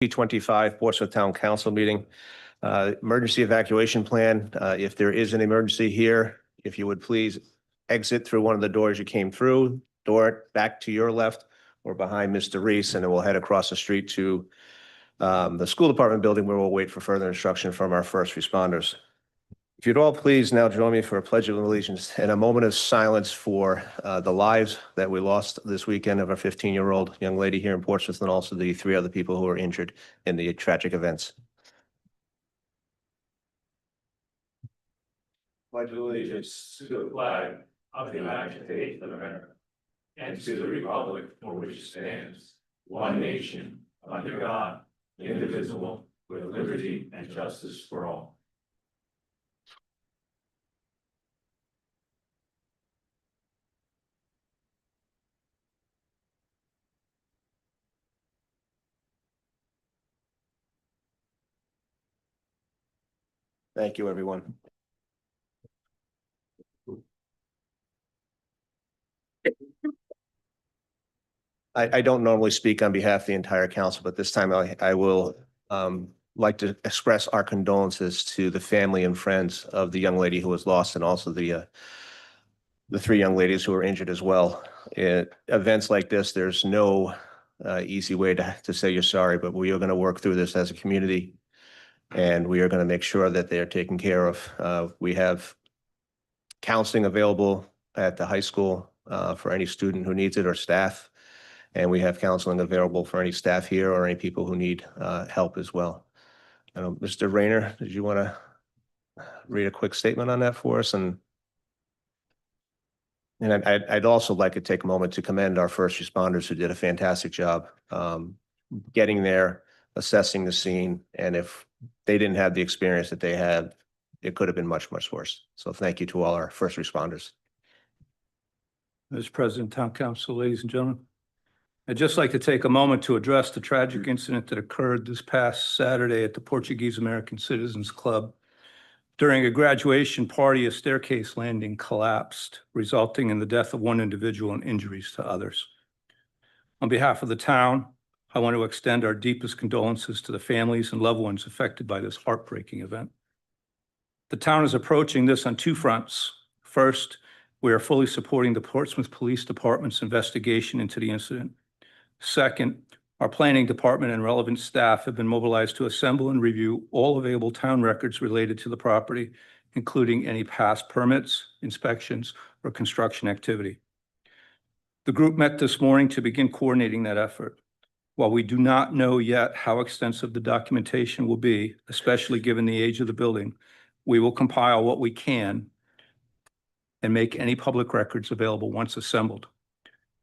2025 Portsmouth Town Council meeting. Emergency evacuation plan. If there is an emergency here, if you would please exit through one of the doors you came through, door back to your left or behind Mr. Reese, and then we'll head across the street to the school department building where we'll wait for further instruction from our first responders. If you'd all please now join me for a pledge of allegiance and a moment of silence for the lives that we lost this weekend of our 15-year-old young lady here in Portsmouth and also the 3 other people who were injured in the tragic events. Pledge allegiance to the flag of the United States of America and to the republic for which it stands, one nation, under God, indivisible, with liberty and justice for all. Thank you, everyone. I don't normally speak on behalf of the entire council, but this time I will like to express our condolences to the family and friends of the young lady who was lost and also the 3 young ladies who were injured as well. At events like this, there's no easy way to say you're sorry, but we are going to work through this as a community and we are going to make sure that they are taken care of. We have counseling available at the high school for any student who needs it or staff. And we have counseling available for any staff here or any people who need help as well. Mr. Rayner, did you want to read a quick statement on that for us? And I'd also like to take a moment to commend our first responders who did a fantastic job getting there, assessing the scene. And if they didn't have the experience that they had, it could have been much, much worse. So thank you to all our first responders. Mr. President, Town Council, ladies and gentlemen. I'd just like to take a moment to address the tragic incident that occurred this past Saturday at the Portuguese American Citizens Club. During a graduation party, a staircase landing collapsed, resulting in the death of 1 individual and injuries to others. On behalf of the town, I want to extend our deepest condolences to the families and loved ones affected by this heartbreaking event. The town is approaching this on 2 fronts. First, we are fully supporting the Portsmouth Police Department's investigation into the incident. Second, our planning department and relevant staff have been mobilized to assemble and review all available town records related to the property, including any past permits, inspections, or construction activity. The group met this morning to begin coordinating that effort. While we do not know yet how extensive the documentation will be, especially given the age of the building, we will compile what we can and make any public records available once assembled.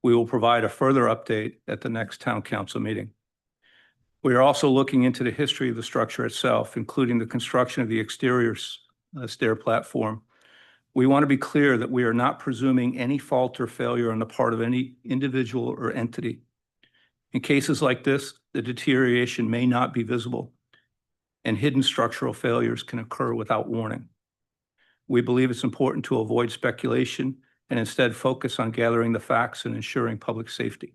We will provide a further update at the next town council meeting. We are also looking into the history of the structure itself, including the construction of the exterior stair platform. We want to be clear that we are not presuming any fault or failure on the part of any individual or entity. In cases like this, the deterioration may not be visible, and hidden structural failures can occur without warning. We believe it's important to avoid speculation and instead focus on gathering the facts and ensuring public safety.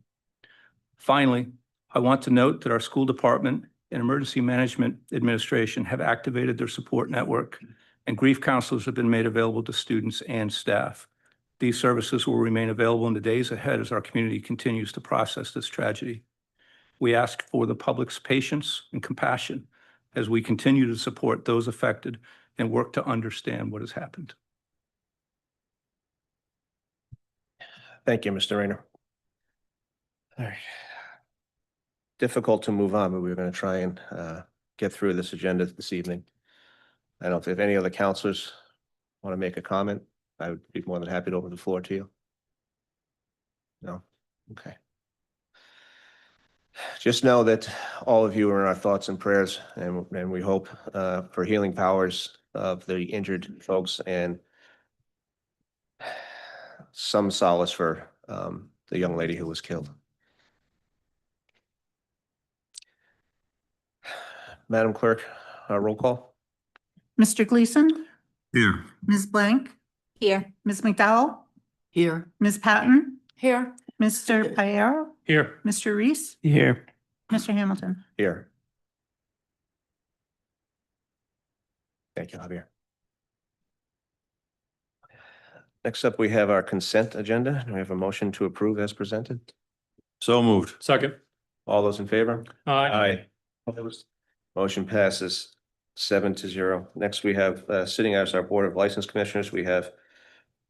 Finally, I want to note that our school department and emergency management administration have activated their support network, and grief counselors have been made available to students and staff. These services will remain available in the days ahead as our community continues to process this tragedy. We ask for the public's patience and compassion as we continue to support those affected and work to understand what has happened. Thank you, Mr. Rayner. All right. Difficult to move on, but we're going to try and get through this agenda this evening. I don't know if any other counselors want to make a comment. I would be more than happy to open the floor to you. No? Okay. Just know that all of you are in our thoughts and prayers, and we hope for healing powers of the injured folks and some solace for the young lady who was killed. Madam Clerk, roll call. Mr. Gleason? Here. Ms. Blank? Here. Ms. McDowell? Here. Ms. Patton? Here. Mr. Piero? Here. Mr. Reese? Here. Mr. Hamilton? Here. Thank you, Javier. Next up, we have our consent agenda. Do we have a motion to approve as presented? So moved. Second. All those in favor? Aye. Opposed? Motion passes 7-0. Next, we have sitting as our Board of License Commissioners, we have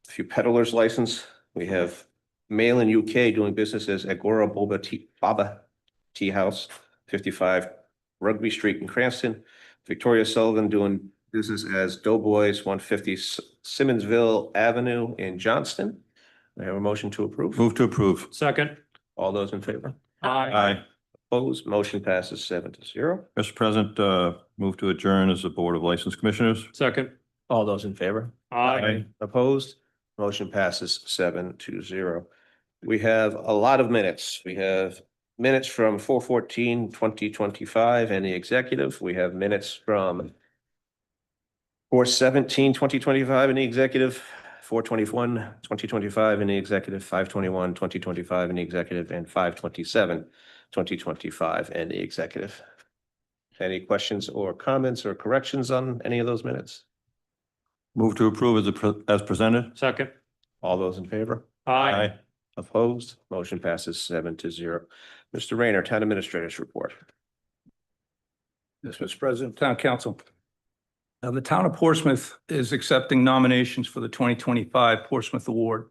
a few peddlers license. We have Mail in UK doing business as Agora Baba Tea House, 55 Rugby Street in Cranston. Victoria Sullivan doing business as Doughboys, 150 Simmonsville Avenue in Johnston. We have a motion to approve. Move to approve. Second. All those in favor? Aye. Opposed? Motion passes 7-0. Mr. President, move to adjourn as the Board of License Commissioners. Second. All those in favor? Aye. Opposed? Motion passes 7-0. We have a lot of minutes. We have minutes from 4/14/2025 and the executive. We have minutes from 4/17/2025 in the executive, 4/21/2025 in the executive, 5/21/2025 in the executive, and 5/27/2025 in the executive. Any questions or comments or corrections on any of those minutes? Move to approve as presented. Second. All those in favor? Aye. Opposed? Motion passes 7-0. Mr. Rayner, Town Administrator's Report. Yes, Mr. President, Town Council. The Town of Portsmouth is accepting nominations for the 2025 Portsmouth Award.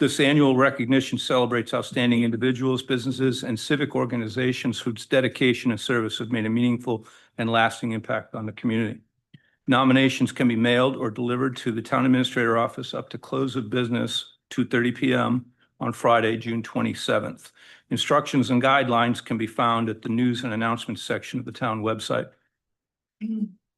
This annual recognition celebrates outstanding individuals, businesses, and civic organizations whose dedication and service have made a meaningful and lasting impact on the community. Nominations can be mailed or delivered to the Town Administrator Office up to close of business 2:30 p.m. on Friday, June 27th. Instructions and guidelines can be found at the News and Announcements section of the town website.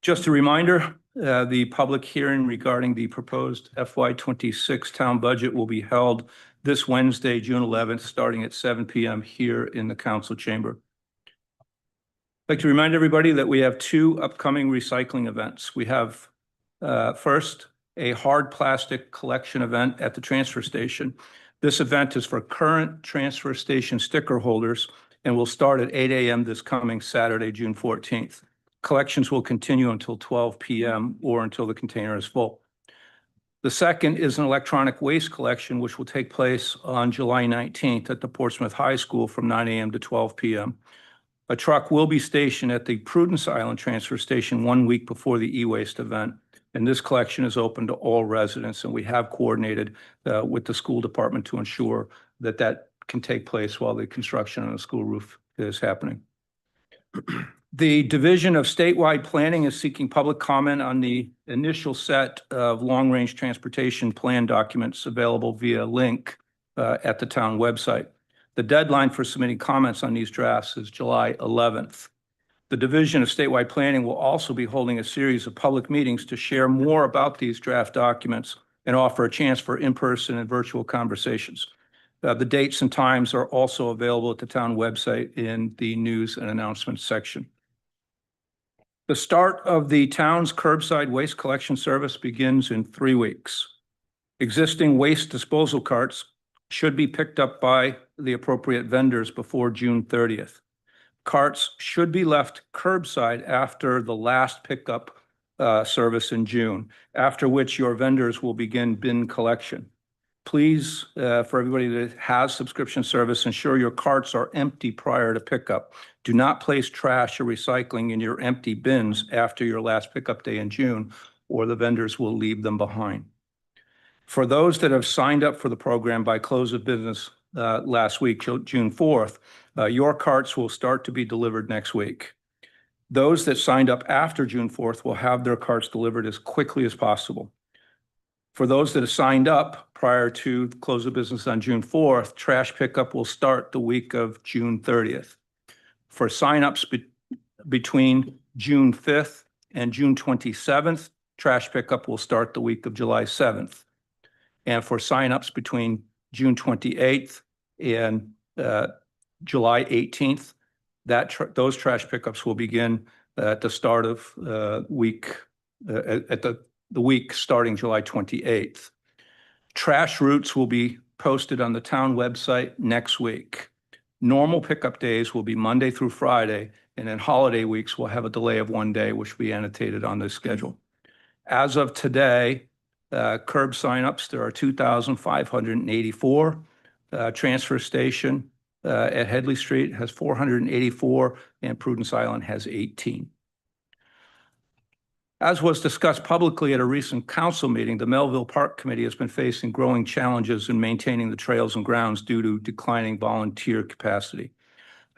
Just a reminder, the public hearing regarding the proposed FY26 town budget will be held this Wednesday, June 11th, starting at 7 p.m. here in the council chamber. I'd like to remind everybody that we have two upcoming recycling events. We have first, a hard plastic collection event at the transfer station. This event is for current transfer station sticker holders and will start at 8 a.m. this coming Saturday, June 14th. Collections will continue until 12 p.m. or until the container is full. The second is an electronic waste collection, which will take place on July 19th at the Portsmouth High School from 9 a.m. to 12 p.m. A truck will be stationed at the Prudence Island Transfer Station 1 week before the e-waste event. And this collection is open to all residents, and we have coordinated with the school department to ensure that that can take place while the construction on the school roof is happening. The Division of Statewide Planning is seeking public comment on the initial set of long-range transportation plan documents available via link at the town website. The deadline for submitting comments on these drafts is July 11th. The Division of Statewide Planning will also be holding a series of public meetings to share more about these draft documents and offer a chance for in-person and virtual conversations. The dates and times are also available at the town website in the News and Announcements section. The start of the town's curbside waste collection service begins in 3 weeks. Existing waste disposal carts should be picked up by the appropriate vendors before June 30th. Carts should be left curbside after the last pickup service in June, after which your vendors will begin bin collection. Please, for everybody that has subscription service, ensure your carts are empty prior to pickup. Do not place trash or recycling in your empty bins after your last pickup day in June, or the vendors will leave them behind. For those that have signed up for the program by close of business last week, June 4th, your carts will start to be delivered next week. Those that signed up after June 4th will have their carts delivered as quickly as possible. For those that have signed up prior to the close of business on June 4th, trash pickup will start the week of June 30th. For signups between June 5th and June 27th, trash pickup will start the week of July 7th. And for signups between June 28th and July 18th, those trash pickups will begin at the start of week at the week starting July 28th. Trash routes will be posted on the town website next week. Normal pickup days will be Monday through Friday, and then holiday weeks will have a delay of 1 day, which will be annotated on this schedule. As of today, curb signups, there are 2,584. Transfer station at Headley Street has 484, and Prudence Island has 18. As was discussed publicly at a recent council meeting, the Melville Park Committee has been facing growing challenges in maintaining the trails and grounds due to declining volunteer capacity.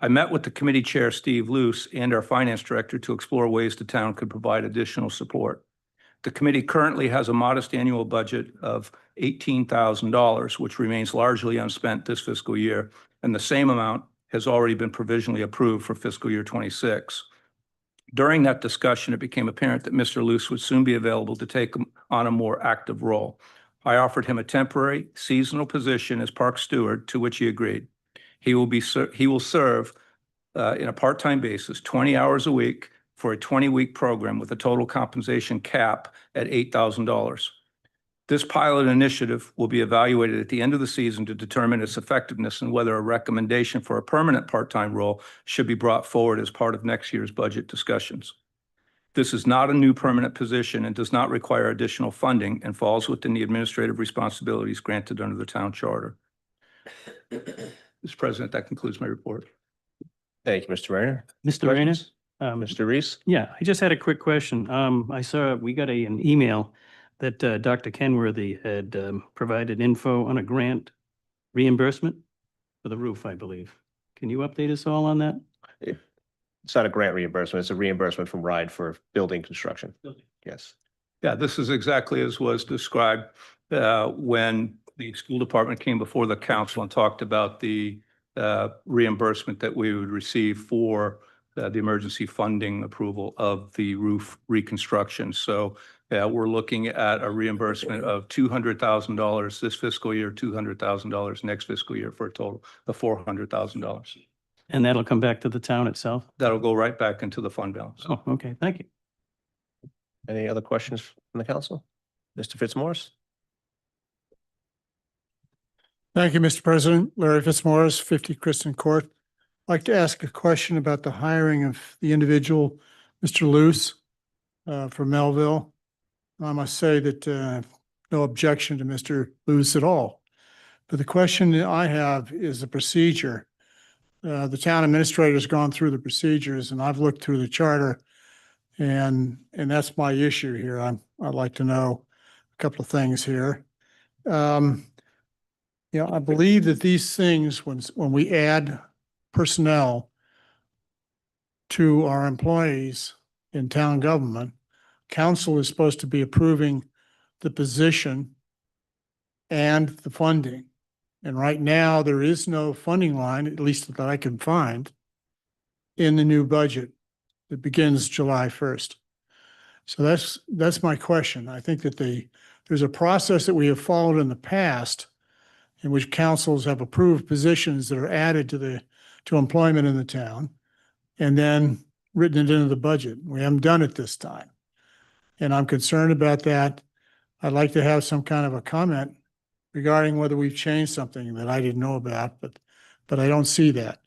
I met with the committee chair, Steve Luce, and our finance director to explore ways the town could provide additional support. The committee currently has a modest annual budget of $18,000, which remains largely unspent this fiscal year, and the same amount has already been provisionally approved for fiscal year 26. During that discussion, it became apparent that Mr. Luce would soon be available to take on a more active role. I offered him a temporary seasonal position as park steward, to which he agreed. He will serve in a part-time basis, 20 hours a week for a 20-week program with a total compensation cap at $8,000. This pilot initiative will be evaluated at the end of the season to determine its effectiveness and whether a recommendation for a permanent part-time role should be brought forward as part of next year's budget discussions. This is not a new permanent position and does not require additional funding and falls within the administrative responsibilities granted under the town charter. Mr. President, that concludes my report. Thank you, Mr. Mariner. Mr. Rayner? Questions? Mr. Reese? Yeah, I just had a quick question. I saw we got an email that Dr. Kenworthy had provided info on a grant reimbursement for the roof, I believe. Can you update us all on that? It's not a grant reimbursement. It's a reimbursement from RIDE for building construction. Yes. Yeah, this is exactly as was described when the school department came before the council and talked about the reimbursement that we would receive for the emergency funding approval of the roof reconstruction. So we're looking at a reimbursement of $200,000 this fiscal year, $200,000 next fiscal year, for a total of $400,000. And that'll come back to the town itself? That'll go right back into the fund balance. Oh, okay, thank you. Any other questions from the council? Mr. Fitzmaurice? Thank you, Mr. President. Larry Fitzmaurice, 50 Kristen Court. I'd like to ask a question about the hiring of the individual, Mr. Luce, from Melville. I must say that no objection to Mr. Luce at all. But the question that I have is the procedure. The town administrator has gone through the procedures and I've looked through the charter, and that's my issue here. I'd like to know a couple of things here. I believe that these things, when we add personnel to our employees in town government, council is supposed to be approving the position and the funding. And right now, there is no funding line, at least that I can find, in the new budget that begins July 1st. So that's my question. I think that there's a process that we have followed in the past in which councils have approved positions that are added to employment in the town and then written it into the budget. We haven't done it this time. And I'm concerned about that. I'd like to have some kind of a comment regarding whether we've changed something that I didn't know about, but I don't see that.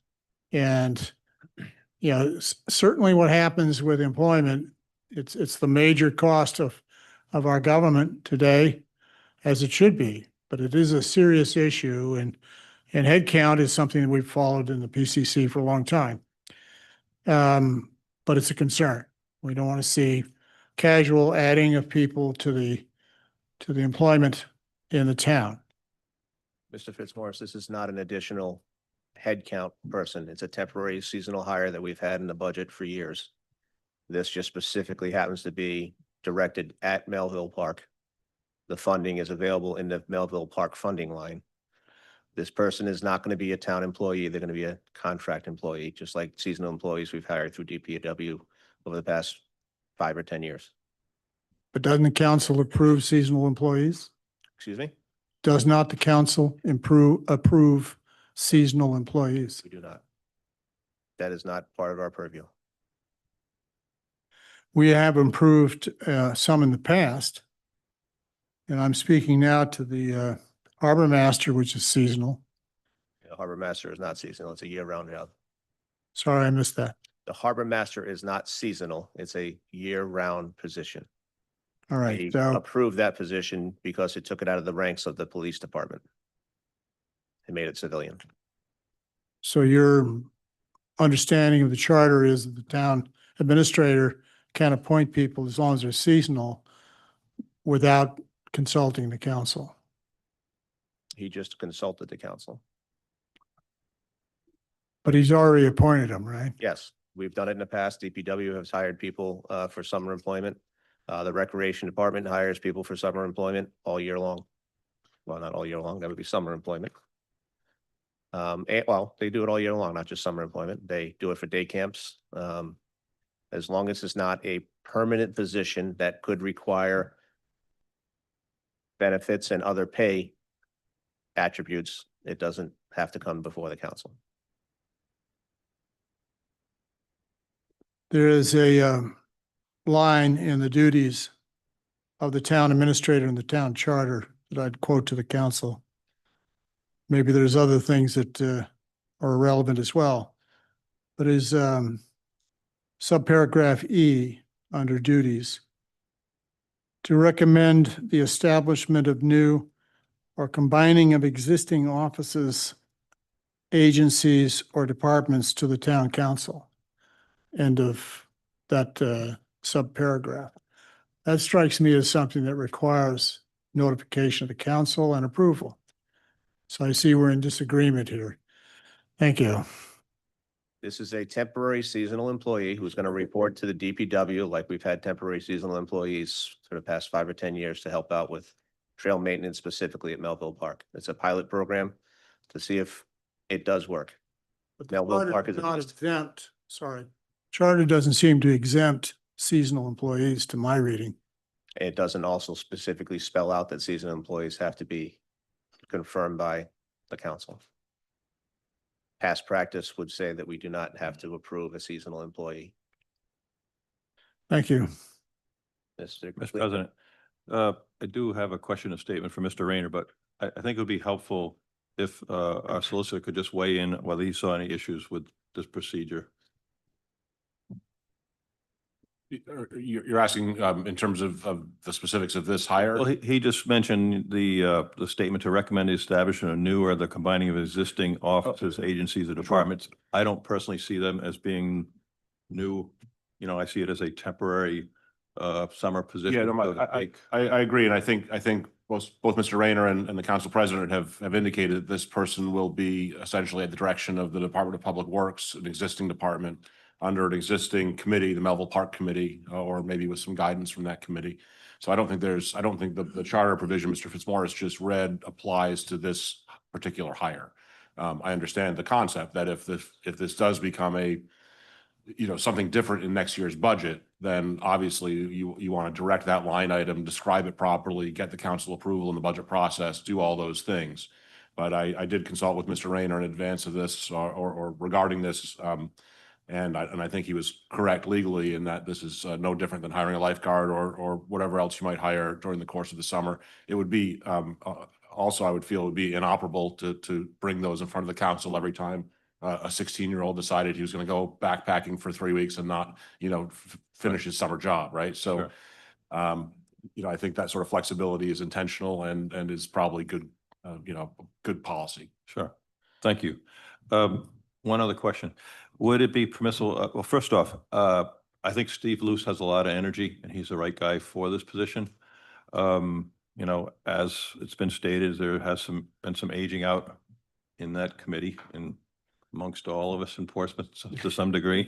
And, certainly what happens with employment, it's the major cost of our government today, as it should be, but it is a serious issue, and headcount is something that we've followed in the PCC for a long time. But it's a concern. We don't want to see casual adding of people to the employment in the town. Mr. Fitzmaurice, this is not an additional headcount person. It's a temporary seasonal hire that we've had in the budget for years. This just specifically happens to be directed at Melville Park. The funding is available in the Melville Park funding line. This person is not going to be a town employee. They're going to be a contract employee, just like seasonal employees we've hired through DPW over the past 5 or 10 years. But doesn't the council approve seasonal employees? Excuse me? Does not the council approve seasonal employees? We do not. That is not part of our purview. We have improved some in the past. And I'm speaking now to the harbor master, which is seasonal. The harbor master is not seasonal. It's a year-round job. Sorry, I missed that. The harbor master is not seasonal. It's a year-round position. All right, They so, approved that position because it took it out of the ranks of the police department. It made it civilian. so your understanding of the charter is that the town administrator can appoint people as long as they're seasonal without consulting the council. He just consulted the council. But he's already appointed them, right? Yes, we've done it in the past. DPW has hired people for summer employment. The Recreation Department hires people for summer employment all year long. Well, not all year long, that would be summer employment. And well, they do it all year long, not just summer employment. They do it for day camps. As long as it's not a permanent position that could require benefits and other pay attributes, it doesn't have to come before the council. There is a line in the duties of the town administrator in the town charter that I'd quote to the council. Maybe there's other things that are relevant as well. But is subparagraph E under duties to recommend the establishment of new or combining of existing offices, agencies, or departments to the town council. End of that subparagraph. That strikes me as something that requires notification of the council and approval. So I see we're in disagreement here. Thank you. This is a temporary seasonal employee who's going to report to the DPW like we've had temporary seasonal employees for the past 5 or 10 years to help out with trail maintenance specifically at Melville Park. It's a pilot program to see if it does work. But the Melville charter Park does is a not beast. exempt, sorry. Charter doesn't seem to exempt seasonal employees to my reading. It doesn't also specifically spell out that seasonal employees have to be confirmed by the council. Past practice would say that we do not have to approve a seasonal employee. Thank you. Mr. Mr. President, I do have a question and statement for Mr. Rayner, but I think it would be helpful if our solicitor could just weigh in whether he saw any issues with this procedure. You're asking in terms of the specifics of this hire? Well, he just mentioned the statement to recommend the establishment of new or the combining of existing offices, agencies, or departments. I don't personally see them as being new. You know, I see it as a temporary summer position. Yeah, no, so to speak. I agree. And I think both Mr. Rayner and the council president have indicated that this person will be essentially at the direction of the Department of Public Works, an existing department under an existing committee, the Melville Park Committee, or maybe with some guidance from that committee. So I don't think the charter provision Mr. Fitzmaurice just read applies to this particular hire. I understand the concept that if this does become something different in next year's budget, then obviously you want to direct that line item, describe it properly, get the council approval in the budget process, do all those things. But I did consult with Mr. Rayner in advance of this or regarding this. And I think he was correct legally in that this is no different than hiring a lifeguard or whatever else you might hire during the course of the summer. It would be also, I would feel it would be inoperable to bring those in front of the council every time a 16-year-old decided he was going to go backpacking for 3 weeks and not, finish his summer job, right? So, I think that sort of flexibility is intentional and is probably good, good policy. Sure. Thank you. One other question. Would it be permissible, well, first off, I think Steve Luce has a lot of energy and he's the right guy for this position. As it's been stated, there has been some aging out in that committee and amongst all of us in Portsmouth to some degree.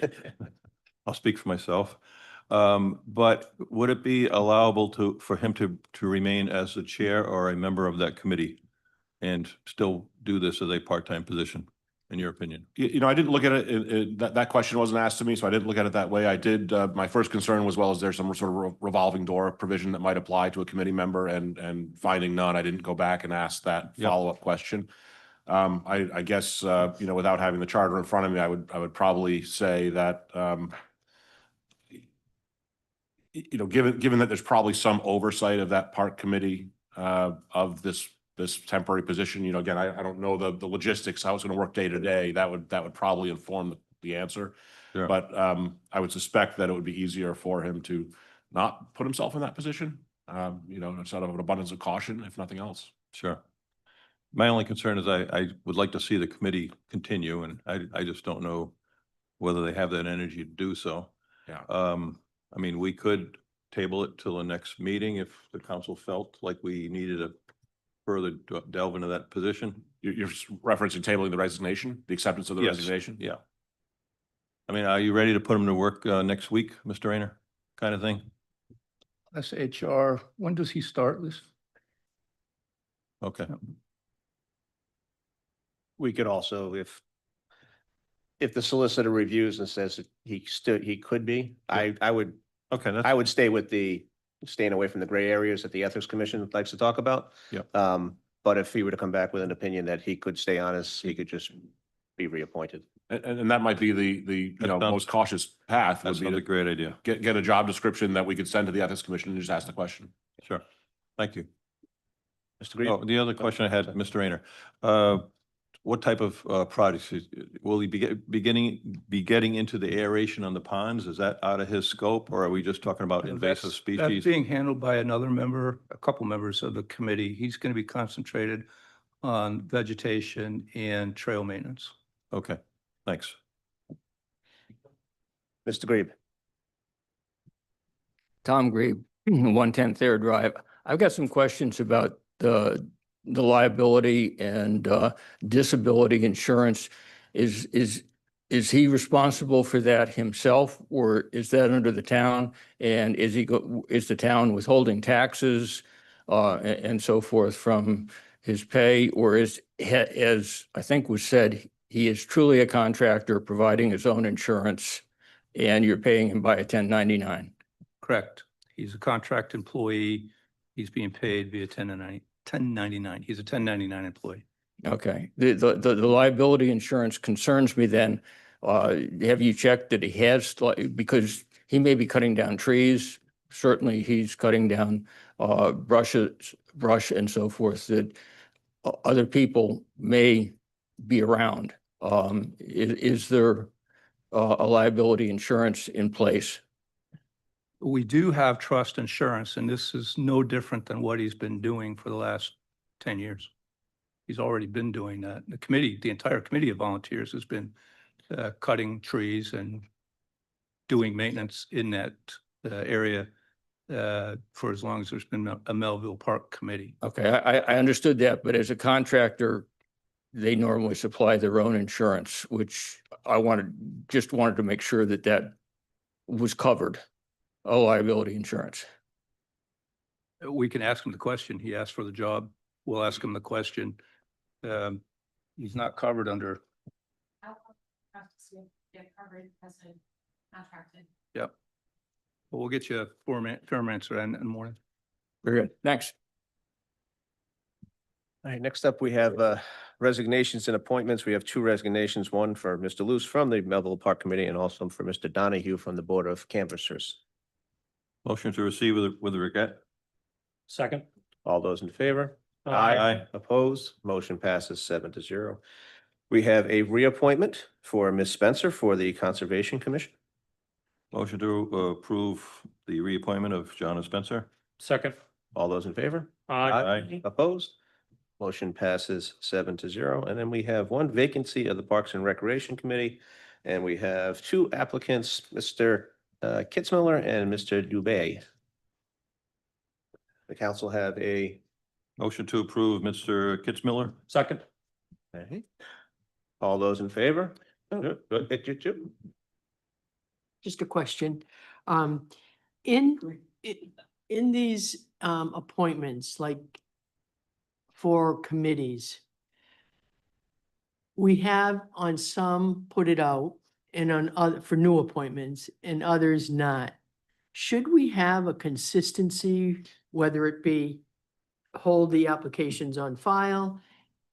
I'll speak for myself. But would it be allowable for him to remain as the chair or a member of that committee and still do this as a part-time position, in your opinion? I didn't look at it, that question wasn't asked to me, so I didn't look at it that way. I did, my first concern was, well, is there some sort of revolving door provision that might apply to a committee member, and finding none, I didn't go back and ask that follow-up question. I guess, without having the charter in front of me, I would probably say that, given that there's probably some oversight of that park committee, of this temporary position, again, I don't know the logistics, how it's going to work day to day. That would probably inform the answer. Sure. But I would suspect that it would be easier for him to not put himself in that position. It's out of an abundance of caution, if nothing else. Sure. My only concern is I would like to see the committee continue, and I just don't know whether they have that energy to do so. Yeah. I mean, we could table it till the next meeting if the council felt like we needed to further delve into that position. You're referencing tabling the resignation, the acceptance of the Yes. resignation? Yeah. I mean, are you ready to put them to work next week, Mr. Rayner, kind of thing? That's HR. When does he start this? Okay. We could also, if the solicitor reviews and says that he could be, I would Okay, that's, I would stay with staying away from the gray areas that the Ethics Commission likes to talk about. Yep. But if he were to come back with an opinion that he could stay on as, he could just be reappointed. And that might be the That sounds- most cautious path that would be sounds a to great idea. get a job description that we could send to the Ethics Commission and just ask the question. Sure. Thank you. Mr. Green? Oh, the other question I had, Mr. Rayner, what type of products will he be getting into the aeration on the ponds? Is that out of his scope, or are we just talking about invasive That's species? being handled by another member, a couple members of the committee. He's going to be concentrated on vegetation and trail maintenance. Okay, thanks. Mr. Green? Tom Grebe, 110 Thayer Drive. I've got some questions about the liability and disability insurance. Is he responsible for that himself, or is that under the town? And is the town withholding taxes and so forth from his pay, or as I think was said, he is truly a contractor providing his own insurance, and you're paying him by a 1099? Correct. He's a contract employee. He's being paid via 1099. He's a 1099 employee. Okay, the liability insurance concerns me then. Have you checked that he has, because he may be cutting down trees, certainly he's cutting down brush and so forth that other people may be around. Is there a liability insurance in place? We do have trust insurance, and this is no different than what he's been doing for the last 10 years. He's already been doing that. The entire committee of volunteers has been cutting trees and doing maintenance in that area for as long as there's been a Melville Park committee. Okay, I understood that, but as a contractor, they normally supply their own insurance, which just wanted to make sure that that was covered, a liability insurance. We can ask him the question. He asked for the job. We'll ask him the question. He's not covered under. Get covered as a contracted. Yep. But we'll get you a firm answer in the morning. Very good, thanks. All right, next up, we have resignations and appointments. We have two resignations, one for Mr. Luce from the Melville Park Committee and also for Mr. Donahue from the Board of Canvassers. Motion to receive with regret? Second. All those in favor? Aye. Opposed? Motion passes 7-0. We have a reappointment for Ms. Spencer for the Conservation Commission. Motion to approve the reappointment of John Spencer? Second. All those in favor? Aye. Opposed? Motion passes 7-0. And then we have one vacancy of the Parks and Recreation Committee. And we have two applicants, Mr. Kitzmiller and Mr. Dubay. The council have a. Motion to approve Mr. Kitzmiller? Second. All those in favor? Just a question. In these appointments, like for committees, we have on some put it out and on other, for new appointments and others not. Should we have a consistency, whether it be hold the applications on file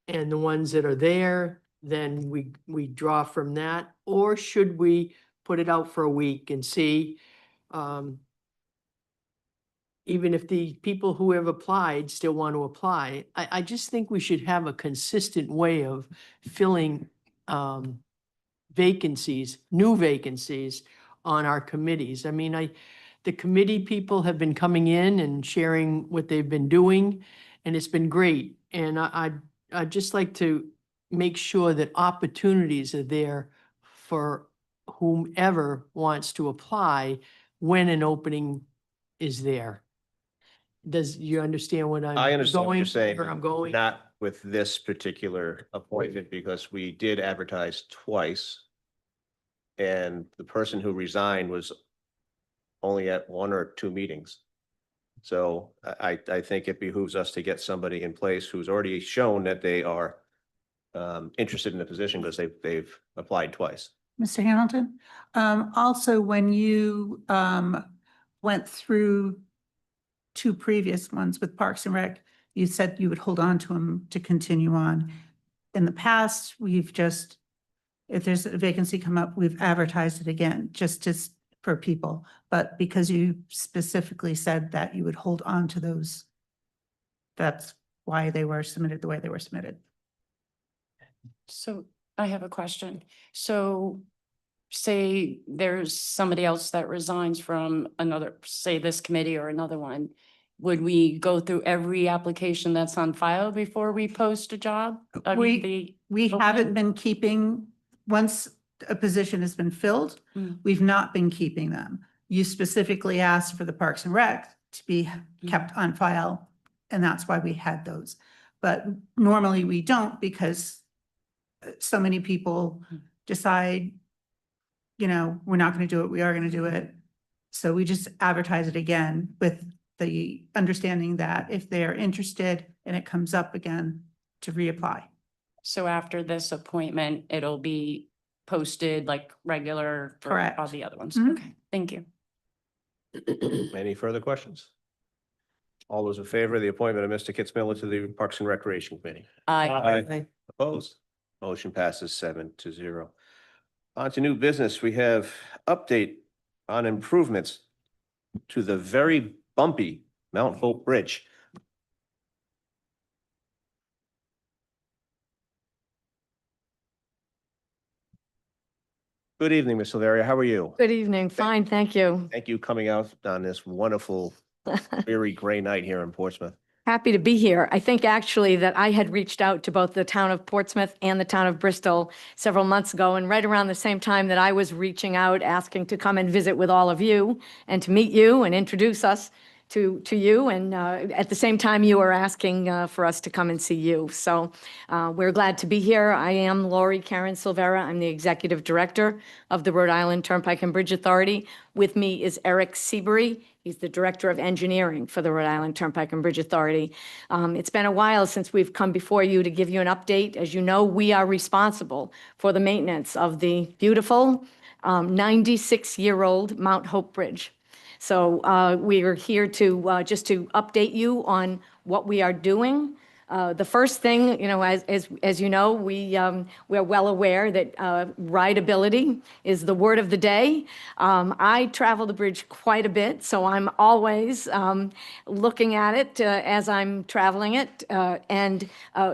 and the ones that are there, then we draw from that? Or should we put it out for a week and see, even if the people who have applied still want to apply? I just think we should have a consistent way of filling vacancies, new vacancies on our committees. I mean, The committee people have been coming in and sharing what they've been doing, and it's been great. And I'd just like to make sure that opportunities are there for whomever wants to apply when an opening is there. Does you understand what I'm I understand what you're going, saying. where I'm going? Not with this particular appointment, because we did advertise twice. And the person who resigned was only at 1 or 2 meetings. So I think it behooves us to get somebody in place who's already shown that they are interested in the position, because they've applied twice. Mr. Hamilton, also, when you went through 2 previous ones with Parks and Rec, you said you would hold on to them to continue on. In the past, we've just, if there's a vacancy come up, we've advertised it again, just for people. But because you specifically said that you would hold on to those, that's why they were submitted the way they were submitted. So I have a question. So say there's somebody else that resigns from another, say this committee or another one. Would we go through every application that's on file before we post a job? I mean, We opening? haven't been keeping, once a position has been filled, we've not been keeping them. You specifically asked for the Parks and Rec to be kept on file, and that's why we had those. But normally we don't, because so many people decide, you know, we're not going to do it, we are going to do it. So we just advertise it again with the understanding that if they're interested and it comes up again, to reapply. So after this appointment, it'll be posted like regular for Correct. all the other ones? Mhm. Okay, thank you. Any further questions? All those in favor of the appointment of Mr. Kitzmiller to the Parks and Recreation Committee? Aye. Opposed? Motion passes 7-0. On to new business. We have update on improvements to the very bumpy Mount Hope Bridge. Good evening, Ms. Silveria. How are you? Good evening. Fine, thank you. Thank you coming out on this wonderful, very gray night here in Portsmouth. Happy to be here. I think actually that I had reached out to both the town of Portsmouth and the town of Bristol several months ago, and right around the same time that I was reaching out, asking to come and visit with all of you and to meet you and introduce us to you. And at the same time, you were asking for us to come and see you. So we're glad to be here. I am Lori Karen Silvera. I'm the Executive Director of the Rhode Island Turnpike and Bridge Authority. With me is Eric Seabury. He's the Director of Engineering for the Rhode Island Turnpike and Bridge Authority. It's been a while since we've come before you to give you an update. As you know, we are responsible for the maintenance of the beautiful 96-year-old Mount Hope Bridge. So we are here to just to update you on what we are doing. The first thing, you know, as you know, we're well aware that rideability is the word of the day. I travel the bridge quite a bit, so I'm always looking at it as I'm traveling it.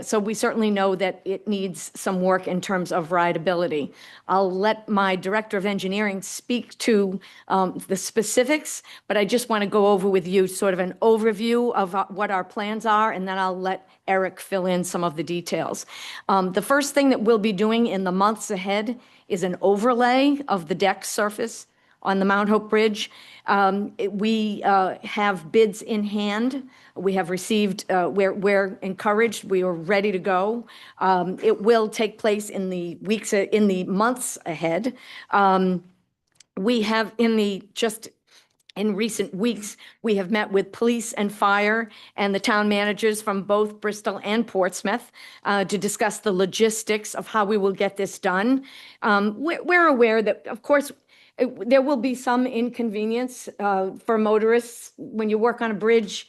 So we certainly know that it needs some work in terms of rideability. I'll let my Director of Engineering speak to the specifics, but I just want to go over with you sort of an overview of what our plans are, and then I'll let Eric fill in some of the details. The first thing that we'll be doing in the months ahead is an overlay of the deck surface on the Mount Hope Bridge. We have bids in hand. We have received, we're encouraged, we are ready to go. It will take place in the months ahead. We have in recent weeks, we have met with police and fire and the town managers from both Bristol and Portsmouth to discuss the logistics of how we will get this done. We're aware that, of course, there will be some inconvenience for motorists. When you work on a bridge,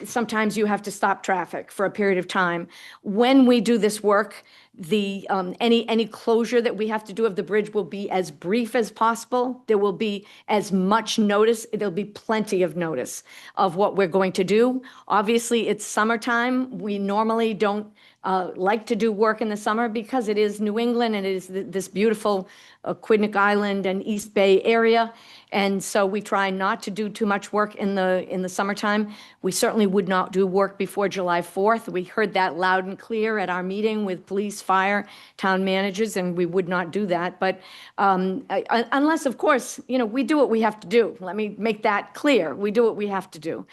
sometimes you have to stop traffic for a period of time. When we do this work, any closure that we have to do of the bridge will be as brief as possible. There will be as much notice. There'll be plenty of notice of what we're going to do. Obviously, it's summertime. We normally don't like to do work in the summer because it is New England and it is this beautiful Quidneck Island and East Bay area. And so we try not to do too much work in the summertime. We certainly would not do work before July 4th. We heard that loud and clear at our meeting with police, fire, town managers, and we would not do that. But unless, of course, we do what we have to do. Let me make that clear. We do what we have to do.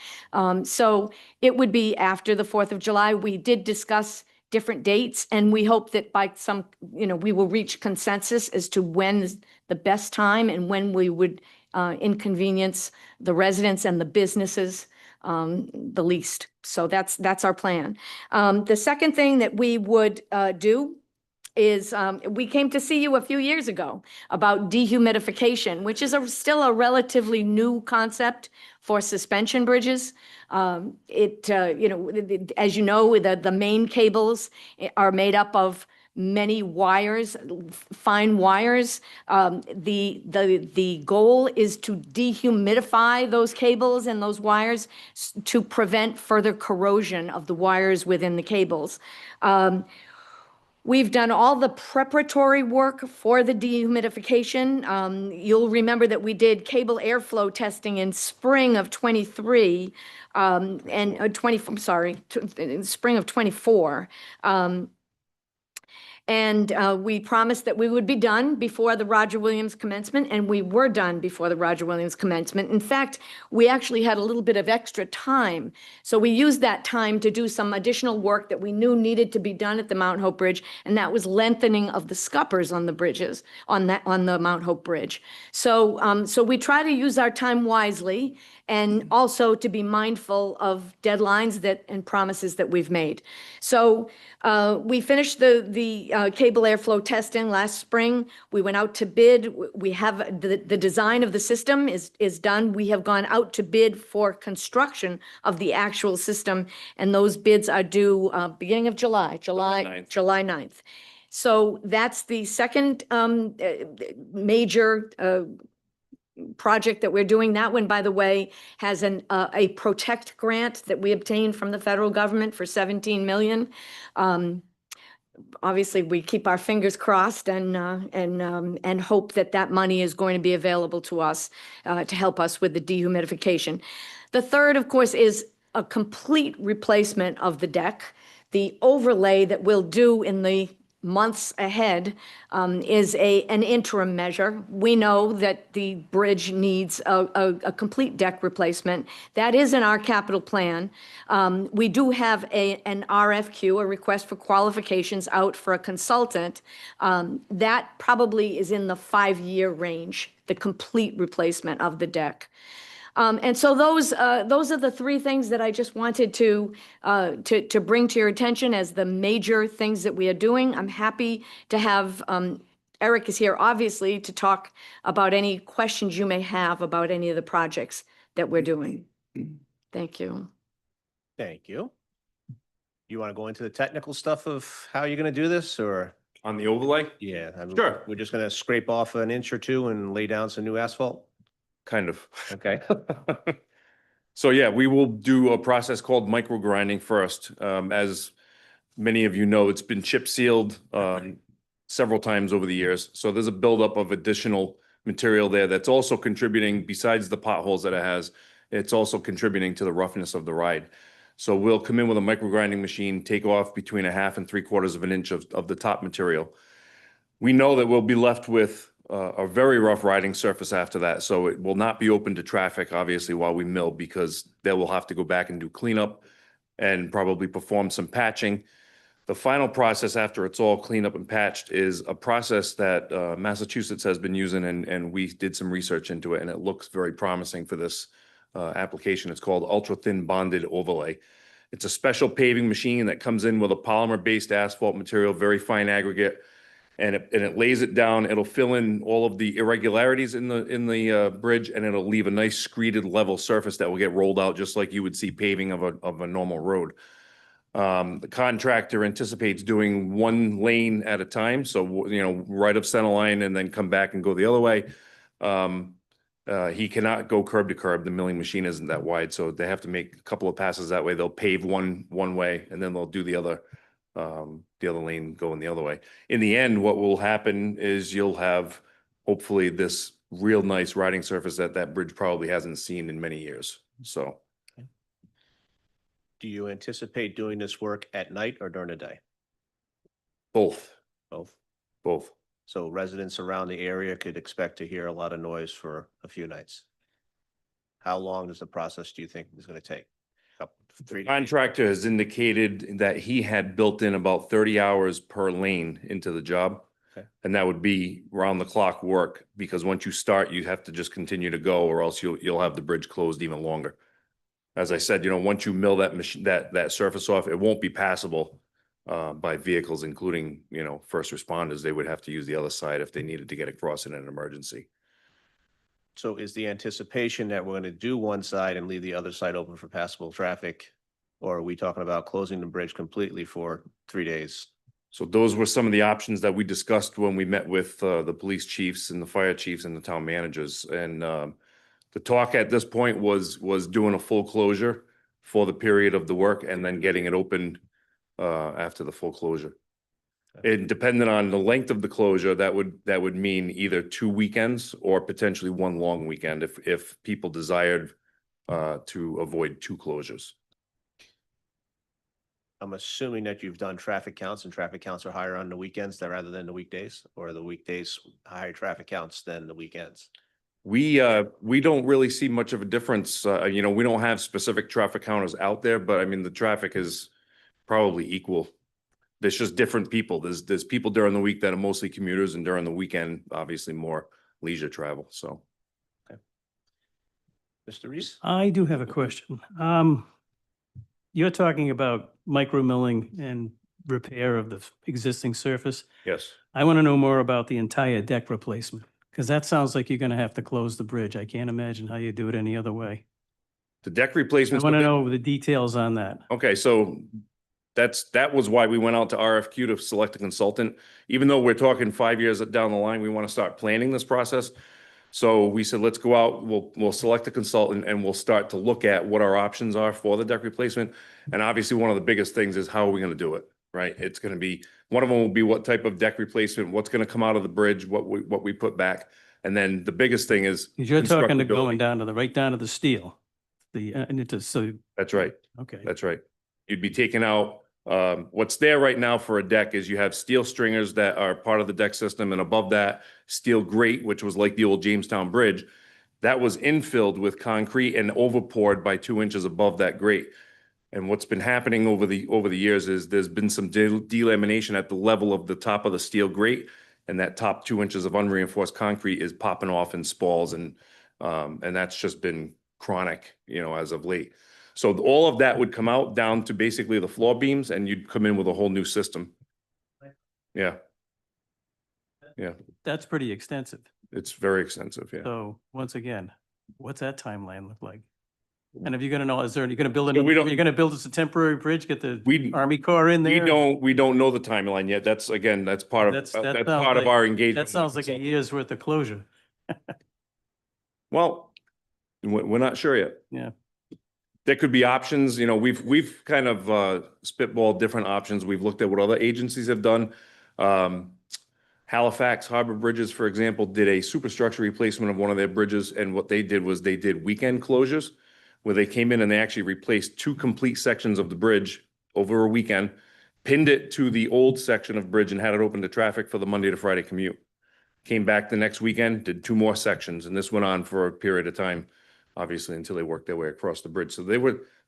So it would be after the 4th of July. We did discuss different dates, and we hope that by we will reach consensus as to when is the best time and when we would inconvenience the residents and the businesses the least. So that's our plan. The second thing that we would do is we came to see you a few years ago about dehumidification, which is still a relatively new concept for suspension bridges. As you know, the main cables are made up of many wires, fine wires. The goal is to dehumidify those cables and those wires to prevent further corrosion of the wires within the cables. We've done all the preparatory work for the dehumidification. You'll remember that we did cable airflow testing in spring of 23 in spring of 24. And we promised that we would be done before the Roger Williams commencement, and we were done before the Roger Williams commencement. In fact, we actually had a little bit of extra time. So we used that time to do some additional work that we knew needed to be done at the Mount Hope Bridge, and that was lengthening of the scuppers on the bridges, on the Mount Hope Bridge. So we try to use our time wisely, and also to be mindful of deadlines and promises that we've made. So we finished the cable airflow testing last spring. We went out to bid. We have the design of the system is done. We have gone out to bid for construction of the actual system, and those bids are due beginning of July 9th. So that's the second major project that we're doing. That one, by the way, has a Protect grant that we obtained from the federal government for $17 million. Obviously, we keep our fingers crossed and hope that money is going to be available to us to help us with the dehumidification. The third, of course, is a complete replacement of the deck. The overlay that we'll do in the months ahead is an interim measure. We know that the bridge needs a complete deck replacement. That is in our capital plan. We do have an RFQ, a request for qualifications, out for a consultant. That probably is in the 5-year range, the complete replacement of the deck. And so those are the three things that I just wanted to bring to your attention as the major things that we are doing. I'm happy to have Eric is here, obviously, to talk about any questions you may have about any of the projects that we're doing. Thank you. Thank you. You want to go into the technical stuff of how you're going to do this, or? On the overlay? Yeah. Sure. We're just going to scrape off an inch or two and lay down some new asphalt? Kind of. Okay. So yeah, we will do a process called micro grinding first. As many of you know, it's been chip sealed several times over the years. So there's a buildup of additional material there that's also contributing, besides the potholes that it has, it's also contributing to the roughness of the ride. So we'll come in with a micro grinding machine, take off between 1/2 and 3/4 of an inch of the top material. We know that we'll be left with a very rough riding surface after that. So it will not be open to traffic, obviously, while we mill, because they will have to go back and do cleanup and probably perform some patching. The final process after it's all cleaned up and patched is a process that Massachusetts has been using, and we did some research into it, and it looks very promising for this application. It's called ultra-thin bonded overlay. It's a special paving machine that comes in with a polymer-based asphalt material, very fine aggregate, and it lays it down. It'll fill in all of the irregularities in the bridge, and it'll leave a nice screeded level surface that will get rolled out just like you would see paving of a normal road. The contractor anticipates doing 1 lane at a time, so right of center line and then come back and go the other way. He cannot go curb to curb. The milling machine isn't that wide, so they have to make a couple of passes that way. They'll pave one way, and then they'll do the other lane going the other way. In the end, what will happen is you'll have hopefully this real nice riding surface that that bridge probably hasn't seen in many years. So Do you anticipate doing this work at night or during the day? both, Both. both. So residents around the area could expect to hear a lot of noise for a few nights. How long does the process, do you think, is going to take? Couple, 3 days? Contractor has indicated that he had built in about 30 hours per lane into the job. Okay. And that would be round the clock work, because once you start, you have to just continue to go, or else you'll have the bridge closed even longer. As I said, you know, once you mill that machine, that surface off, it won't be passable by vehicles, including, you know, first responders. They would have to use the other side if they needed to get across in an emergency. So is the anticipation that we're going to do one side and leave the other side open for passable traffic? Or are we talking about closing the bridge completely for 3 days? So those were some of the options that we discussed when we met with the police chiefs and the fire chiefs and the town managers. And the talk at this point was doing a full closure for the period of the work and then getting it open after the full closure. And depending on the length of the closure, that would mean either 2 weekends or potentially 1 long weekend if people desired to avoid 2 closures. I'm assuming that you've done traffic counts, and traffic counts are higher on the weekends rather than the weekdays, or the weekdays higher traffic counts than the weekends? We don't really see much of a difference. You know, we don't have specific traffic counters out there, but I mean, the traffic is probably equal. There's just different people. There's people during the week that are mostly commuters, and during the weekend, obviously more leisure travel, so. Mr. Reese? I do have a question. You're talking about micro milling and repair of the existing surface. Yes. I want to know more about the entire deck replacement, because that sounds like you're going to have to close the bridge. I can't imagine how you do it any other way. The deck I replacements. want to know the details on that. Okay, so that was why we went out to RFQ to select a consultant. Even though we're talking 5 years down the line, we want to start planning this process. So we said, let's go out, we'll select a consultant and we'll start to look at what our options are for the deck replacement. And obviously, one of the biggest things is how are we going to do it, right? It's going to be, one of them will be what type of deck replacement, what's going to come out of the bridge, what we put back. And then the biggest thing is. 'Cause you're talking to going constructability. down to right down to the steel. And it just, so, That's right. okay. That's right. You'd be taking out, what's there right now for a deck is you have steel stringers that are part of the deck system, and above that, steel grate, which was like the old Jamestown Bridge. That was infilled with concrete and overpoured by 2 inches above that grate. And what's been happening over the years is there's been some delamination at the level of the top of the steel grate, and that top 2 inches of unreinforced concrete is popping off in spalls, and that's just been chronic, you know, as of late. So all of that would come out down to basically the floor beams, and you'd come in with a whole new system. Yeah. Yeah, That's pretty extensive. it's very extensive, yeah. So once again, what's that timeline look like? And if you're going to know, you're going to build Yeah, we don't- you're going to build us a temporary bridge, get the We, Army Corps in there? we don't know the timeline yet. That's, again, that's part of, That that's sounds part of like- our engagement. That sounds like a year's worth of closure. Well, we're not sure yet. Yeah. There could be options, you know, we've kind of spitballed different options. We've looked at what other agencies have done. Halifax Harbor Bridges, for example, did a superstructure replacement of one of their bridges, and what they did was they did weekend closures, where they came in and they actually replaced 2 complete sections of the bridge over a weekend, pinned it to the old section of bridge and had it open to traffic for the Monday to Friday commute. Came back the next weekend, did 2 more sections, and this went on for a period of time, obviously, until they worked their way across the bridge. So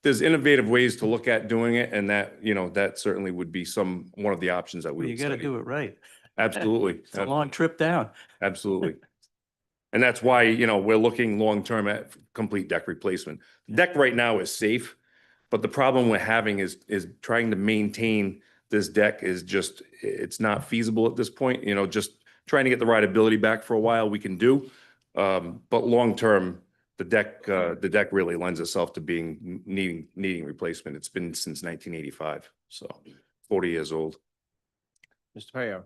there's innovative ways to look at doing it, and that, you know, that certainly would be one of the options that we Well, you would got to study. do it right. Absolutely. It's a long trip down. Absolutely. And that's why, you know, we're looking long-term at complete deck replacement. The deck right now is safe, but the problem we're having is trying to maintain this deck is just, it's not feasible at this point, you know, just trying to get the rideability back for a while we can do. But long-term, the deck really lends itself to needing replacement. It's been since 1985, so 40 years old. Mr. Perry?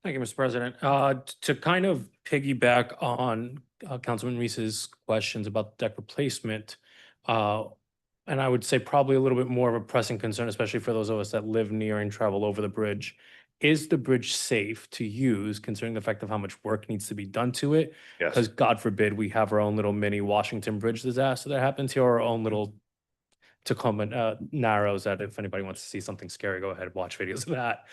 Thank you, Mr. President. To kind of piggyback on Councilman Reese's questions about deck replacement, and I would say probably a little bit more of a pressing concern, especially for those of us that live near and travel over the bridge, is the bridge safe to use considering the fact of how much work needs to be done to it? Yes. Because God forbid, we have our own little mini Washington Bridge disaster that happens here, our own little Tacoma Narrows that if anybody wants to see something scary, go ahead and watch videos of that.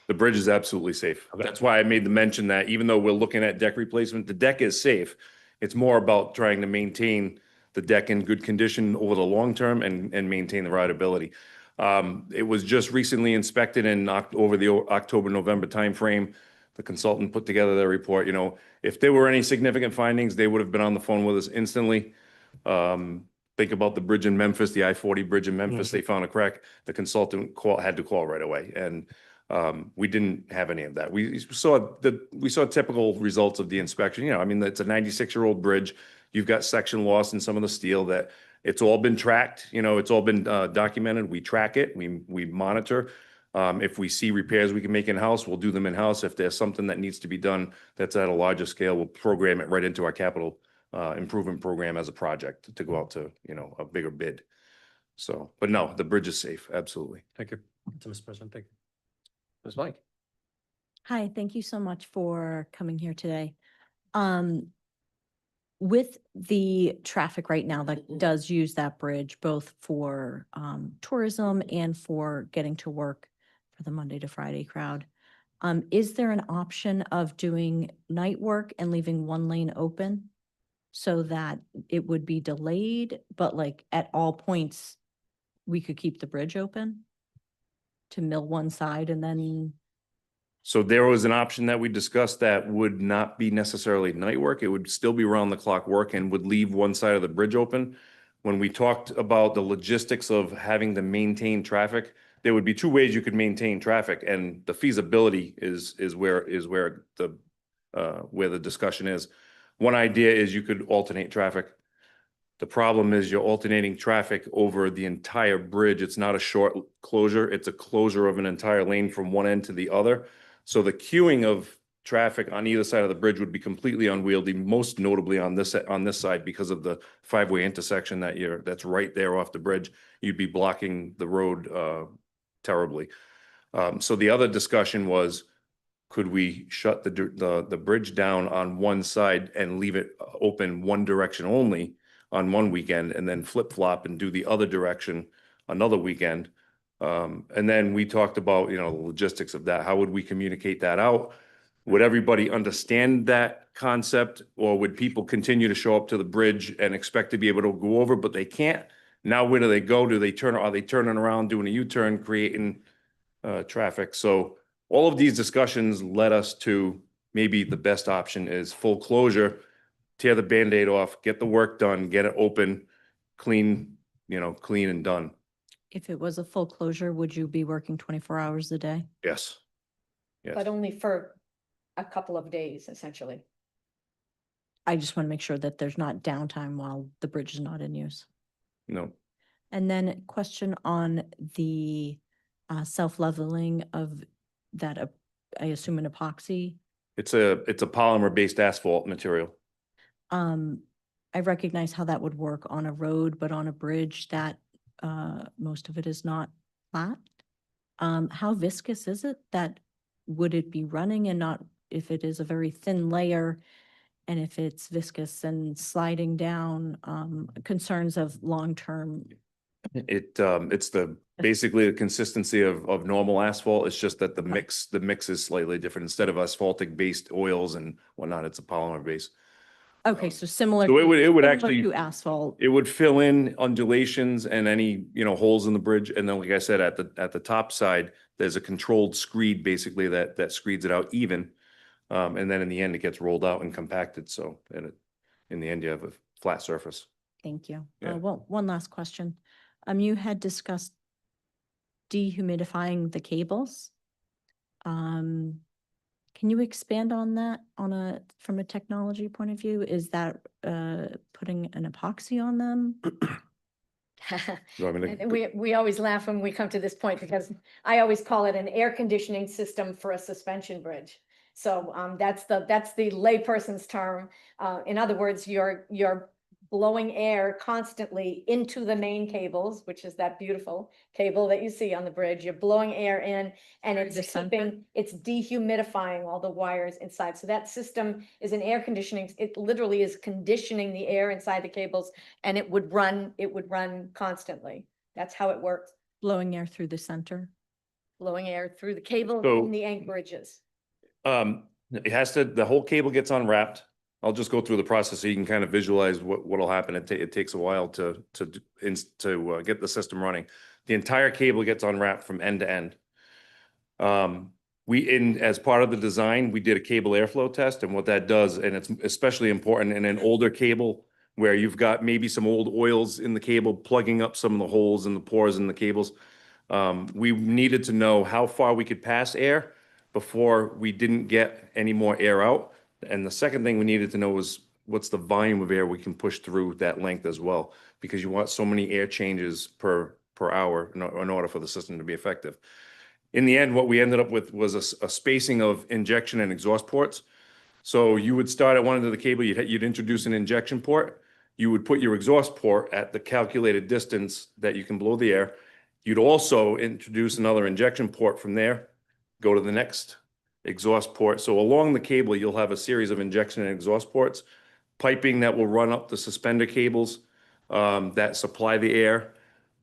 The bridge is absolutely safe. That's why I made the mention that even though we're looking at deck replacement, the deck is safe. It's more about trying to maintain the deck in good condition over the long term and maintain the rideability. It was just recently inspected in over the October, November timeframe. The consultant put together their report. You know, if there were any significant findings, they would have been on the phone with us instantly. Think about the bridge in Memphis, the I-40 bridge in Memphis. They found a crack. The consultant had to call right away, and we didn't have any of that. We saw typical results of the inspection. You know, I mean, it's a 96-year-old bridge. You've got section loss in some of the steel that it's all been tracked. You know, it's all been documented. We track it. We monitor. If we see repairs we can make in-house, we'll do them in-house. If there's something that needs to be done that's at a larger scale, we'll program it right into our capital improvement program as a project to go out to, you know, a bigger bid. So, but no, the bridge is safe. Absolutely. Thank you, Mr. President. Thank you. Ms. Mike. Hi, thank you so much for coming here today. With the traffic right now that does use that bridge, both for tourism and for getting to work for the Monday to Friday crowd, is there an option of doing night work and leaving one lane open so that it would be delayed, but like at all points, we could keep the bridge open to mill one side and then? So there was an option that we discussed that would not be necessarily night work. It would still be round the clock work and would leave one side of the bridge open. When we talked about the logistics of having to maintain traffic, there would be two ways you could maintain traffic, and the feasibility is where the discussion is. One idea is you could alternate traffic. The problem is you're alternating traffic over the entire bridge. It's not a short closure. It's a closure of an entire lane from one end to the other. So the queuing of traffic on either side of the bridge would be completely unwieldy, most notably on this side because of the five-way intersection that's right there off the bridge. You'd be blocking the road terribly. So the other discussion was, could we shut the bridge down on one side and leave it open one direction only on one weekend, and then flip-flop and do the other direction another weekend? And then we talked about, you know, the logistics of that. How would we communicate that out? Would everybody understand that concept, or would people continue to show up to the bridge and expect to be able to go over, but they can't? Now, where do they go? Are they turning around, doing a U-turn, creating traffic? So all of these discussions led us to maybe the best option is full closure, tear the Band-Aid off, get the work done, get it open, clean and done. If it was a full closure, would you be working 24 hours a day? Yes. Yes. But only for a couple of days, essentially. I just want to make sure that there's not downtime while the bridge is not in use. No. And then question on the self-leveling of that, I assume an epoxy. It's a polymer-based asphalt material. I recognize how that would work on a road, but on a bridge that most of it is not flat. How viscous is it? That would it be running and not, if it is a very thin layer, and if it's viscous and sliding down, concerns of long-term? It's basically the consistency of normal asphalt. It's just that the mix is slightly different. Instead of asphaltic based oils and whatnot, it's a polymer base. Okay, so similar. So it would similar actually to asphalt. It would fill in undulations and any, holes in the bridge. And then, like I said, at the top side, there's a controlled screed basically that screeds it out even. And then in the end, it gets rolled out and compacted. So in the end, you have a flat surface. Thank you. Yeah. Well, one last question. You had discussed dehumidifying the cables. Can you expand on that from a technology point of view? Is that putting an epoxy on them? You want me to- We always laugh when we come to this point because I always call it an air conditioning system for a suspension bridge. So that's the layperson's term. In other words, you're blowing air constantly into the main cables, which is that beautiful cable that you see on the bridge. You're blowing air in and Through it's the center? it's dehumidifying all the wires inside. So that system is an air conditioning, it literally is conditioning the air inside the cables and it would run constantly. That's how it works, Blowing air through the center? blowing air through the cable So- and the anchorages. It has to, the whole cable gets unwrapped. I'll just go through the process so you can kind of visualize what'll happen. It takes a while to get the system running. The entire cable gets unwrapped from end to end. As part of the design, we did a cable airflow test, and what that does, and it's especially important in an older cable where you've got maybe some old oils in the cable plugging up some of the holes and the pores in the cables. We needed to know how far we could pass air before we didn't get any more air out. And the second thing we needed to know was what's the volume of air we can push through that length as well, because you want so many air changes per hour in order for the system to be effective. In the end, what we ended up with was a spacing of injection and exhaust ports. So you would start at one end of the cable, you'd introduce an injection port. You would put your exhaust port at the calculated distance that you can blow the air. You'd also introduce another injection port from there, go to the next exhaust port. So along the cable, you'll have a series of injection and exhaust ports, piping that will run up the suspender cables that supply the air.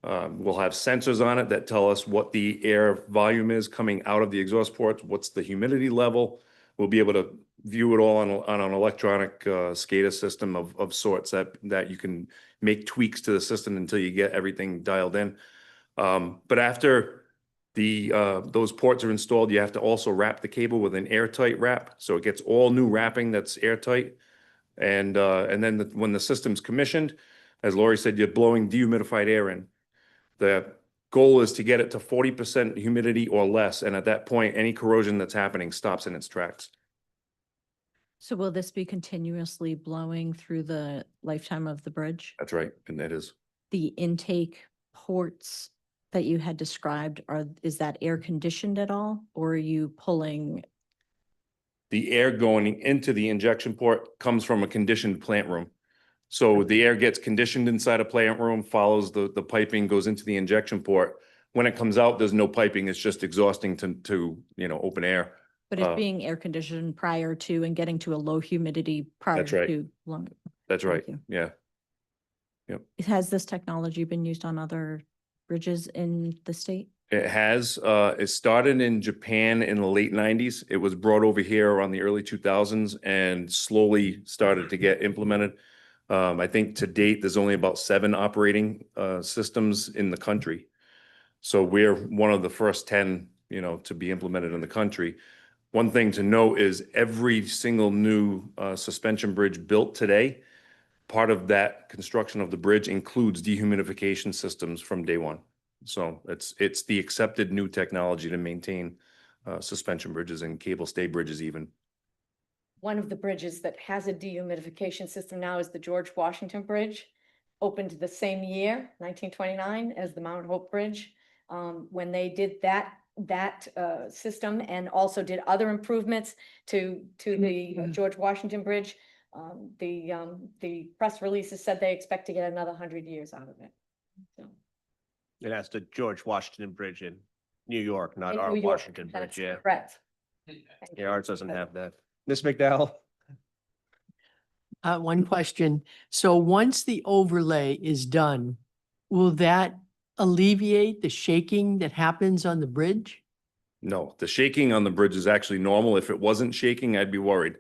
We'll have sensors on it that tell us what the air volume is coming out of the exhaust ports, what's the humidity level. We'll be able to view it all on an electronic SCADA system of sorts that you can make tweaks to the system until you get everything dialed in. But after those ports are installed, you have to also wrap the cable with an airtight wrap. So it gets all new wrapping that's airtight. And then when the system's commissioned, as Lori said, you're blowing dehumidified air in. The goal is to get it to 40% humidity or less. And at that point, any corrosion that's happening stops in its tracks. So will this be continuously blowing through the lifetime of the bridge? That's right. And that is. The intake ports that you had described, is that air conditioned at all? Or are you pulling? The air going into the injection port comes from a conditioned plant room. So the air gets conditioned inside a plant room, follows the piping, goes into the injection port. When it comes out, there's no piping. It's just exhausting to open air. But it's being air conditioned prior to and getting to a low humidity prior That's right. to. blowing. That's right. you. Yeah. Has this technology been used on other bridges in the state? It has. It started in Japan in the late 90s. It was brought over here around the early 2000s and slowly started to get implemented. I think to date, there's only about 7 operating systems in the country. So we're one of the first 10, to be implemented in the country. One thing to note is every single new suspension bridge built today, part of that construction of the bridge includes dehumidification systems from day one. So it's the accepted new technology to maintain suspension bridges and cable stay bridges even. One of the bridges that has a dehumidification system now is the George Washington Bridge, opened the same year, 1929, as the Mount Hope Bridge. When they did that system and also did other improvements to the George Washington Bridge, the press releases said they expect to get another 100 years out of it. So, And that's the George Washington Bridge in New York, not in our New York, Washington that's Bridge, yeah. correct. Yeah, ours doesn't have that. Ms. McDowell? One question. So once the overlay is done, will that alleviate the shaking that happens on the bridge? No, the shaking on the bridge is actually normal. If it wasn't shaking, I'd be worried.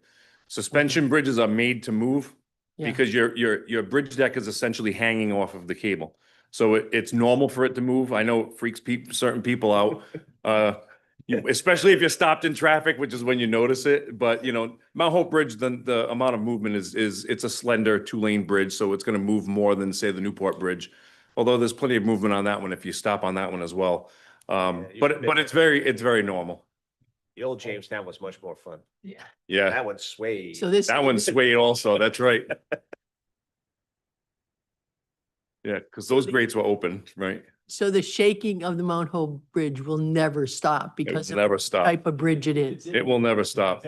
Suspension bridges are made to move Yeah. because your bridge deck is essentially hanging off of the cable. So it's normal for it to move. I know it freaks certain people out. Especially if you're stopped in traffic, which is when you notice it. But Mount Hope Bridge, the amount of movement is it's a slender 2-lane bridge, so it's going to move more than say the Newport Bridge. Although there's plenty of movement on that one if you stop on that one as well. But it's very normal. The old Jamestown was much more fun. Yeah. Yeah, That one swayed. So this. that one's swayed also. That's right. Yeah, because those grates were open, right? So the shaking of the Mount Hope Bridge will never stop It because will of the never stop. type of bridge it is. It will never stop.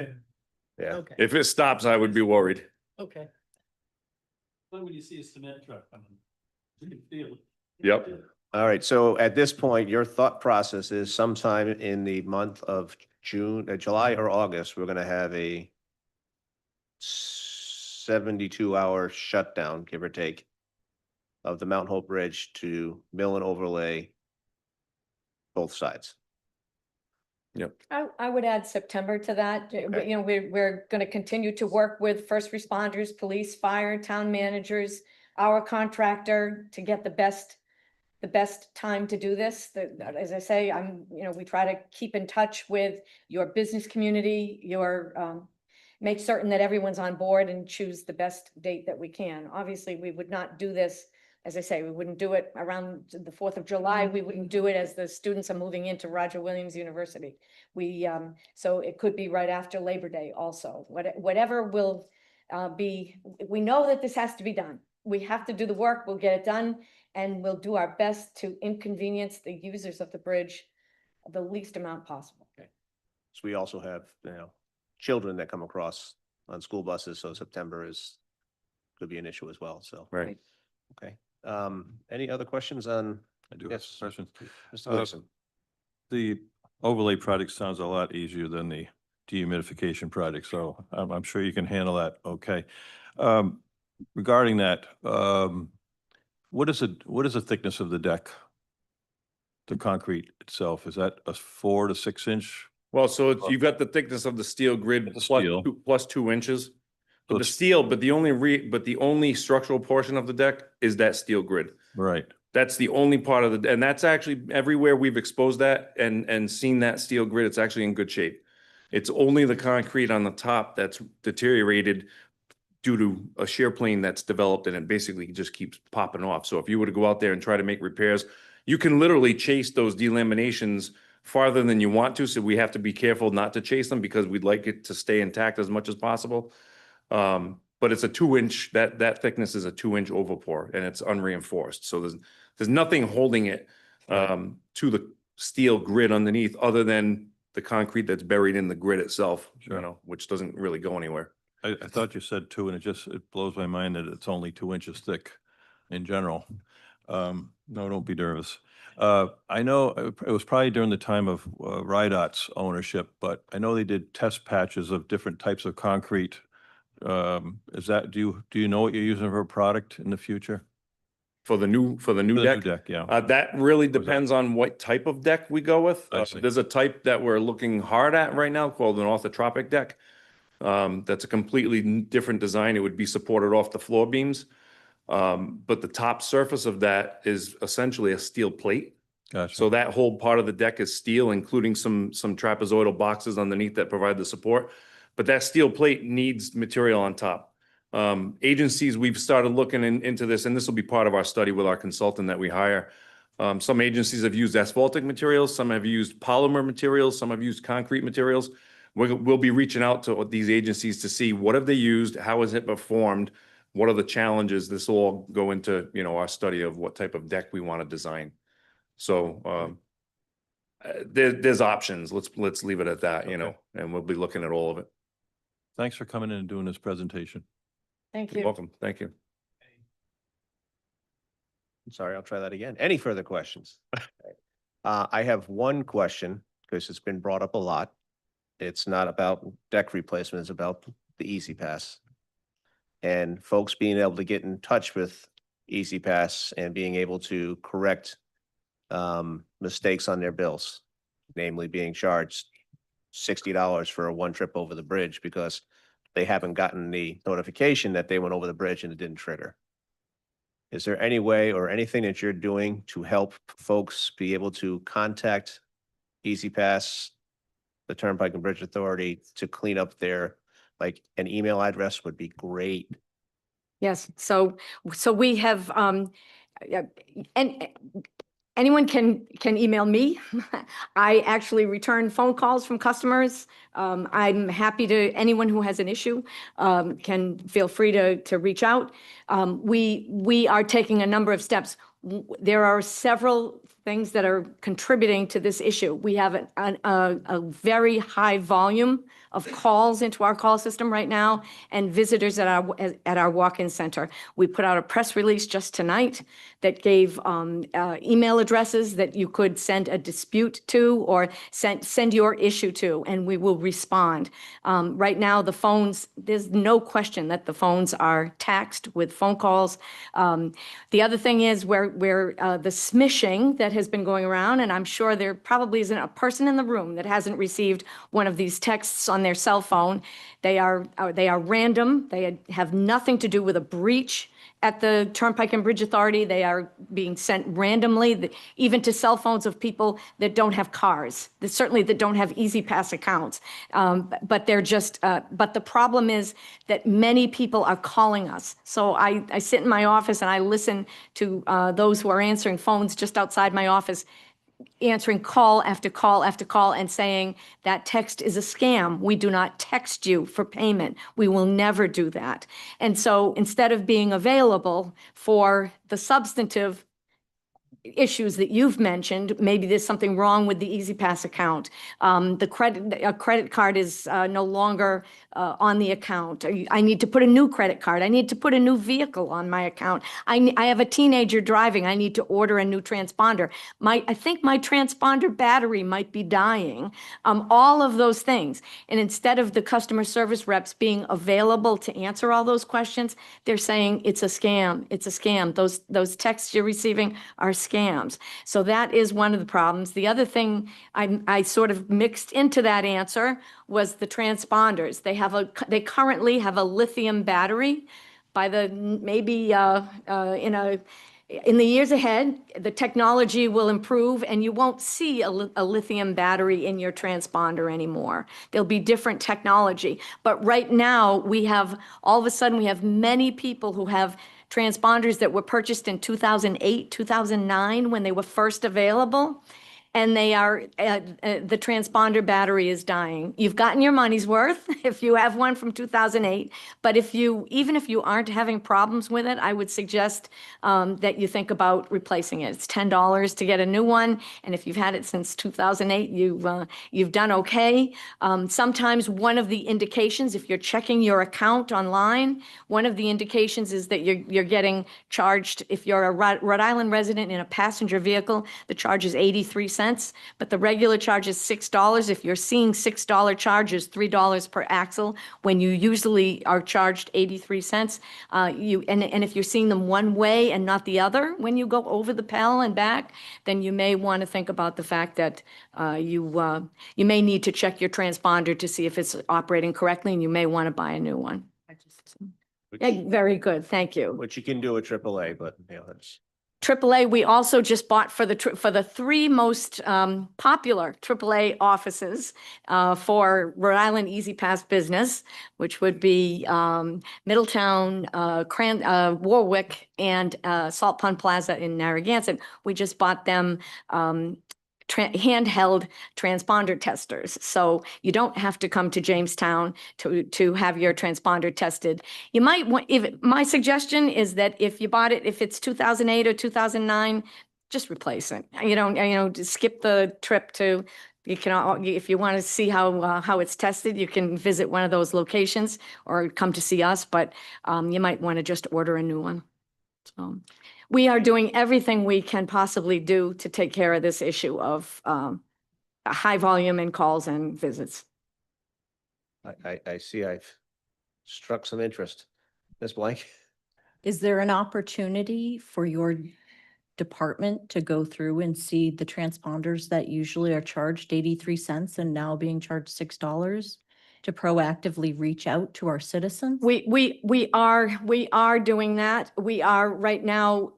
Yeah. Okay, If it stops, I would be worried. okay. When you see a cement truck coming, you can feel it. Yep. All right, so at this point, your thought process is sometime in the month of June, July or August, we're gonna have a 72-hour shutdown, give or take, of the Mount Hope Bridge to mill and overlay both sides. I would add September to that. Okay. You know, we're going to continue to work with first responders, police, fire, town managers, our contractor to get the best time to do this. As I say, we try to keep in touch with your business community, make certain that everyone's on board and choose the best date that we can. Obviously, we would not do this, as I say, we wouldn't do it around the 4th of July. We wouldn't do it as the students are moving into Roger Williams University. So it could be right after Labor Day also. Whatever will be, we know that this has to be done. We have to do the work, we'll get it done, and we'll do our best to inconvenience the users of the bridge the least amount possible. So we also have, children that come across on school buses, so September could be an issue as well, so. Right. Okay, any other questions on? I do have Yes. some questions. Mr. Wilson? The overlay project sounds a lot easier than the dehumidification project, so I'm sure you can handle that okay. Regarding that, what is the thickness of the deck? The concrete itself, is that a 4 to 6 inch? Well, so you've got the thickness of the steel grid The plus steel. plus 2 inches. So But the it's- steel, but the only structural portion of the deck is that steel grid. Right, That's the only part of and that's actually everywhere we've exposed that and seen that steel grid, it's actually in good shape. It's only the concrete on the top that's deteriorated due to a shear plane that's developed and it basically just keeps popping off. So if you were to go out there and try to make repairs, you can literally chase those delaminations farther than you want to. So we have to be careful not to chase them because we'd like it to stay intact as much as possible. But it's a 2-inch, that thickness is a 2-inch overpour and it's unreinforced. So there's nothing holding it to the steel grid underneath other than the concrete that's buried in the grid itself, which doesn't really go anywhere. I thought you said 2, and it blows my mind that it's only 2 inches thick in general. No, don't be nervous. I know it was probably during the time of RIDOT's ownership, but I know they did test patches of different types of concrete. Do you know what you're using for a product in the future? For the new For the new deck? deck, yeah. That really depends on what type of deck we go with. I see. There's a type that we're looking hard at right now called an orthotropic deck. That's a completely different design. It would be supported off the floor beams. But the top surface of that is essentially a steel plate. Gotcha. So that whole part of the deck is steel, including some trapezoidal boxes underneath that provide the support. But that steel plate needs material on top. Agencies, we've started looking into this, and this will be part of our study with our consultant that we hire. Some agencies have used asphaltic materials, some have used polymer materials, some have used concrete materials. We'll be reaching out to these agencies to see what have they used, how has it performed, what are the challenges? This will all go into, our study of what type of deck we want to design. So there's options. Let's leave it at that, Okay. and we'll be looking at all of it. Thanks for coming in and doing this presentation. Thank You're you. welcome. Thank you. I'm sorry, I'll try that again. Any further questions? I have one question, because it's been brought up a lot. It's not about deck replacement, it's about the Easy Pass. And folks being able to get in touch with Easy Pass and being able to correct mistakes on their bills, namely being charged $60 for a one trip over the bridge because they haven't gotten the notification that they went over the bridge and it didn't trigger. Is there any way or anything that you're doing to help folks be able to contact Easy Pass, the Turnpike and Bridge Authority, to clean up their, like, an email address would be great. Yes, so we have, and anyone can email me. I actually return phone calls from customers. I'm happy to, anyone who has an issue can feel free to reach out. We are taking a number of steps. There are several things that are contributing to this issue. We have a very high volume of calls into our call system right now and visitors at our walk-in center. We put out a press release just tonight that gave email addresses that you could send a dispute to or send your issue to, and we will respond. Right now, the phones, there's no question that the phones are taxed with phone calls. The other thing is where the smishing that has been going around, and I'm sure there probably isn't a person in the room that hasn't received one of these texts on their cell phone. They are random. They have nothing to do with a breach at the Turnpike and Bridge Authority. They are being sent randomly, even to cell phones of people that don't have cars, certainly that don't have Easy Pass accounts. But they're just, but the problem is that many people are calling us. So I sit in my office and I listen to those who are answering phones just outside my office, answering call after call after call and saying that text is a scam. We do not text you for payment. We will never do that. And so instead of being available for the substantive issues that you've mentioned, maybe there's something wrong with the Easy Pass account. A credit card is no longer on the account. I need to put a new credit card. I need to put a new vehicle on my account. I have a teenager driving. I need to order a new transponder. I think my transponder battery might be dying. All of those things. And instead of the customer service reps being available to answer all those questions, they're saying it's a scam. It's a scam. Those texts you're receiving are scams. So that is one of the problems. The other thing I sort of mixed into that answer was the transponders. They currently have a lithium battery. By the maybe in the years ahead, the technology will improve and you won't see a lithium battery in your transponder anymore. There'll be different technology. But right now all of a sudden we have many people who have transponders that were purchased in 2008, 2009 when they were first available. And the transponder battery is dying. You've gotten your money's worth if you have one from 2008. But even if you aren't having problems with it, I would suggest that you think about replacing it. It's $10 to get a new one. And if you've had it since 2008, you've done okay. Sometimes one of the indications, if you're checking your account online, one of the indications is that you're getting charged. If you're a Rhode Island resident in a passenger vehicle, the charge is 83 cents. But the regular charge is $6. If you're seeing $6 charges, $3 per axle, when you usually are charged 83 cents, and if you're seeing them one way and not the other when you go over the Pell and back, then you may want to think about the fact that you may need to check your transponder to see if it's operating correctly, and you may want to buy a new one. Yeah, very good, thank you. Which you can do at AAA, but that's. AAA, we also just bought for the three most popular AAA offices for Rhode Island Easy Pass business, which would be Middletown, Warwick, and Salt Pond Plaza in Narragansett. We just bought them handheld transponder testers. So you don't have to come to Jamestown to have your transponder tested. You might want, my suggestion is that if you bought it, if it's 2008 or 2009, just replace it. Just skip the trip to, if you want to see how it's tested, you can visit one of those locations or come to see us, but you might want to just order a new one. So we are doing everything we can possibly do to take care of this issue of a high volume in calls and visits. I see I've struck some interest. Ms. Blank? Is there an opportunity for your department to go through and see the transponders that usually are charged 83 cents and now being charged $6? To proactively reach out to our citizens? We are doing that. We are right now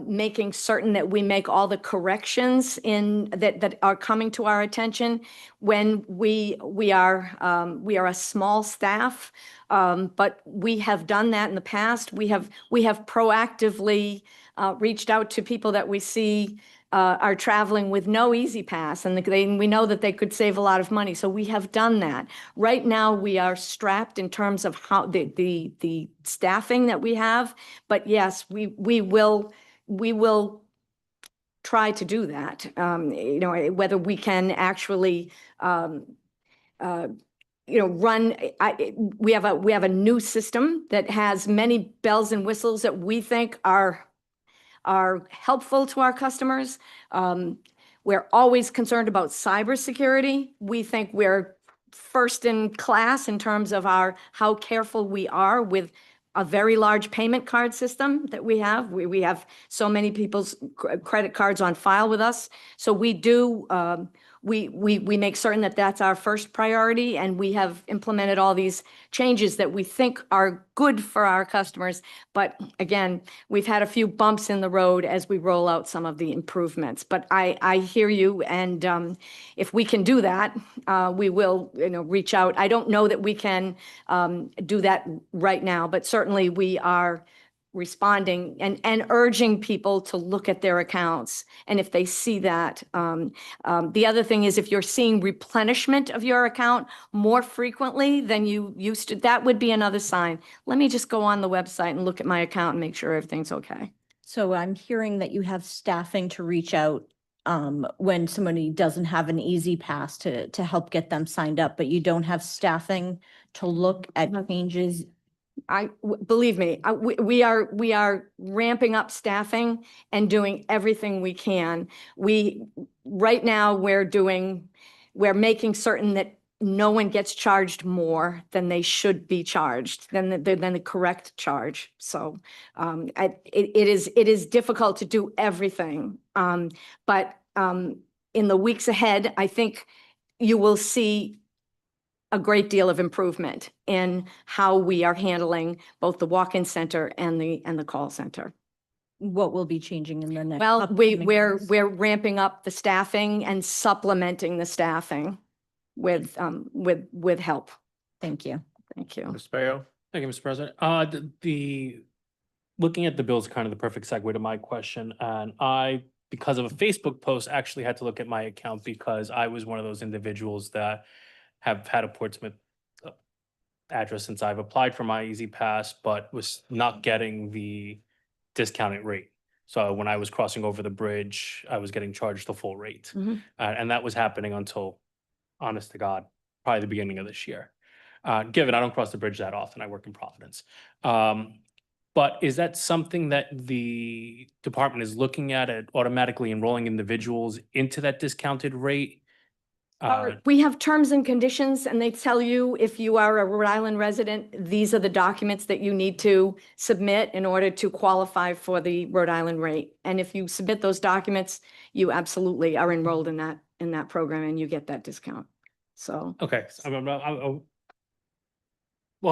making certain that we make all the corrections that are coming to our attention. When we are a small staff, but we have done that in the past. We have proactively reached out to people that we see are traveling with no Easy Pass, and we know that they could save a lot of money. So we have done that. Right now, we are strapped in terms of how the staffing that we have. But yes, we will try to do that. You know, whether we can actually, you know, run, we have a new system that has many bells and whistles that we think are helpful to our customers. We're always concerned about cybersecurity. We think we're first in class in terms of how careful we are with a very large payment card system that we have. We have so many people's credit cards on file with us. So we do, we make certain that that's our first priority, and we have implemented all these changes that we think are good for our customers. But again, we've had a few bumps in the road as we roll out some of the improvements. But I hear you, and if we can do that, we will, you know, reach out. I don't know that we can do that right now, but certainly we are responding and urging people to look at their accounts. And if they see that, the other thing is if you're seeing replenishment of your account more frequently than you used to, that would be another sign. Let me just go on the website and look at my account and make sure everything's okay. So I'm hearing that you have staffing to reach out when somebody doesn't have an Easy Pass to help get them signed up, but you don't have staffing to look at changes. Believe me, we are ramping up staffing and doing everything we can. Right now, we're making certain that no one gets charged more than they should be charged, than the correct charge. So it is difficult to do everything. But in the weeks ahead, I think you will see a great deal of improvement in how we are handling both the walk-in center and the call center. What will be changing in the next? Well, upcoming we're months? ramping up the staffing and supplementing the staffing with help. Thank you. Thank you. Mr. Sparrow? Thank you, Mr. President. Looking at the bill is kind of the perfect segue to my question. And I, because of a Facebook post, actually had to look at my account because I was one of those individuals that have had a Portsmouth address since I've applied for my Easy Pass, but was not getting the discounted rate. So when I was crossing over the bridge, I was getting charged the full rate. And that was happening until, honest to God, probably the beginning of this year. Given I don't cross the bridge that often, I work in Providence. But is that something that the department is looking at automatically enrolling individuals into that discounted rate? We have terms and conditions, and they tell you if you are a Rhode Island resident, these are the documents that you need to submit in order to qualify for the Rhode Island rate. And if you submit those documents, you absolutely are enrolled in that program and you get that discount. So. Okay, we'll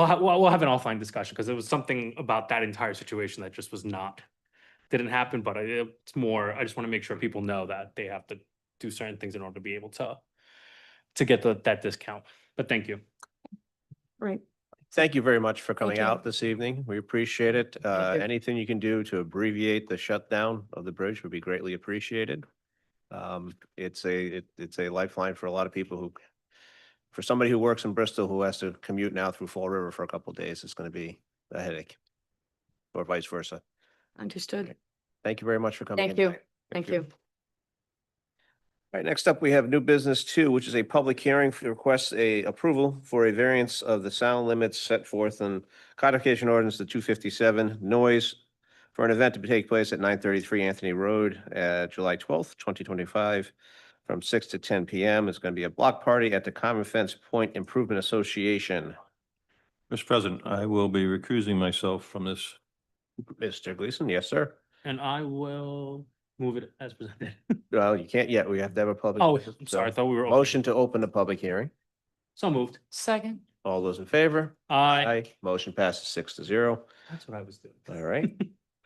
have an offline discussion because there was something about that entire situation that just didn't happen. But it's more, I just want to make sure people know that they have to do certain things in order to be able to get that discount. But thank you. Right. Thank you very much for coming you. out this evening. We appreciate it. you. Anything you can do to abbreviate the shutdown of the bridge would be greatly appreciated. It's a lifeline for a lot of people for somebody who works in Bristol who has to commute now through Fall River for a couple of days, it's going to be a headache, or vice versa. Understood. Thank you very much for coming. Thank in you. tonight. Thank you. All right, next up, we have new business 2, which is a public hearing for request a approval for a variance of the sound limits set forth in codification ordinance to 257 noise for an event to take place at 933 Anthony Road, July 12th, 2025, from 6 to 10 p.m. It's going to be a block party at the Common Fence Point Improvement Association. Mr. President, I will be recusing myself from this. Mr. Gleason, yes, sir. And I will move it as presented. Well, you can't yet. We have to have a public. Oh, I'm sorry. I thought we were. Motion to open the public hearing. So moved. Second. All those in favor? Aye. Motion passes 6-0. That's what I was doing. All right.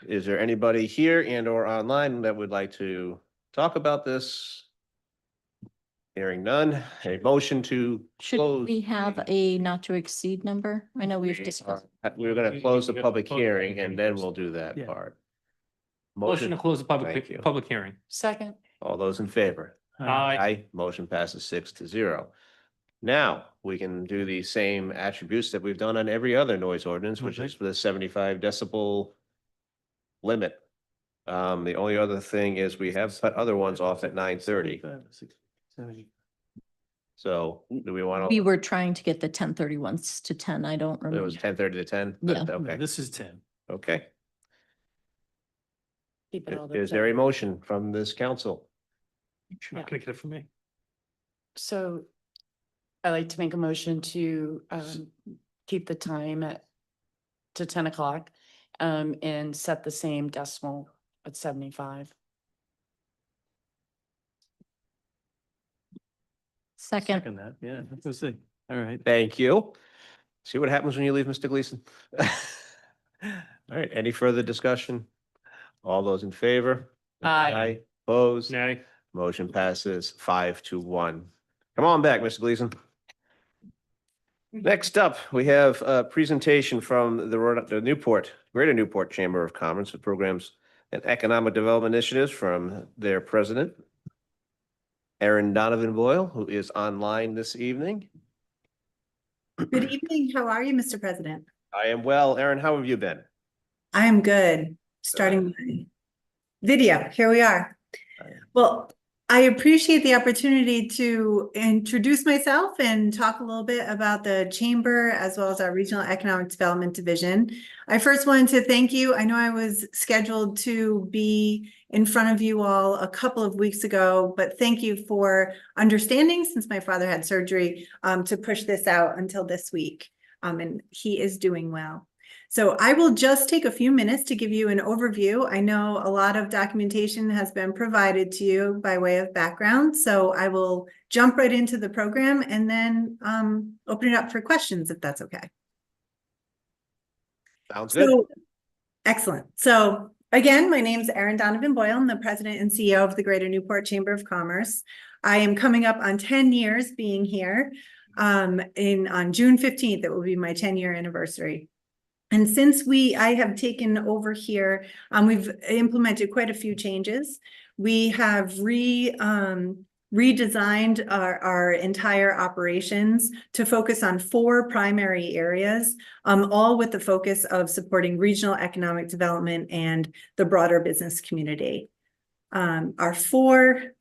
Is there anybody here and or online that would like to talk about this? Hearing none. A motion to Should close. we have a not to exceed number? I know we've discussed. We're going to close the public hearing and then we'll do that Yeah. part. Motion to close the Thank you. public hearing. Second. All those in favor? Aye. Motion passes 6-0. Now, we can do the same attributes that we've done on every other noise ordinance, which is for the 75 decibel limit. The only other thing is we have cut other ones off at 9:30. So do we want We to, were trying to get the 10:30 ones to 10. I don't it remember. was 10:30 to 10? Yeah. Okay, This is 10. okay. Keep it all the Is there a same. motion from this council? You're not gonna get it from me. So I'd like to make a motion to keep the time to 10 o'clock and set the same decimal at 75. Second. Second that, yeah, that's what I say. All right. Thank you. See what happens when you leave, Mr. Gleason? All right, any further discussion? All those in favor? Aye. Opposed? Nay. Motion passes 5-1. Come on back, Mr. Gleason. Next up, we have a presentation from the Newport, Greater Newport Chamber of Commerce for Programs and Economic Development Initiatives from their president, Erin Donovan Boyle, who is online this evening. Good evening. How are you, Mr. President? I am well. Erin, how have you been? I am good. Starting my video. Here we are. Well, I appreciate the opportunity to introduce myself and talk a little bit about the Chamber as well as our Regional Economic Development Division. I first wanted to thank you. I know I was scheduled to be in front of you all a couple of weeks ago, but thank you for understanding since my father had surgery to push this out until this week. And he is doing well. So I will just take a few minutes to give you an overview. I know a lot of documentation has been provided to you by way of background, so I will jump right into the program and then open it up for questions if that's okay. Sounds good. So, excellent. So again, my name is Erin Donovan Boyle. I'm the president and CEO of the Greater Newport Chamber of Commerce. I am coming up on 10 years being here. On June 15th, it will be my 10-year anniversary. And since I have taken over here, we've implemented quite a few changes. We have redesigned our entire operations to focus on 4 primary areas, all with the focus of supporting regional economic development and the broader business community. Our 4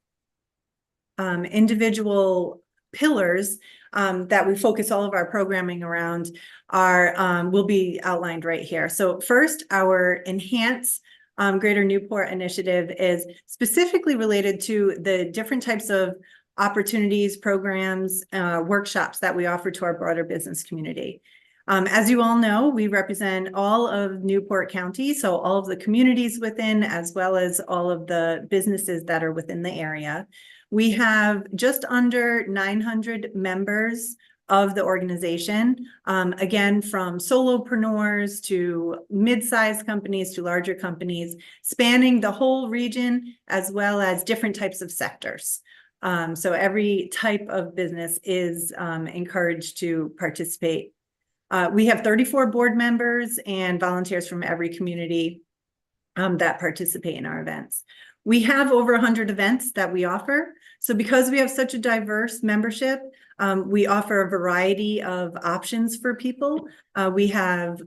individual pillars that we focus all of our programming around will be outlined right here. So first, our Enhance Greater Newport initiative is specifically related to the different types of opportunities, programs, workshops that we offer to our broader business community. As you all know, we represent all of Newport County, so all of the communities within, as well as all of the businesses that are within the area. We have just under 900 members of the organization, again, from solopreneurs to mid-sized companies to larger companies, spanning the whole region, as well as different types of sectors. So every type of business is encouraged to participate. We have 34 board members and volunteers from every community that participate in our events. We have over 100 events that we offer. So because we have such a diverse membership, we offer a variety of options for people. We have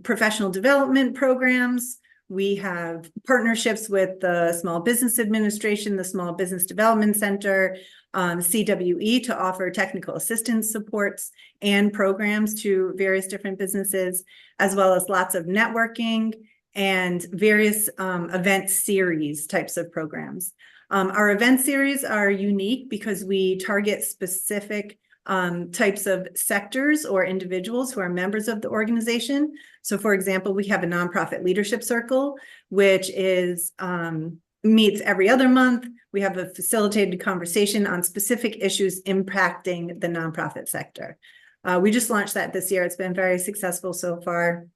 professional development programs. We have partnerships with the Small Business Administration, the Small Business Development Center, CWE to offer technical assistance supports and programs to various different businesses, as well as lots of networking and various event series types of programs. Our event series are unique because we target specific types of sectors or individuals who are members of the organization. So for example, we have a nonprofit leadership circle, which is meets every other month. We have a facilitated conversation on specific issues impacting the nonprofit sector. We just launched that this year. It's been very successful so far.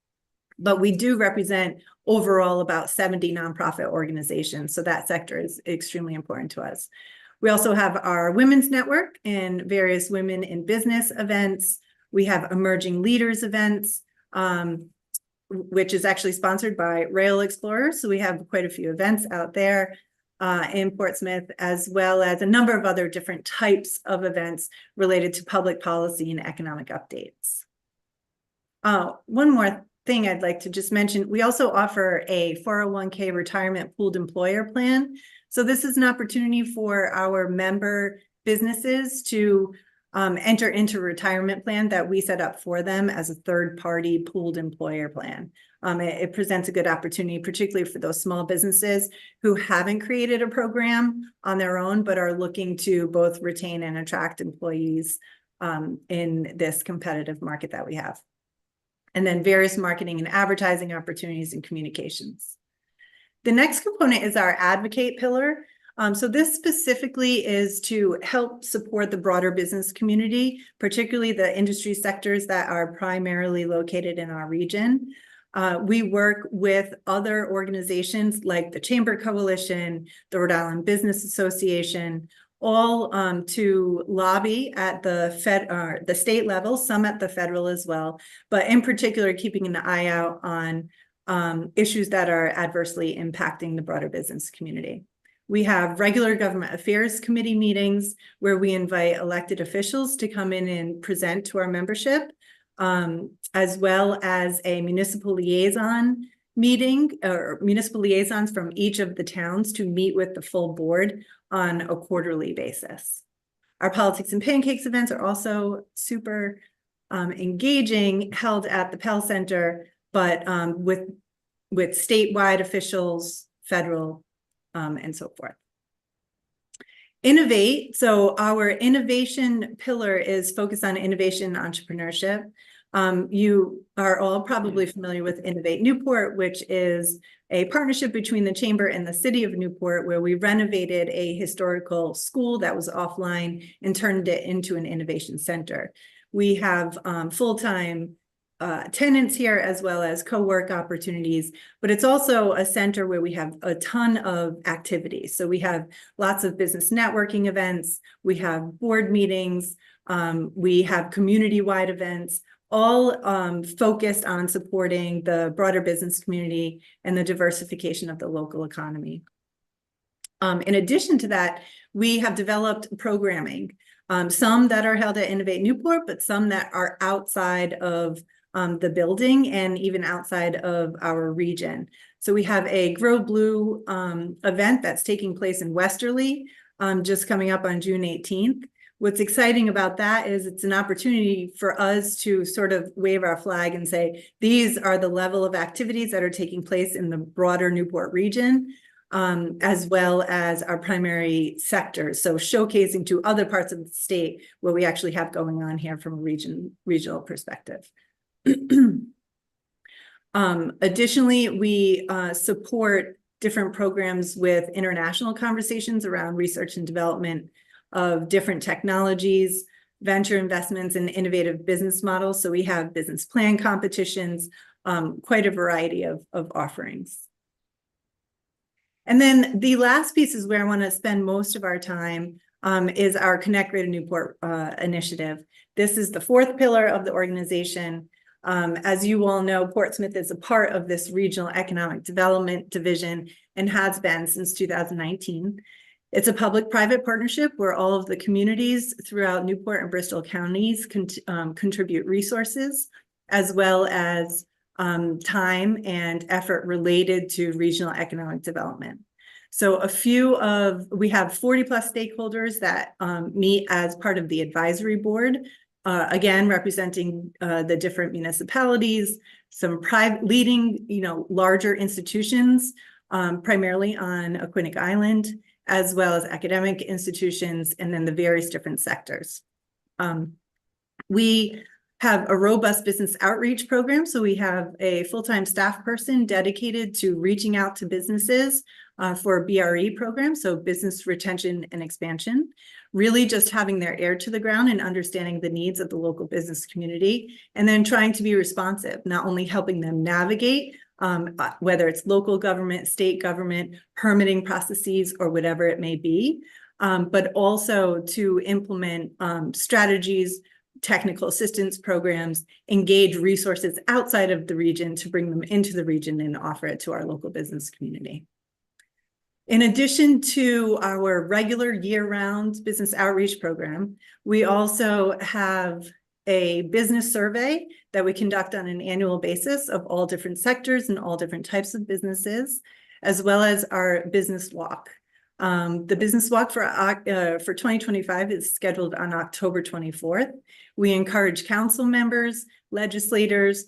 But we do represent overall about 70 nonprofit organizations. So that sector is extremely important to us. We also have our Women's Network and various women in business events. We have emerging leaders events, which is actually sponsored by Rail Explorer. So we have quite a few events out there in Portsmouth, as well as a number of other different types of events related to public policy and economic updates. One more thing I'd like to just mention, we also offer a 401k retirement pooled employer plan. So this is an opportunity for our member businesses to enter into a retirement plan that we set up for them as a third-party pooled employer plan. It presents a good opportunity, particularly for those small businesses who haven't created a program on their own, but are looking to both retain and attract employees in this competitive market that we have. And then various marketing and advertising opportunities and communications. The next component is our advocate pillar. So this specifically is to help support the broader business community, particularly the industry sectors that are primarily located in our region. We work with other organizations like the Chamber Coalition, the Rhode Island Business Association, all to lobby at the state level, some at the federal as well, but in particular, keeping an eye out on issues that are adversely impacting the broader business community. We have regular government affairs committee meetings where we invite elected officials to come in and present to our membership, as well as a municipal liaison meeting or municipal liaisons from each of the towns to meet with the full board on a quarterly basis. Our politics and pancakes events are also super engaging, held at the Pell Center, but with statewide officials, federal, and so forth. Innovate. So our innovation pillar is focused on innovation and entrepreneurship. You are all probably familiar with Innovate Newport, which is a partnership between the Chamber and the City of Newport, where we renovated a historical school that was offline and turned it into an innovation center. We have full-time tenants here, as well as co-work opportunities, but it's also a center where we have a ton of activities. So we have lots of business networking events, we have board meetings, we have community-wide events, all focused on supporting the broader business community and the diversification of the local economy. In addition to that, we have developed programming, some that are held at Innovate Newport, but some that are outside of the building and even outside of our region. So we have a Grow Blue event that's taking place in Westerly, just coming up on June 18th. What's exciting about that is it's an opportunity for us to sort of wave our flag and say, these are the level of activities that are taking place in the broader Newport region, as well as our primary sectors. So showcasing to other parts of the state what we actually have going on here from a regional perspective. Additionally, we support different programs with international conversations around research and development of different technologies, venture investments, and innovative business models. So we have business plan competitions, quite a variety of offerings. And then the last piece is where I want to spend most of our time is our Connect Greater Newport initiative. This is the fourth pillar of the organization. As you all know, Portsmouth is a part of this regional economic development division and has been since 2019. It's a public-private partnership where all of the communities throughout Newport and Bristol counties contribute resources, as well as time and effort related to regional economic development. So we have 40 plus stakeholders that meet as part of the advisory board, again, representing the different municipalities, some private leading, larger institutions, primarily on Aquinic Island, as well as academic institutions, and then the various different sectors. We have a robust business outreach program. So we have a full-time staff person dedicated to reaching out to businesses for a BRE program, so business retention and expansion, really just having their ear to the ground and understanding the needs of the local business community, and then trying to be responsive, not only helping them navigate whether it's local government, state government, permitting processes, or whatever it may be, but also to implement strategies, technical assistance programs, engage resources outside of the region to bring them into the region and offer it to our local business community. In addition to our regular year-round business outreach program, we also have a business survey that we conduct on an annual basis of all different sectors and all different types of businesses, as well as our business walk. The business walk for 2025 is scheduled on October 24th. We encourage council members, legislators,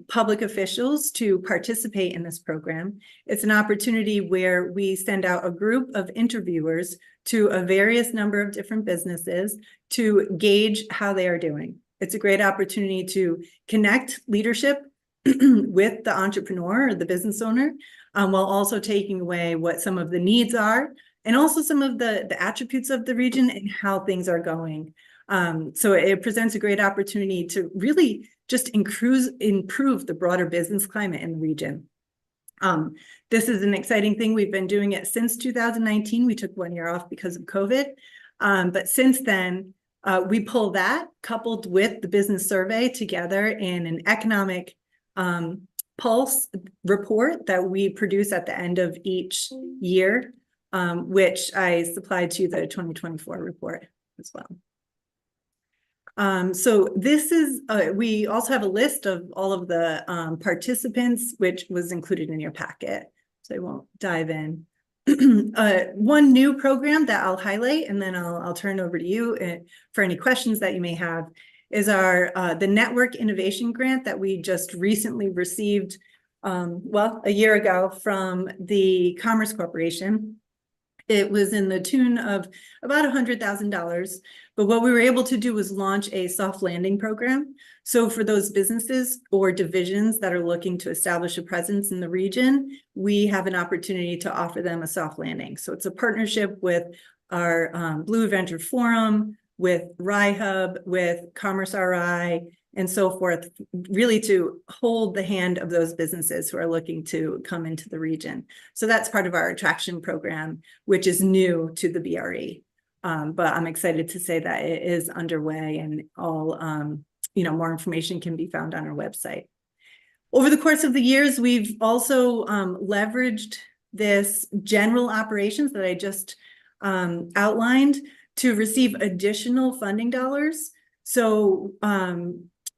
public officials to participate in this program. It's an opportunity where we send out a group of interviewers to a various number of different businesses to gauge how they are doing. It's a great opportunity to connect leadership with the entrepreneur or the business owner, while also taking away what some of the needs are and also some of the attributes of the region and how things are going. So it presents a great opportunity to really just improve the broader business climate in the region. This is an exciting thing. We've been doing it since 2019. We took 1 year off because of COVID. But since then, we pull that coupled with the business survey together in an economic pulse report that we produce at the end of each year, which I supplied to the 2024 report as well. So this is, we also have a list of all of the participants, which was included in your packet. So I won't dive in. One new program that I'll highlight, and then I'll turn over to you for any questions that you may have, is our the Network Innovation Grant that we just recently received, well, a year ago from the Commerce Corporation. It was in the tune of about $100,000. But what we were able to do was launch a soft landing program. So for those businesses or divisions that are looking to establish a presence in the region, we have an opportunity to offer them a soft landing. So it's a partnership with our Blue Venture Forum, with RIHub, with Commerce RI, and so forth, really to hold the hand of those businesses who are looking to come into the region. So that's part of our attraction program, which is new to the BRE. But I'm excited to say that it is underway, and all, more information can be found on our website. Over the course of the years, we've also leveraged this general operations that I just outlined to receive additional funding dollars. So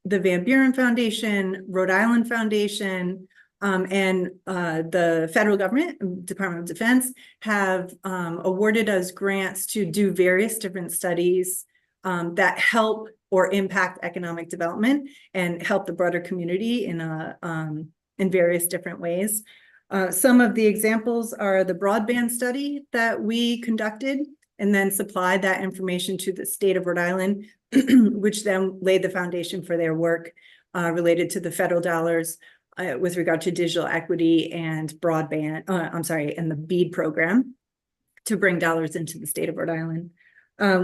the Van Buren Foundation, Rhode Island Foundation, and the federal government, Department of Defense, have awarded us grants to do various different studies that help or impact economic development and help the broader community in various different ways. Some of the examples are the broadband study that we conducted and then supplied that information to the state of Rhode Island, which then laid the foundation for their work related to the federal dollars with regard to digital equity and broadband, and the BEAD program to bring dollars into the state of Rhode Island.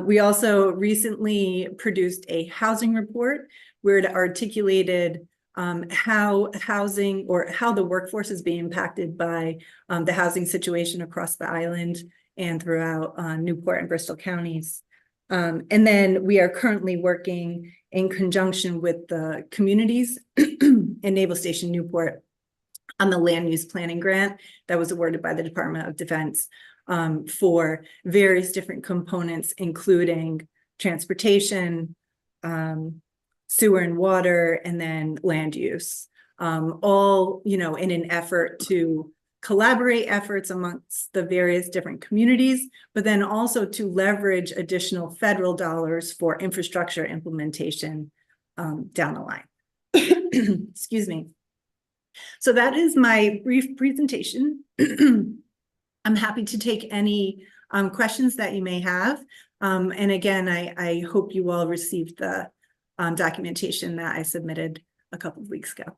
We also recently produced a housing report where it articulated how housing or how the workforce is being impacted by the housing situation across the island and throughout Newport and Bristol counties. And then we are currently working in conjunction with the communities in Naval Station Newport on the land use planning grant that was awarded by the Department of Defense for various different components, including transportation, sewer and water, and then land use, all, in an effort to collaborate efforts amongst the various different communities, but then also to leverage additional federal dollars for infrastructure implementation down the line. Excuse me. So that is my brief presentation. I'm happy to take any questions that you may have. And again, I hope you all received the documentation that I submitted a couple of weeks ago.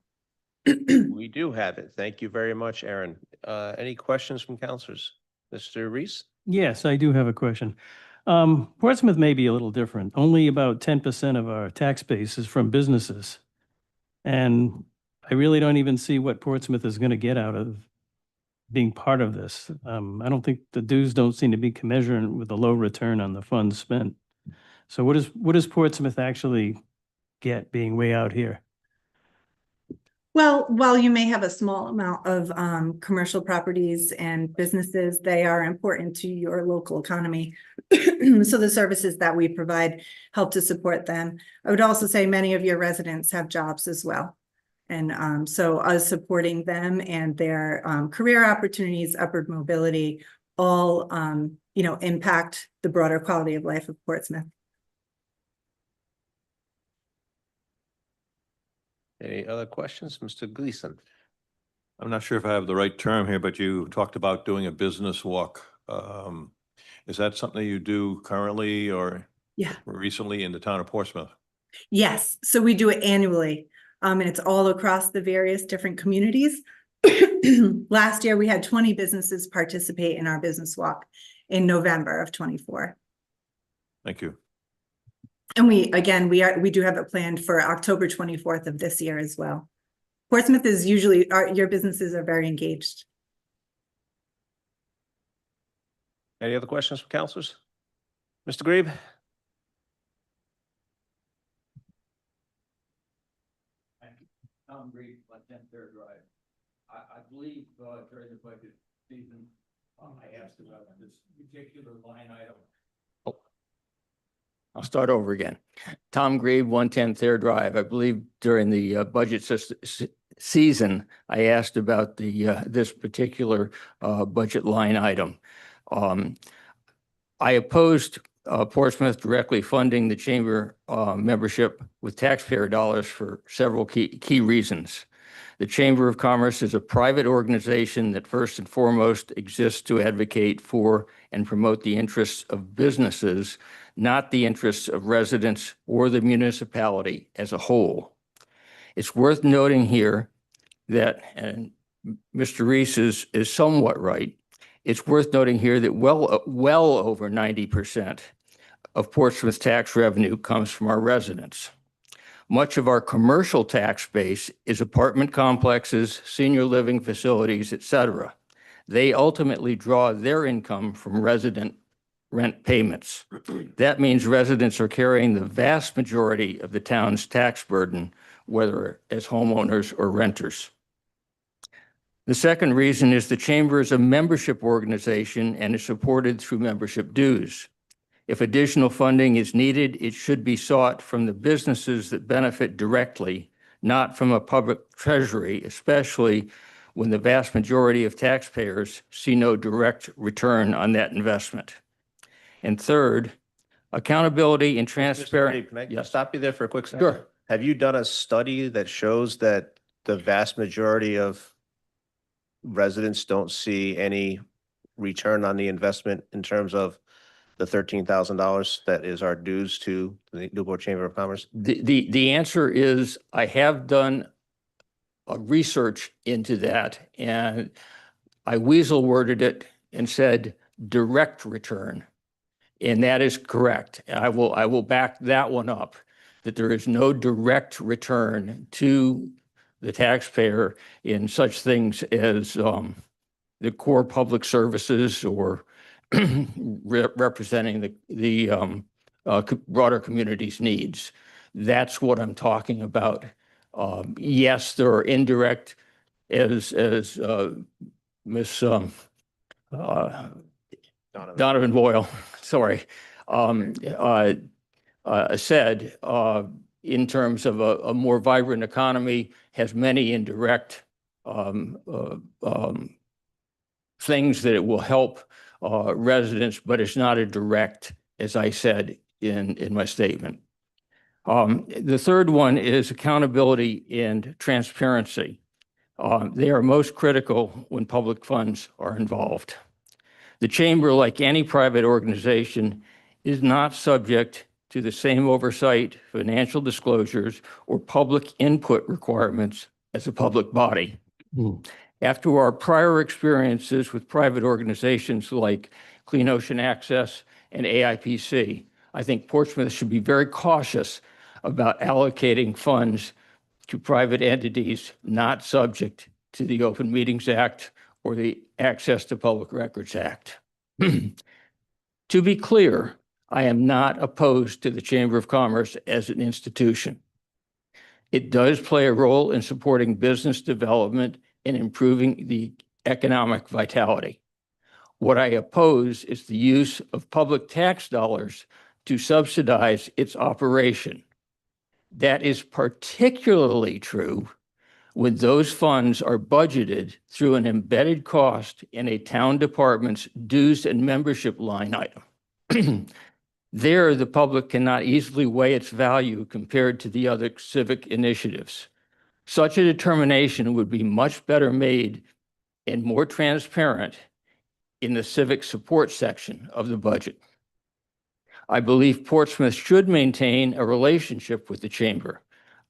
We do have it. Thank you very much, Aaron. Any questions from counselors? Mr. Reese? Yes, I do have a question. Portsmouth may be a little different. Only about 10% of our tax base is from businesses. And I really don't even see what Portsmouth is going to get out of being part of this. I don't think the dues don't seem to be commensurate with the low return on the funds spent. So what does Portsmouth actually get being way out here? Well, while you may have a small amount of commercial properties and businesses, they are important to your local economy. So the services that we provide help to support them. I would also say many of your residents have jobs as well. And so us supporting them and their career opportunities, upward mobility, all impact the broader quality of life of Portsmouth. Any other questions? Mr. Gleason? I'm not sure if I have the right term here, but you talked about doing a business walk. Is that something you do currently or Yeah. recently in the town of Portsmouth? Yes, so we do it annually, and it's all across the various different communities. Last year, we had 20 businesses participate in our business walk in November of 24. Thank you. And we do have it planned for October 24th of this year as well. Portsmouth is usually, your businesses are very engaged. Any other questions from councilors? Mr. Grieve? Tom Reed, 110 Third Drive. I believe during the budget season, I asked about this particular line item. I'll start over again. Tom Grieve, 110 Third Drive. I believe during the budget season, I asked about the this particular budget line item. I opposed Portsmouth directly funding the chamber membership with taxpayer dollars for several key reasons. The Chamber of Commerce is a private organization that first and foremost exists to advocate for and promote the interests of businesses, not the interests of residents or the municipality as a whole. It's worth noting here that, and Mr. Reese is somewhat right, it's worth noting here that well over 90% of Portsmouth's tax revenue comes from our residents. Much of our commercial tax base is apartment complexes, senior living facilities, et cetera. They ultimately draw their income from resident rent payments. That means residents are carrying the vast majority of the town's tax burden, whether as homeowners or renters. The second reason is the Chamber is a membership organization and is supported through membership dues. If additional funding is needed, it should be sought from the businesses that benefit directly, not from a public treasury, especially when the vast majority of taxpayers see no direct return on that investment. And third, accountability and transparency. Can I stop you there for a quick second? Sure. Have you done a study that shows that the vast majority of residents don't see any return on the investment in terms of the $13,000 that is our dues to the Newport Chamber of Commerce? The answer is I have done a research into that, and I weasel worded it and said direct return. And that is correct. I will back that one up, that there is no direct return to the taxpayer in such things as the core public services or representing the broader community's needs. That's what I'm talking about. Yes, there are indirect, as Ms. Donovan Boyle, sorry, said, in terms of a more vibrant economy, has many indirect things that it will help residents, but it's not a direct, as I said in my statement. The third one is accountability and transparency. They are most critical when public funds are involved. The Chamber, like any private organization, is not subject to the same oversight, financial disclosures, or public input requirements as a public body. After our prior experiences with private organizations like Clean Ocean Access and AIPC, I think Portsmouth should be very cautious about allocating funds to private entities not subject to the Open Meetings Act or the Access to Public Records Act. To be clear, I am not opposed to the Chamber of Commerce as an institution. It does play a role in supporting business development and improving the economic vitality. What I oppose is the use of public tax dollars to subsidize its operation. That is particularly true when those funds are budgeted through an embedded cost in a town department's dues and membership line item. There, the public cannot easily weigh its value compared to the other civic initiatives. Such a determination would be much better made and more transparent in the civic support section of the budget. I believe Portsmouth should maintain a relationship with the chamber.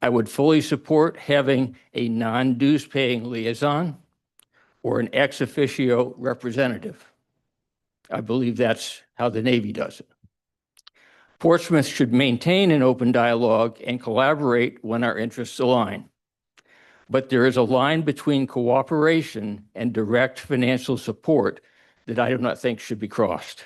I would fully support having a non-dues paying liaison or an ex officio representative. I believe that's how the Navy does it. Portsmouth should maintain an open dialogue and collaborate when our interests align. But there is a line between cooperation and direct financial support that I do not think should be crossed.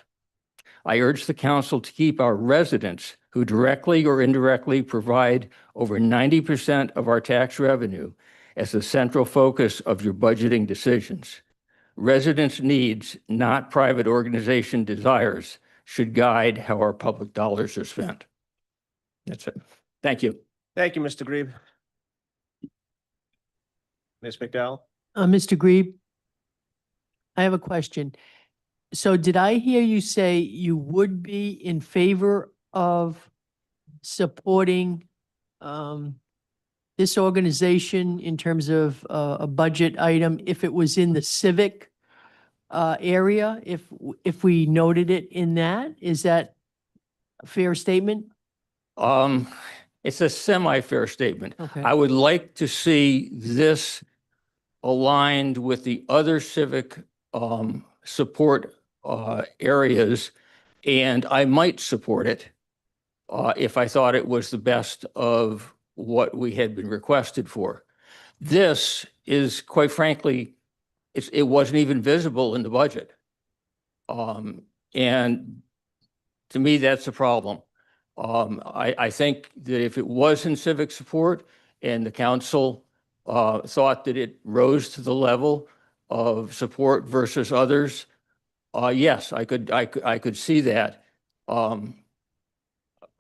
I urge the council to keep our residents, who directly or indirectly provide over 90% of our tax revenue, as the central focus of your budgeting decisions. Residents' needs, not private organization desires, should guide how our public dollars are spent. That's it. Thank you. Thank you, Mr. Grebe. Ms. McDowell? Mr. Grebe, I have a question. So did I hear you say you would be in favor of supporting this organization in terms of a budget item if it was in the civic area, if we noted it in that? Is that a fair statement? It's a semi-fair statement. Okay. I would like to see this aligned with the other civic support areas, and I might support it if I thought it was the best of what we had been requested for. This is, quite frankly, it wasn't even visible in the budget. And to me, that's a problem. I think that if it was in civic support and the council thought that it rose to the level of support versus others, yes, I could see that.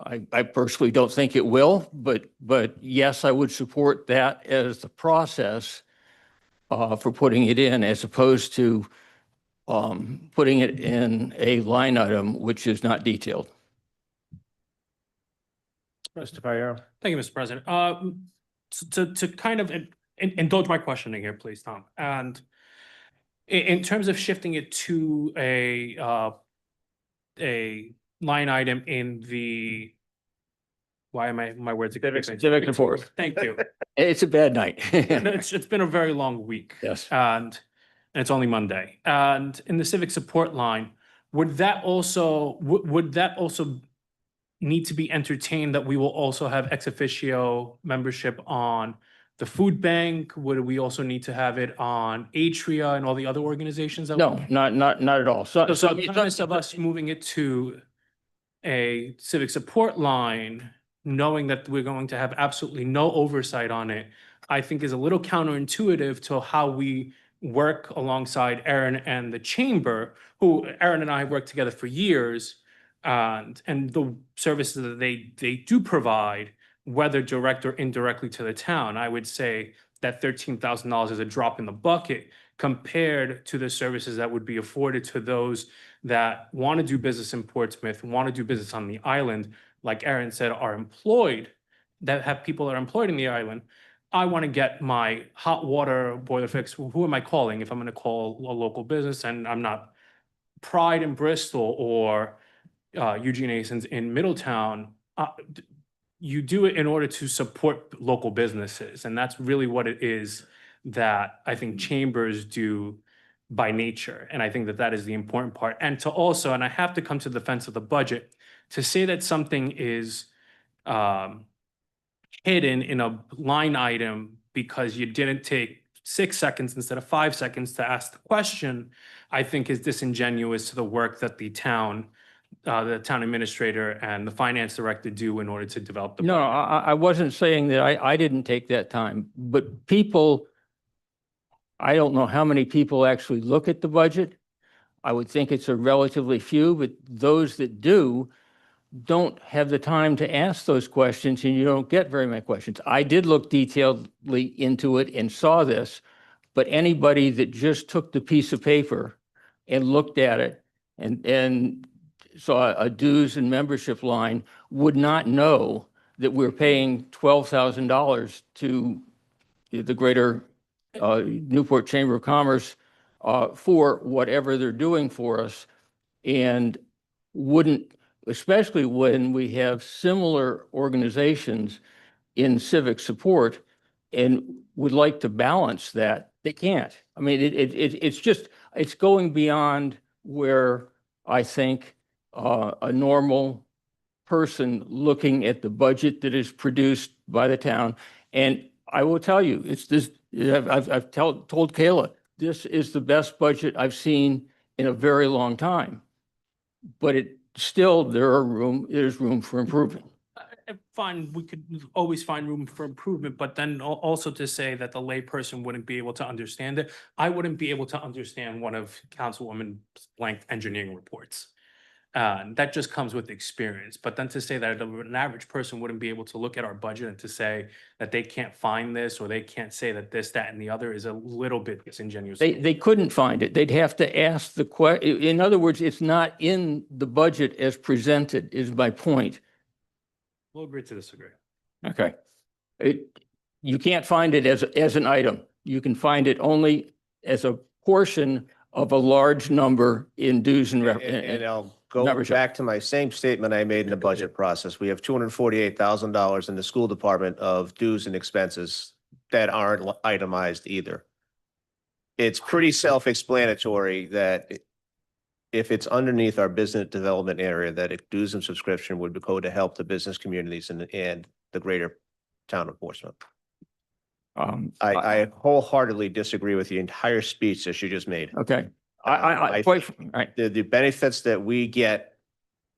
I personally don't think it will, but yes, I would support that as the process for putting it in, as opposed to putting it in a line item which is not detailed. Mr. Ferriero? Thank you, Mr. President. To kind of indulge my questioning here, please, Tom. And in terms of shifting it to a line item in the, why am I, my words? Civic support. Thank you. It's a bad night. It's been a very long week. Yes. And it's only Monday. And in the civic support line, would that also need to be entertained that we will also have ex officio membership on the food bank? Would we also need to have it on Atria and all the other organizations? No, not at all. So the premise of us moving it to a civic support line, knowing that we're going to have absolutely no oversight on it, I think is a little counterintuitive to how we work alongside Aaron and the chamber, who Aaron and I have worked together for years, and the services that they do provide, whether direct or indirectly to the town. I would say that $13,000 is a drop in the bucket compared to the services that would be afforded to those that want to do business in Portsmouth, want to do business on the island, like Aaron said, are employed, that have people that are employed in the island. I want to get my hot water boiler fixed. Who am I calling if I'm going to call a local business and I'm not Pride in Bristol or Eugene Asons in Middletown? You do it in order to support local businesses. And that's really what it is that I think chambers do by nature. And I think that that is the important part. And to also, and I have to come to the defense of the budget, to say that something is hidden in a line item because you didn't take 6 seconds instead of 5 seconds to ask the question, I think is disingenuous to the work that the town the town administrator and the finance director do in order to develop the No, budget. I wasn't saying that I didn't take that time, but people, I don't know how many people actually look at the budget. I would think it's a relatively few, but those that do don't have the time to ask those questions, and you don't get very many questions. I did look detailedly into it and saw this, but anybody that just took the piece of paper and looked at it and saw a dues and membership line would not know that we're paying $12,000 to the Greater Newport Chamber of Commerce for whatever they're doing for us, and wouldn't, especially when we have similar organizations in civic support and would like to balance that, they can't. I mean, it's just, it's going beyond where I think a normal person looking at the budget that is produced by the town. And I will tell you, it's this, I've told Kayla, this is the best budget I've seen in a very long time. But it still, there's room for improvement. Fine, we could always find room for improvement, but then also to say that the layperson wouldn't be able to understand it. I wouldn't be able to understand one of Councilwoman blank engineering reports. That just comes with experience. But then to say that an average person wouldn't be able to look at our budget and to say that they can't find this, or they can't say that this, that, and the other is a little bit disingenuous. They couldn't find it. They'd have to ask the question. In other words, it's not in the budget as presented, is my point. We'll agree to disagree. Okay. You can't find it as an item. You can find it only as a portion of a large number in dues and And I'll go membership. back to my same statement I made in the budget process. We have $248,000 in the school department of dues and expenses that aren't itemized either. It's pretty self-explanatory that if it's underneath our business development area, that dues and subscription would go to help the business communities and the greater town of Portsmouth. I wholeheartedly disagree with the entire speech that you just made. Okay. Right. The benefits that we get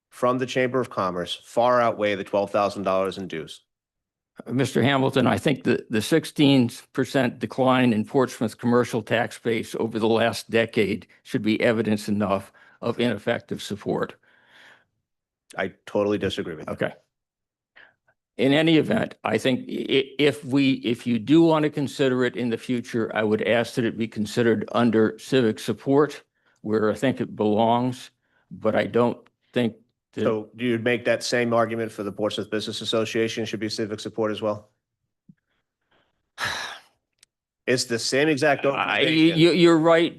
from the Chamber of Commerce far outweigh the $12,000 in dues. Mr. Hamilton, I think the 16% decline in Portsmouth commercial tax base over the last decade should be evidence enough of ineffective support. I totally disagree with you. Okay. In any event, I think if you do want to consider it in the future, I would ask that it be considered under civic support, where I think it belongs, but I don't think that. So do you make that same argument for the Portsmouth Business Association should be civic support as well? It's the same exact. You're right.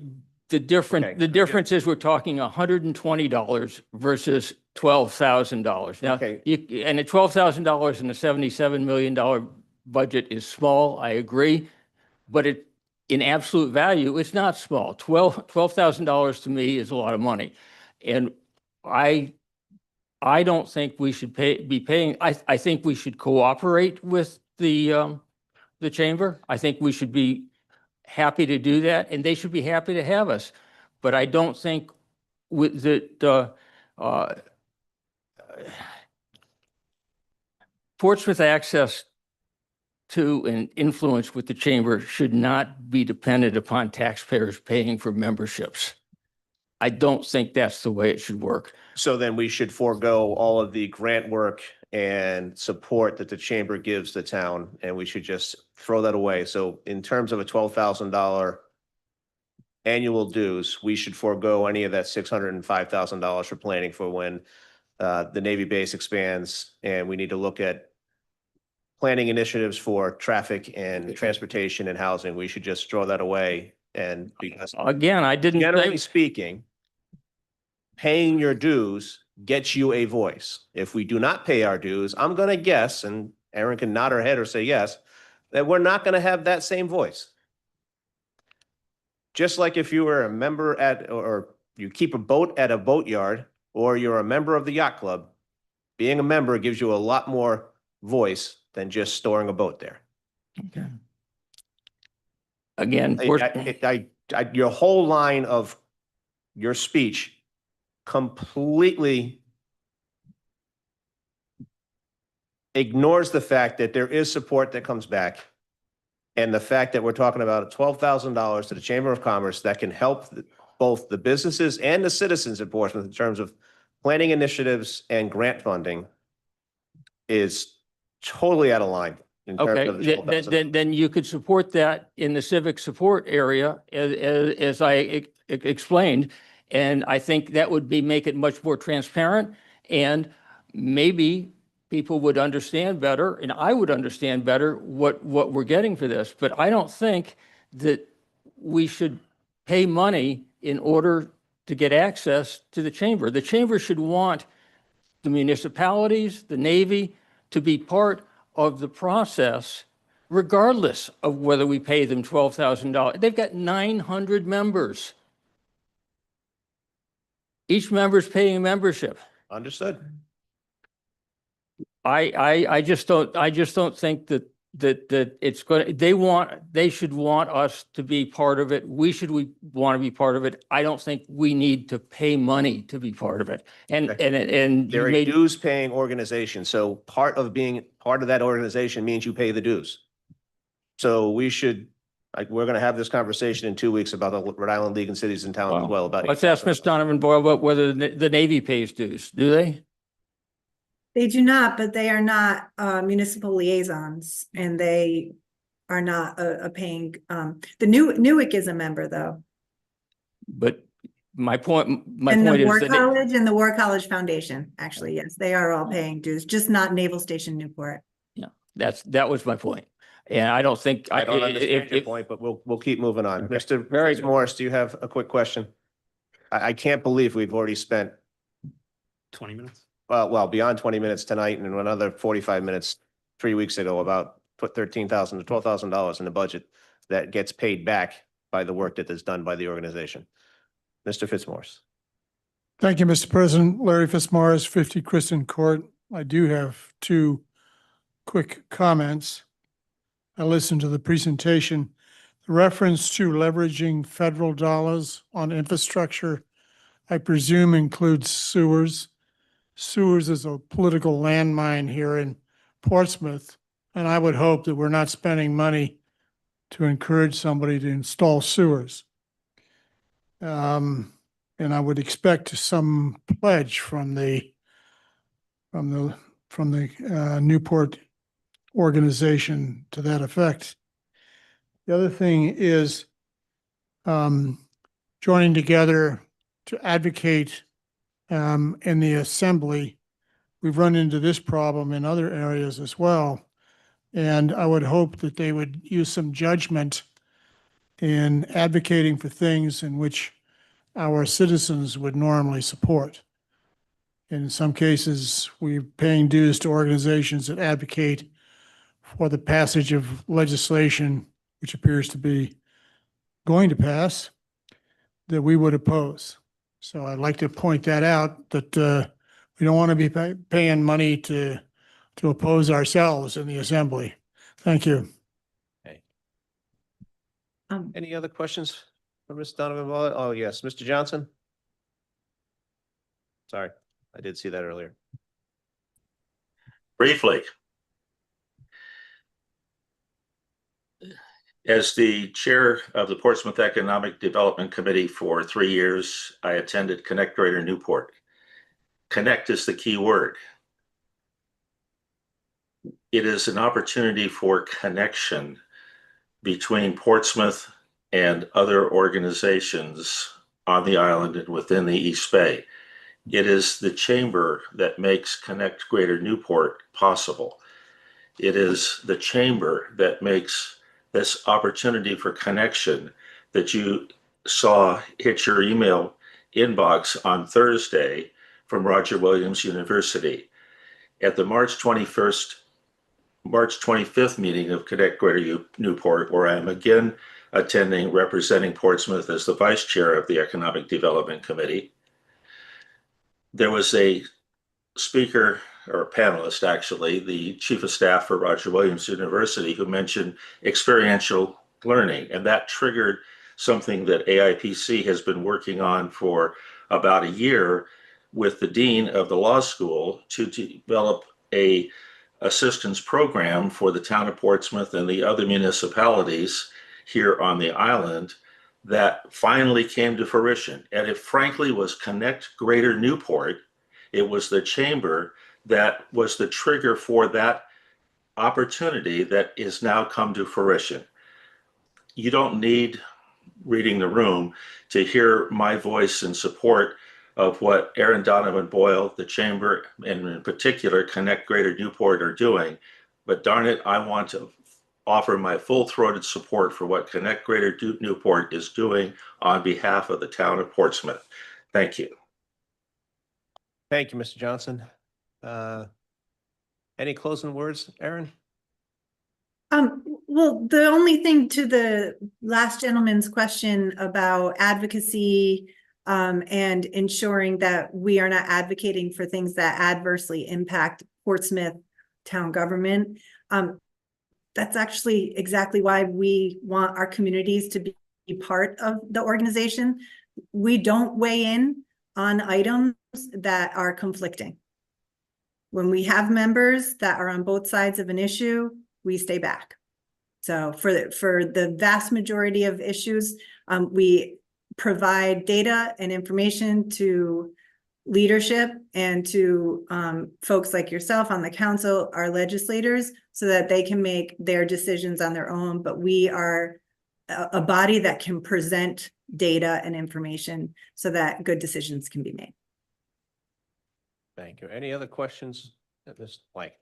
The Okay. difference is we're talking $120 versus $12,000. Now, Okay. and the $12,000 in the $77 million budget is small, I agree, but in absolute value, it's not small. $12,000 to me is a lot of money. And I don't think we should be paying, I think we should cooperate with the chamber. I think we should be happy to do that, and they should be happy to have us. But I don't think with that Portsmouth access to and influence with the chamber should not be dependent upon taxpayers paying for memberships. I don't think that's the way it should work. So then we should forego all of the grant work and support that the chamber gives the town, and we should just throw that away. So in terms of a $12,000 annual dues, we should forego any of that $605,000 for planning for when the Navy base expands, and we need to look at planning initiatives for traffic and transportation and housing. We should just throw that away. And because Again, I didn't generally think, speaking, paying your dues gets you a voice. If we do not pay our dues, I'm going to guess, and Erin can nod her head or say yes, that we're not going to have that same voice. Just like if you were a member at, or you keep a boat at a boatyard, or you're a member of the yacht club, being a member gives you a lot more voice than just storing a boat there. okay. Again, Your whole line of your speech completely ignores the fact that there is support that comes back. And the fact that we're talking about $12,000 to the Chamber of Commerce that can help both the businesses and the citizens in Portsmouth in terms of planning initiatives and grant funding is totally out of line. In terms Okay, of the $12,000. then you could support that in the civic support area as I explained. And I think that would make it much more transparent, and maybe people would understand better, and I would understand better what we're getting for this. But I don't think that we should pay money in order to get access to the chamber. The chamber should want the municipalities, the Navy, to be part of the process, regardless of whether we pay them $12,000. They've got 900 members. Each member's paying a membership. Understood. I just don't think that it's going to, they should want us to be part of it. We want to be part of it. I don't think we need to pay money to be part of it. And They're a dues paying organization. So part of being part of that organization means you pay the dues. So we should, like, we're going to have this conversation in 2 weeks about the Rhode Island League and Cities and Towns as well. Let's ask Ms. Donovan Boyle about whether the Navy pays dues. Do they? They do not, but they are not municipal liaisons, and they are not a paying, the Newick is a member though. But my point And the is War that College and the War College Foundation, actually, yes, they are all paying dues, just not Naval Station Newport. yeah, that was my point. And I don't think I don't understand your point, but we'll keep moving on. Mr. Morris, do you have a quick question? I can't believe we've already spent 20 minutes. well, beyond 20 minutes tonight and another 45 minutes 3 weeks ago about put $13,000 to $12,000 in the budget that gets paid back by the work that is done by the organization. Mr. Fitzmaurice. Thank you, Mr. President. Larry Fitzmaurice, 50 Kristen Court. I do have two quick comments. I listened to the presentation. The reference to leveraging federal dollars on infrastructure, I presume includes sewers. Sewers is a political landmine here in Portsmouth, and I would hope that we're not spending money to encourage somebody to install sewers. And I would expect some pledge from the Newport organization to that effect. The other thing is joining together to advocate in the assembly. We've run into this problem in other areas as well. And I would hope that they would use some judgment in advocating for things in which our citizens would normally support. In some cases, we're paying dues to organizations that advocate for the passage of legislation, which appears to be going to pass, that we would oppose. So I'd like to point that out, that we don't want to be paying money to oppose ourselves in the assembly. Thank you. Any other questions for Ms. Donovan? Oh, yes, Mr. Johnson. Sorry, I did see that earlier. Briefly, as the chair of the Portsmouth Economic Development Committee for 3 years, I attended Connect Greater Newport. Connect is the key word. It is an opportunity for connection between Portsmouth and other organizations on the island and within the East Bay. It is the chamber that makes Connect Greater Newport possible. It is the chamber that makes this opportunity for connection that you saw hit your email inbox on Thursday from Roger Williams University. At the March 25th meeting of Connect Greater Newport, where I am again attending, representing Portsmouth as the vice chair of the Economic Development Committee, there was a speaker, or a panelist actually, the chief of staff for Roger Williams University, who mentioned experiential learning. And that triggered something that AIPC has been working on for about a year with the dean of the law school to develop a assistance program for the town of Portsmouth and the other municipalities here on the island that finally came to fruition. And it frankly was Connect Greater Newport. It was the chamber that was the trigger for that opportunity that is now come to fruition. You don't need reading the room to hear my voice in support of what Aaron Donovan Boyle, the chamber, and in particular Connect Greater Newport are doing. But darn it, I want to offer my full-throated support for what Connect Greater Newport is doing on behalf of the town of Portsmouth. Thank you. Thank you, Mr. Johnson. Any closing words, Aaron? Well, the only thing to the last gentleman's question about advocacy and ensuring that we are not advocating for things that adversely impact Portsmouth town government. That's actually exactly why we want our communities to be part of the organization. We don't weigh in on items that are conflicting. When we have members that are on both sides of an issue, we stay back. So for the vast majority of issues, we provide data and information to leadership and to folks like yourself on the council, our legislators, so that they can make their decisions on their own. But we are a body that can present data and information so that good decisions can be made. Thank you. Any other questions at this point?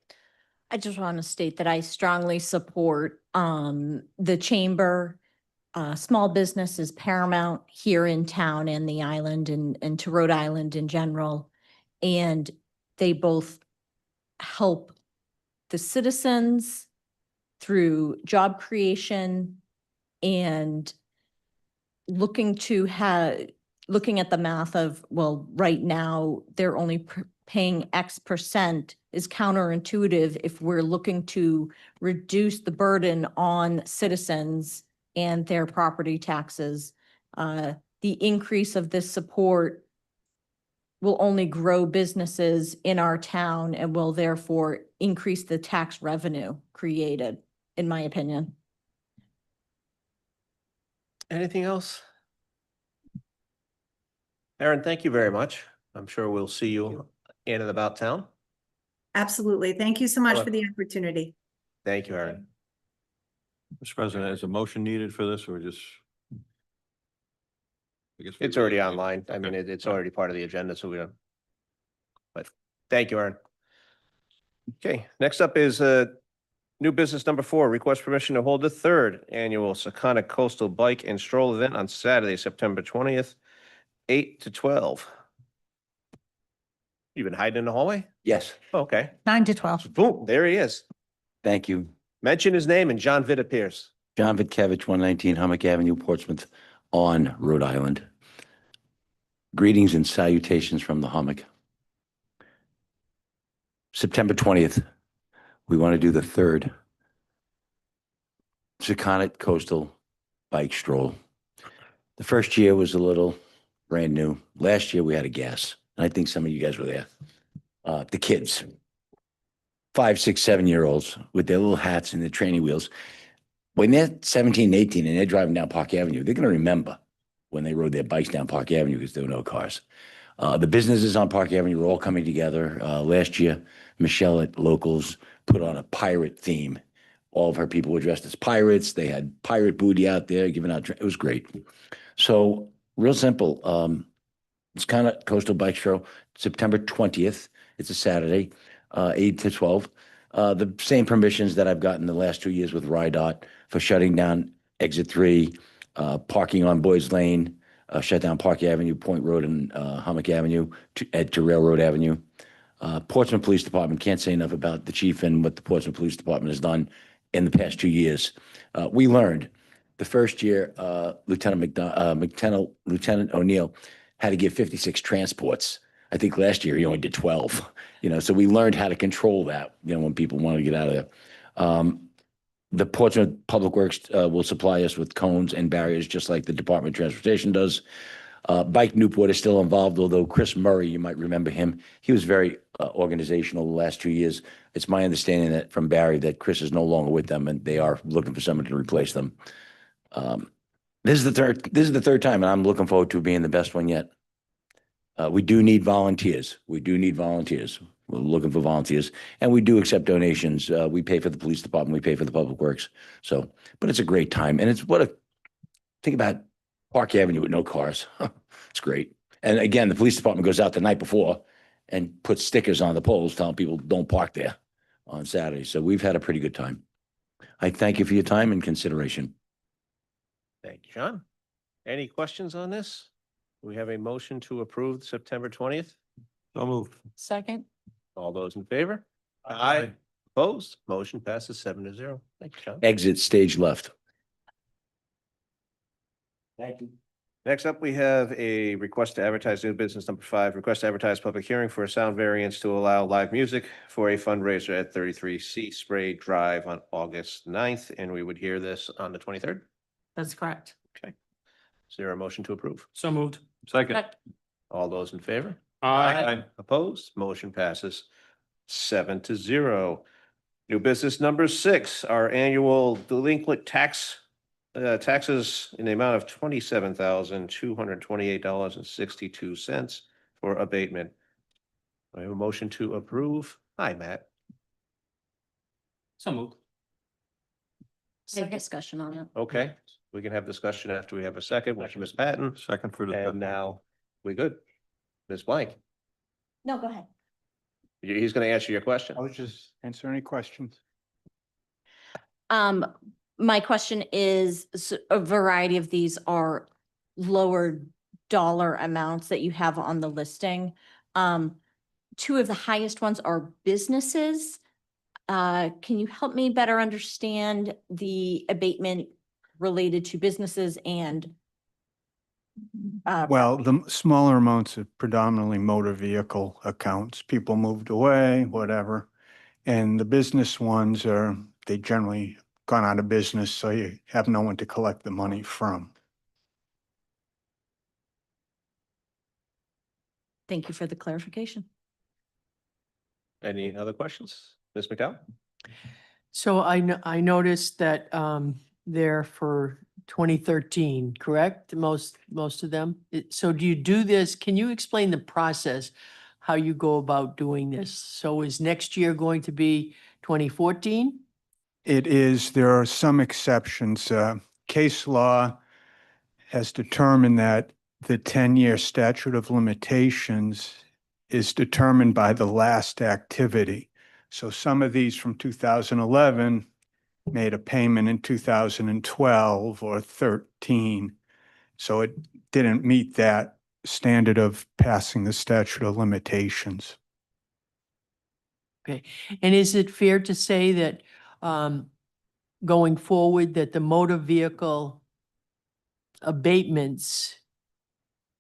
I just want to state that I strongly support the chamber. Small business is paramount here in town and the island and to Rhode Island in general. And they both help the citizens through job creation and looking at the math of, well, right now they're only paying X percent is counterintuitive if we're looking to reduce the burden on citizens and their property taxes. The increase of this support will only grow businesses in our town and will therefore increase the tax revenue created, in my opinion. Anything else? Aaron, thank you very much. I'm sure we'll see you in and about town. Absolutely. Thank you so much for the opportunity. Thank you, Aaron. Mr. President, is a motion needed for this or just? I guess It's already online. I mean, it's already part of the agenda, so we don't. But thank you, Aaron. Okay, next up is new business number 4, request permission to hold the 3rd annual Secana Coastal Bike and Stroll event on Saturday, September 20th, 8 to 12. You've been hiding in the hallway? Yes, Okay. 9 to 12. Boom, there he is. thank you. Mention his name and John Vitt appears. John Vitkevich, 119 Hummock Avenue, Portsmouth, on Rhode Island. Greetings and salutations from the Hummock. September 20th, we want to do the 3rd Secana Coastal Bike Stroll. The first year was a little brand new. Last year we had a gas, and I think some of you guys were there. The kids, 5, 6, 7-year-olds with their little hats and their training wheels. When they're 17, 18 and they're driving down Park Avenue, they're going to remember when they rode their bikes down Park Avenue because there were no cars. The businesses on Park Avenue were all coming together. Last year, Michelle at Locals put on a pirate theme. All of her people were dressed as pirates. They had pirate booty out there giving out. It was great. So real simple. It's kind of Coastal Bike Show, September 20th. It's a Saturday, 8 to 12. The same permissions that I've gotten the last 2 years with RIDOT for shutting down Exit 3, parking on Boys Lane, shut down Park Avenue, Point Road, and Hummock Avenue to Railroad Avenue. Portsmouth Police Department, can't say enough about the chief and what the Portsmouth Police Department has done in the past 2 years. We learned the first year, Lieutenant O'Neill had to give 56 transports. I think last year he only did 12, so we learned how to control that, when people want to get out of there. The Portsmouth Public Works will supply us with cones and barriers, just like the Department of Transportation does. Bike Newport is still involved, although Chris Murray, you might remember him, he was very organizational the last 2 years. It's my understanding that from Barry that Chris is no longer with them and they are looking for someone to replace them. This is the third time, and I'm looking forward to being the best one yet. We do need volunteers. We do need volunteers. We're looking for volunteers, and we do accept donations. We pay for the police department. We pay for the public works. So, but it's a great time, and it's think about Park Avenue with no cars. It's great. And again, the police department goes out the night before and puts stickers on the poles telling people don't park there on Saturday. So we've had a pretty good time. I thank you for your time and consideration. Thank you, John. Any questions on this? We have a motion to approve September 20th. So moved. Second? All those in favor? Aye. Opposed? Motion passes 7-0. Thank you, John. Exit stage left. Thank you. Next up, we have a request to advertise new business number 5, request to advertise public hearing for a sound variance to allow live music for a fundraiser at 33 C Spray Drive on August 9th, and we would hear this on the 23rd. That's correct. Okay. Is there a motion to approve? So moved. Second. All those in favor? Aye. Opposed? Motion passes 7-0. New business number 6, our annual delinquent taxes in the amount of $27,228.62 for abatement. I have a motion to approve. Hi, Matt. So moved. Have discussion on it. Okay, we can have discussion after we have a second. Ms. Patton, Second for the. and now we good. Ms. Blank, No, go ahead. he's going to answer your question. I was just answer any questions. My question is, a variety of these are lower dollar amounts that you have on the listing. 2 of the highest ones are businesses. Can you help me better understand the abatement related to businesses and Well, the smaller amounts are predominantly motor vehicle accounts. People moved away, whatever. And the business ones they generally gone out of business, so you have no one to collect the money from. Thank you for the clarification. Any other questions? Ms. McDowell? So I noticed that they're for 2013, correct? Most of them. So do you do this? Can you explain the process, how you go about doing this? So is next year going to be 2014? It is, there are some exceptions. Case law has determined that the 10-year statute of limitations is determined by the last activity. So some of these from 2011 made a payment in 2012 or 13. So it didn't meet that standard of passing the statute of limitations. Okay. And is it fair to say that going forward, that the motor vehicle abatements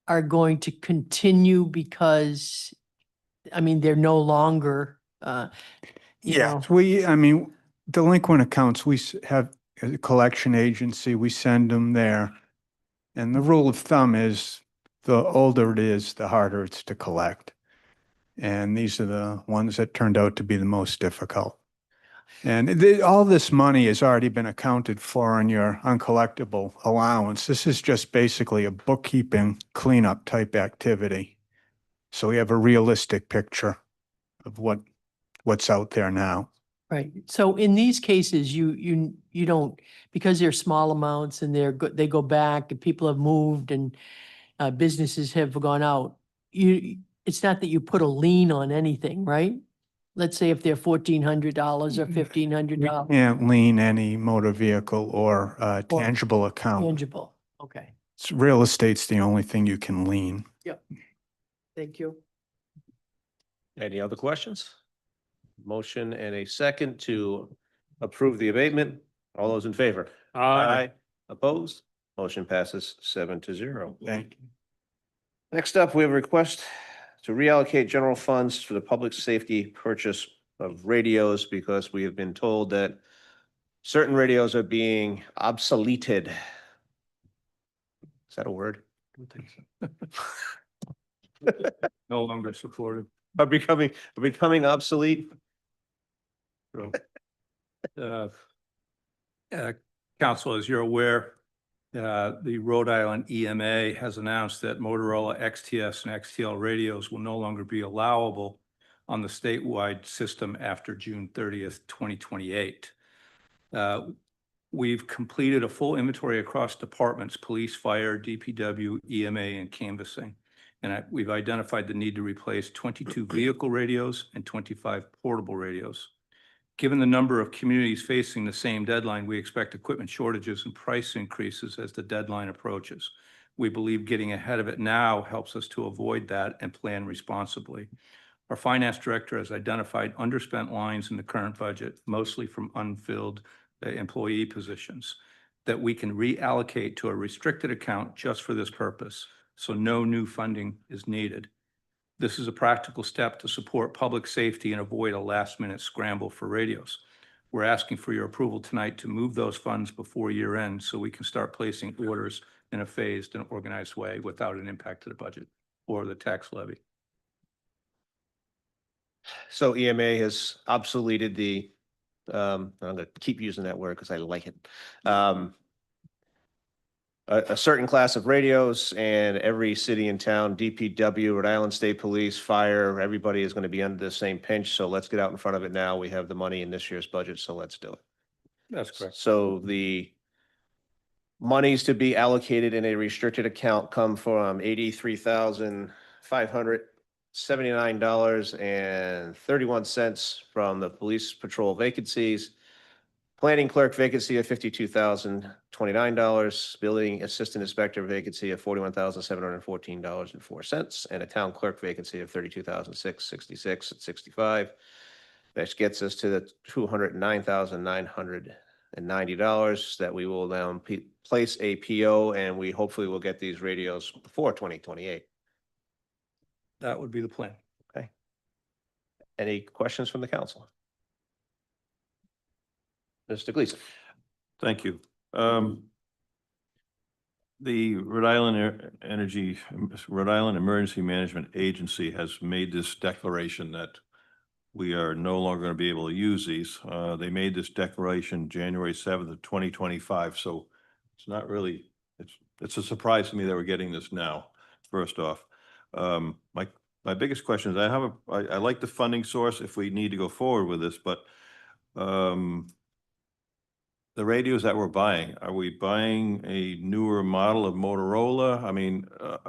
are going to continue because, I mean, they're no longer, Yeah, delinquent accounts, we have a collection agency, we send them there. And the rule of thumb is the older it is, the harder it's to collect. And these are the ones that turned out to be the most difficult. And all this money has already been accounted for in your uncollectible allowance. This is just basically a bookkeeping cleanup type activity. So we have a realistic picture of what's out there now. right. So in these cases, you don't, because they're small amounts and they go back and people have moved and businesses have gone out. It's not that you put a lien on anything, right? Let's say if they're $1,400 or $1,500. Can't lien any motor vehicle or tangible account. Tangible, okay. Real estate's the only thing you can lien. Yep. Thank you. Any other questions? Motion and a second to approve the abatement. All those in favor? Opposed? Motion passes 7-0. Thank you. Next up, we have a request to reallocate general funds for the public safety purchase of radios because we have been told that certain radios are being obsoleted. Is that a word? No longer supported. Are becoming obsolete. So, Council, as you're aware, the Rhode Island EMA has announced that Motorola XTS and XTL radios will no longer be allowable on the statewide system after June 30th, 2028. We've completed a full inventory across departments, police, fire, DPW, EMA, and canvassing. And we've identified the need to replace 22 vehicle radios and 25 portable radios. Given the number of communities facing the same deadline, we expect equipment shortages and price increases as the deadline approaches. We believe getting ahead of it now helps us to avoid that and plan responsibly. Our finance director has identified underspent lines in the current budget, mostly from unfilled employee positions, that we can reallocate to a restricted account just for this purpose, so no new funding is needed. This is a practical step to support public safety and avoid a last-minute scramble for radios. We're asking for your approval tonight to move those funds before year end so we can start placing orders in a phased and organized way without an impact to the budget or the tax levy. So EMA has obsoleted the, I'm gonna keep using that word because I like it. A certain class of radios, and every city and town, DPW, Rhode Island State Police, fire, everybody is going to be under the same pinch. So let's get out in front of it now. We have the money in this year's budget, so let's do it. That's correct. So the monies to be allocated in a restricted account come from $83,579.31 from the police patrol vacancies. Planning clerk vacancy of $52,029, building assistant inspector vacancy of $41,714.04, and a town clerk vacancy of $32,666.65. That gets us to the $209,990 that we will now place a PO, and we hopefully will get these radios before 2028. That would be the plan. Okay. Any questions from the council? Mr. Gleason. Thank you. The Rhode Island Emergency Management Agency has made this declaration that we are no longer going to be able to use these. They made this declaration January 7th of 2025. So it's not really, it's a surprise to me that we're getting this now, first off. My biggest question is I like the funding source if we need to go forward with this, but the radios that we're buying, are we buying a newer model of Motorola? I mean,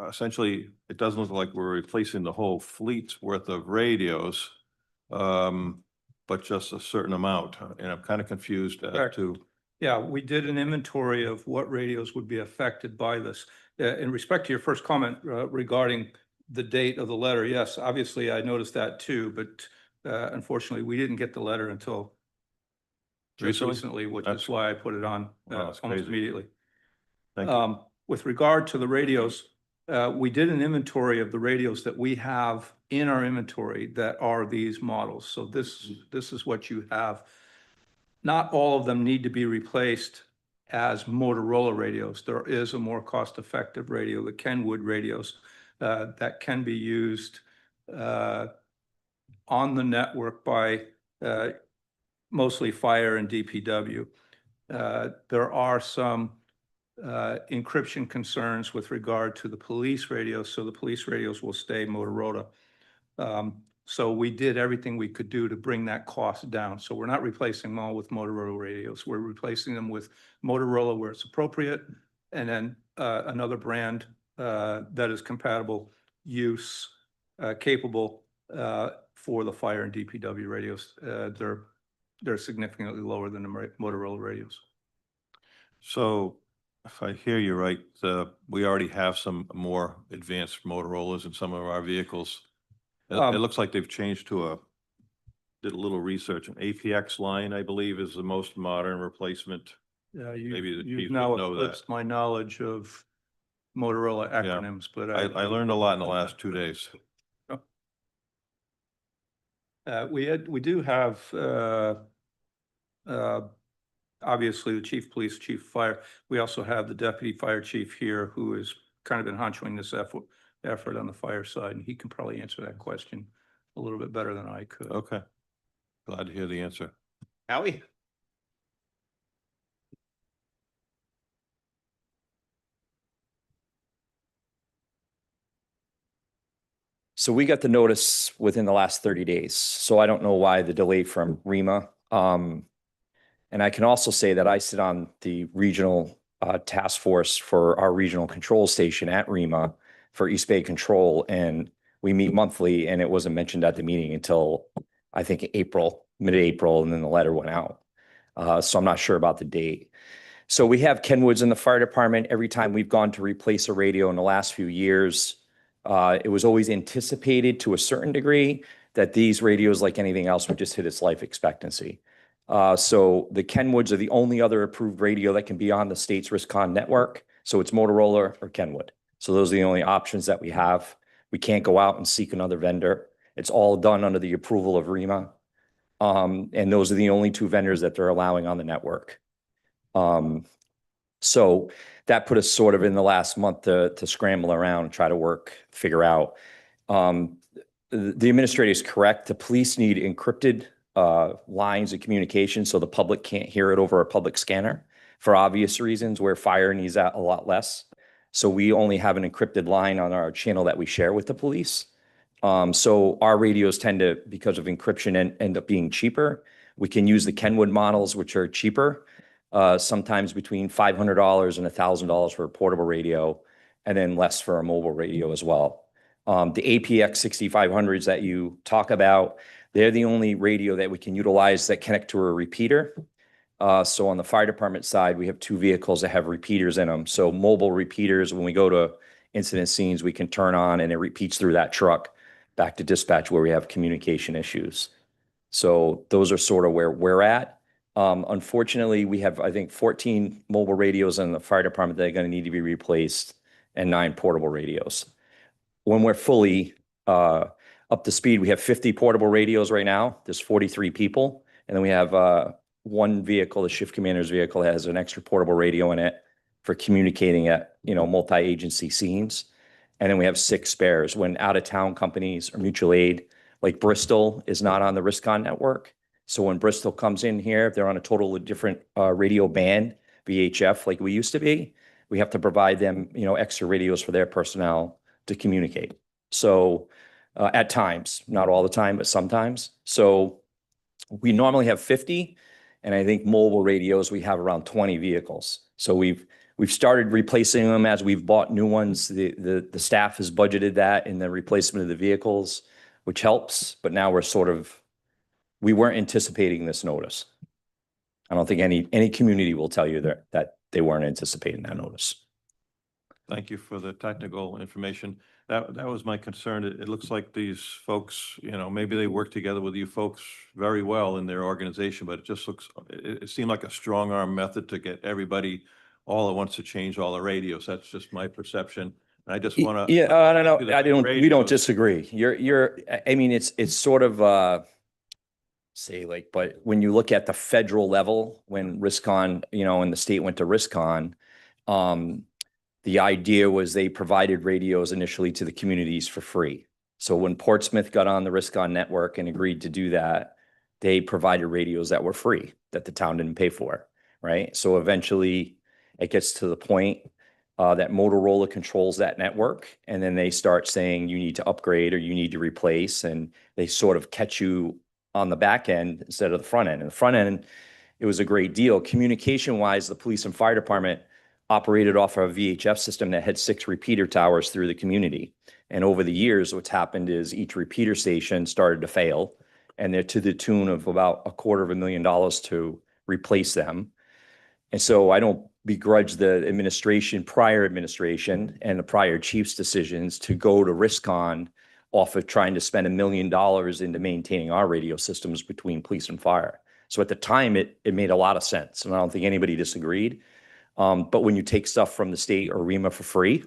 essentially, it doesn't look like we're replacing the whole fleet's worth of radios, but just a certain amount. And I'm kind of confused as to. Yeah, we did an inventory of what radios would be affected by this. In respect to your first comment regarding the date of the letter, yes, obviously I noticed that too, but unfortunately, we didn't get the letter until recently, which is why I put it on almost immediately. Thank you. With regard to the radios, we did an inventory of the radios that we have in our inventory that are these models. So this is what you have. Not all of them need to be replaced as Motorola radios. There is a more cost-effective radio, the Kenwood radios, that can be used on the network by mostly fire and DPW. There are some encryption concerns with regard to the police radios, so the police radios will stay Motorola. So we did everything we could do to bring that cost down. So we're not replacing them all with Motorola radios. We're replacing them with Motorola where it's appropriate, and then another brand that is compatible use, capable for the fire and DPW radios. They're significantly lower than the Motorola radios. So if I hear you right, we already have some more advanced Motorola's in some of our vehicles. It looks like they've changed to did a little research. An APX line, I believe, is the most modern replacement. Yeah, Maybe the chief you've would now know that. eclipsed my knowledge of Motorola acronyms, but I learned a lot in the last 2 days. We do have obviously the chief of police, chief of fire. We also have the deputy fire chief here who is kind of been hunching this effort on the fire side, and he can probably answer that question a little bit better than I could. Okay. Glad to hear the answer. Howie? So we got the notice within the last 30 days. So I don't know why the delay from REMA. And I can also say that I sit on the regional task force for our regional control station at REMA for East Bay Control. And we meet monthly, and it wasn't mentioned at the meeting until I think April, mid-April, and then the letter went out. So I'm not sure about the date. So we have Kenwoods in the fire department. Every time we've gone to replace a radio in the last few years, it was always anticipated to a certain degree that these radios, like anything else, would just hit its life expectancy. So the Kenwoods are the only other approved radio that can be on the state's RISCON network. So it's Motorola or Kenwood. So those are the only options that we have. We can't go out and seek another vendor. It's all done under the approval of REMA. And those are the only two vendors that they're allowing on the network. So that put us sort of in the last month to scramble around and try to figure out. The administrator is correct. The police need encrypted lines of communication so the public can't hear it over a public scanner for obvious reasons, where fire needs that a lot less. So we only have an encrypted line on our channel that we share with the police. So our radios tend to, because of encryption, and end up being cheaper. We can use the Kenwood models, which are cheaper, sometimes between $500 and $1,000 for a portable radio, and then less for a mobile radio as well. The APX 6500s that you talk about, they're the only radio that we can utilize that connect to a repeater. So on the fire department side, we have two vehicles that have repeaters in them. So mobile repeaters, when we go to incident scenes, we can turn on and it repeats through that truck back to dispatch where we have communication issues. So those are sort of where we're at. Unfortunately, we have, I think, 14 mobile radios in the fire department that are going to need to be replaced and 9 portable radios. When we're fully up to speed, we have 50 portable radios right now. There's 43 people. And then we have one vehicle, the shift commander's vehicle, has an extra portable radio in it for communicating at, multi-agency scenes. And then we have 6 spares. When out-of-town companies or mutual aid, like Bristol, is not on the RISCON network. So when Bristol comes in here, they're on a totally different radio band, VHF, like we used to be. We have to provide them, extra radios for their personnel to communicate. So at times, not all the time, but sometimes. So we normally have 50, and I think mobile radios, we have around 20 vehicles. So we've started replacing them as we've bought new ones. The staff has budgeted that in the replacement of the vehicles, which helps. But now we weren't anticipating this notice. I don't think any community will tell you that they weren't anticipating that notice. Thank you for the technical information. That was my concern. It looks like these folks, maybe they work together with you folks very well in their organization, but it seemed like a strong arm method to get everybody all at once to change all the radios. That's just my perception. And I just want to. Yeah, I don't know. We don't disagree. It's sort of, but when you look at the federal level, when RISCON, and the state went to RISCON, the idea was they provided radios initially to the communities for free. So when Portsmouth got on the RISCON network and agreed to do that, they provided radios that were free, that the town didn't pay for, right? So eventually it gets to the point that Motorola controls that network, and then they start saying you need to upgrade or you need to replace, and they sort of catch you on the back end instead of the front end. And the front end, it was a great deal. Communication-wise, the police and fire department operated off of a VHF system that had 6 repeater towers through the community. And over the years, what's happened is each repeater station started to fail, and they're to the tune of about $250,000 to replace them. And so I don't begrudge the prior administration and the prior chief's decisions to go to RISCON off of trying to spend $1 million into maintaining our radio systems between police and fire. So at the time, it made a lot of sense, and I don't think anybody disagreed. But when you take stuff from the state or REMA for free,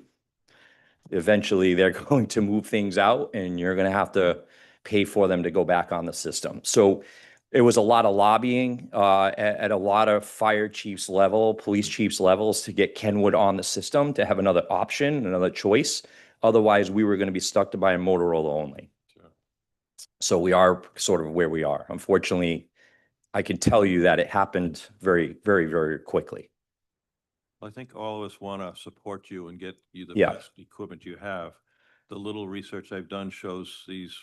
eventually they're going to move things out, and you're going to have to pay for them to go back on the system. So It was a lot of lobbying at a lot of fire chiefs level, police chiefs levels to get Kenwood on the system, to have another option, another choice. Otherwise, we were going to be stuck to buying Motorola only. So we are sort of where we are. Unfortunately, I can tell you that it happened very, very, very quickly. I think all of us want to support you and get you the Yeah. best equipment you have. The little research I've done shows these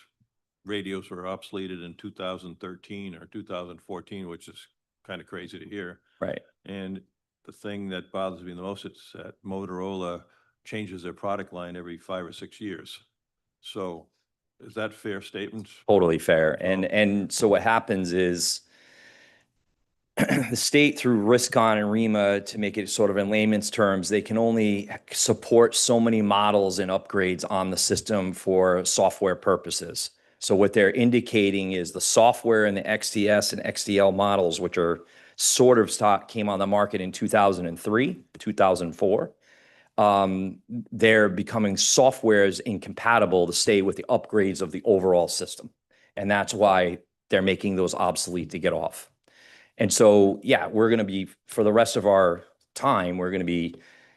radios were obsoleted in 2013 or 2014, which is kind of crazy to hear. Right. And the thing that bothers me the most is that Motorola changes their product line every 5 or 6 years. So is that fair statement? Totally fair. And so what happens is the state through Riscon and REMA, to make it sort of in layman's terms, they can only support so many models and upgrades on the system for software purposes. So what they're indicating is the software in the XTS and XTL models, which are sort of came on the market in 2003, 2004. They're becoming softwares incompatible to stay with the upgrades of the overall system. And that's why they're making those obsolete to get off. And so, yeah, we're going to be, for the rest of our time, we're going to be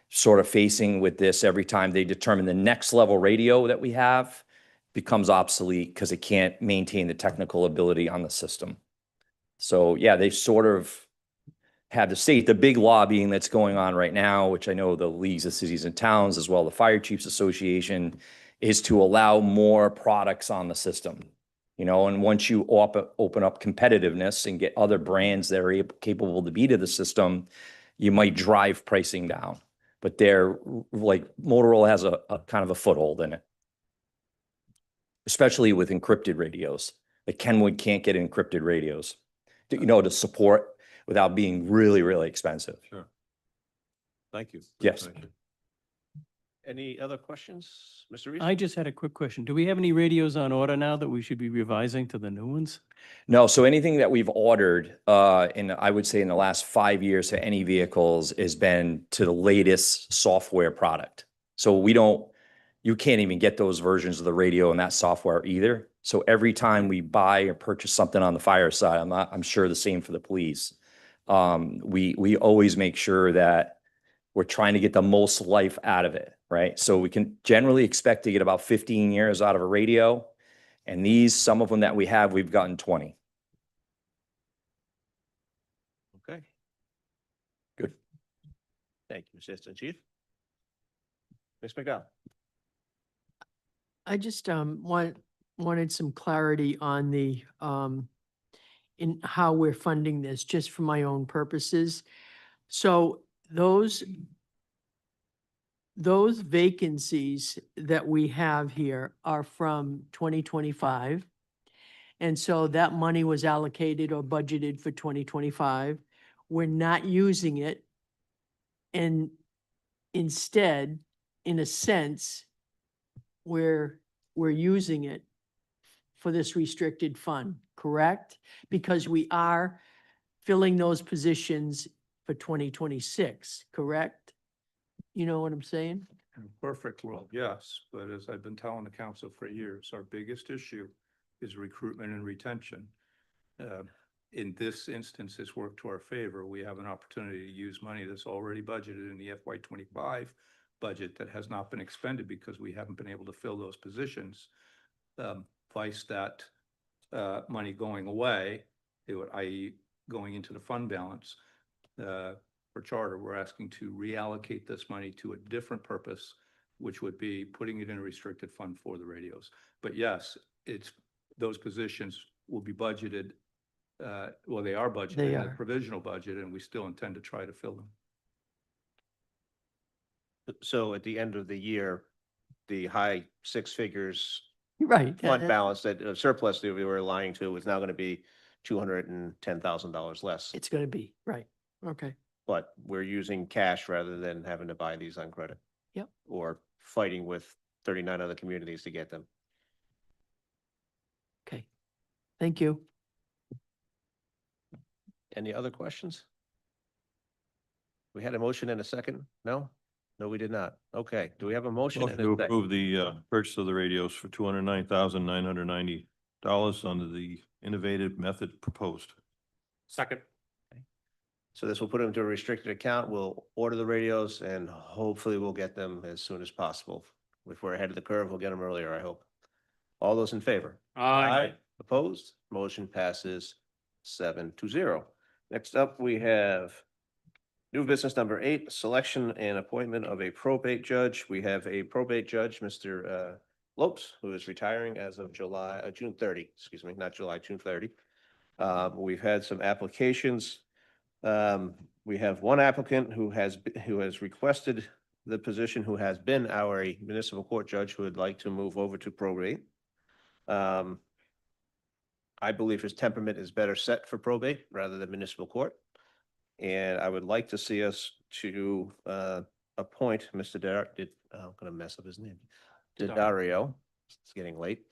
sort of facing with this every time they determine the next level radio that we have becomes obsolete because it can't maintain the technical ability on the system. So, yeah, they sort of have the state, the big lobbying that's going on right now, which I know the leagues of cities and towns, as well the Fire Chiefs Association, is to allow more products on the system. You know, and once you open up competitiveness and get other brands that are capable to be to the system, you might drive pricing down. But they're like, Motorola has a kind of a foothold in it, especially with encrypted radios. Like Kenwood can't get encrypted radios, to support without being really, really expensive. Sure. Thank you. Yes. Any other questions, Mr. Reese? I just had a quick question. Do we have any radios on order now that we should be revising to the new ones? No, so anything that we've ordered, I would say in the last 5 years to any vehicles has been to the latest software product. So you can't even get those versions of the radio and that software either. So every time we buy or purchase something on the fire side, I'm sure the same for the police. We always make sure that we're trying to get the most life out of it, right? So we can generally expect to get about 15 years out of a radio. And some of them that we have, we've gotten 20. Okay. Good. Thank you, Assistant Chief. Ms. McDowell? I just wanted some clarity on the in how we're funding this, just for my own purposes. So those vacancies that we have here are from 2025. And so that money was allocated or budgeted for 2025. We're not using it. And instead, in a sense, we're using it for this restricted fund, correct? Because we are filling those positions for 2026, correct? You know what I'm saying? In a perfect world, yes, but as I've been telling the council for years, our biggest issue is recruitment and retention. In this instance, it's worked to our favor. We have an opportunity to use money that's already budgeted in the FY25 budget that has not been expended because we haven't been able to fill those positions. Vice that money going away, i.e. going into the fund balance for charter, we're asking to reallocate this money to a different purpose, which would be putting it in a restricted fund for the radios. But yes, those positions will be budgeted. Well, they are budgeted in the provisional budget, and we still intend to try to fill them. So at the end of the year, the high six figures Right. fund balance that surplus that we were relying to is now going to be $210,000 less. It's going to be, right. Okay. But we're using cash rather than having to buy these on credit. Yep. Or fighting with 39 other communities to get them. Okay. Thank you. Any other questions? We had a motion and a second? No? No, we did not. Okay. Do we have a motion? Motion and a to second? approve the purchase of the radios for $209,990. under the innovative method proposed. Second. So this will put them to a restricted account. We'll order the radios and hopefully we'll get them as soon as possible. If we're ahead of the curve, we'll get them earlier, I hope. All those in favor? Opposed? Motion passes 7-0. Next up, we have new business number 8, selection and appointment of a probate judge. We have a probate judge, Mr. Lopes, who is retiring as of June 30, excuse me, not July, June 30. We've had some applications. We have one applicant who has requested the position, who has been our municipal court judge, who would like to move over to probate. I believe his temperament is better set for probate rather than municipal court. And I would like to see us to appoint Mr. I'm gonna mess up his name. Daddario, it's getting late,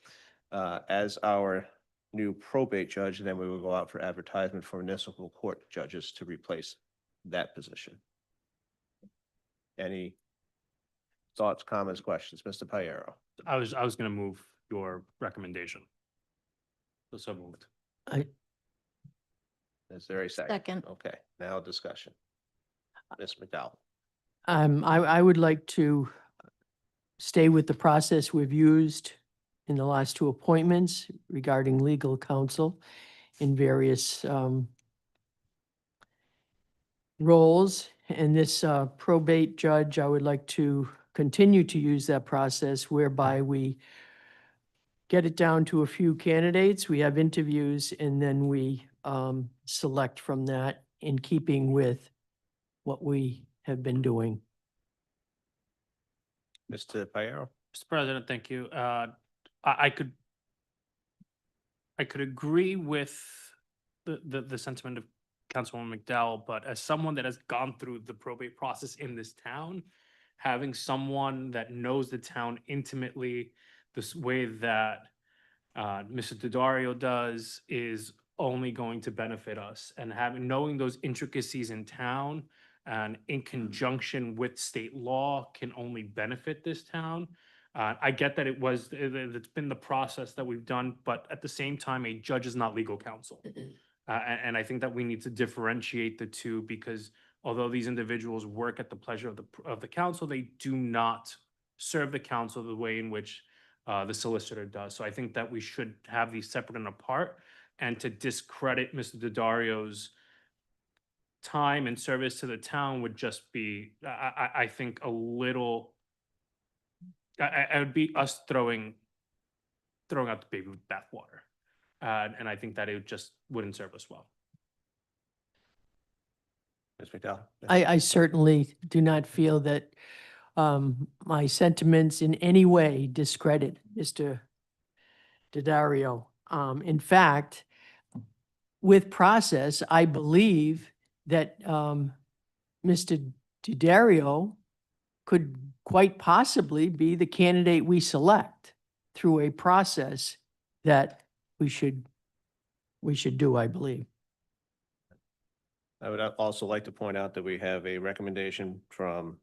as our new probate judge, and then we will go out for advertisement for municipal court judges to replace that position. Any thoughts, comments, questions? Mr. Piero? I was gonna move your recommendation. So moved. Is there a second? Second. Okay, now discussion. Ms. McDowell? I would like to stay with the process we've used in the last 2 appointments regarding legal counsel in various roles. And this probate judge, I would like to continue to use that process whereby we get it down to a few candidates, we have interviews, and then we select from that in keeping with what we have been doing. Mr. Piero? Mr. President, thank you. I could agree with the sentiment of Councilwoman McDowell, but as someone that has gone through the probate process in this town, having someone that knows the town intimately, this way that Mr. Daddario does, is only going to benefit us. And knowing those intricacies in town and in conjunction with state law can only benefit this town. I get that it's been the process that we've done, but at the same time, a judge is not legal counsel. And I think that we need to differentiate the two, because although these individuals work at the pleasure of the council, they do not serve the council the way in which the solicitor does. So I think that we should have these separate and apart. And to discredit Mr. Daddario's time and service to the town would just be, I think, a little. I would be us throwing out the baby with bathwater, and I think that it just wouldn't serve us well. Ms. McDowell? I certainly do not feel that my sentiments in any way discredit Mr. Daddario. In fact, with process, I believe that Mr. Daddario could quite possibly be the candidate we select through a process that we should do, I believe. I would also like to point out that we have a recommendation from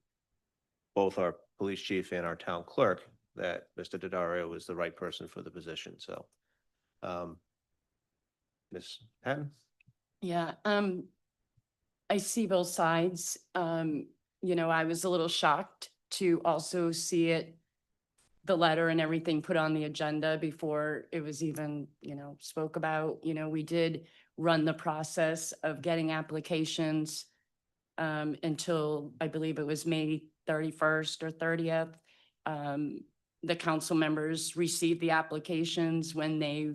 both our police chief and our town clerk that Mr. Daddario is the right person for the position, so. Ms. Patton? Yeah, I see both sides. I was a little shocked to also see the letter and everything put on the agenda before it was even, spoke about. We did run the process of getting applications until I believe it was May 31st or 30th. The council members received the applications when they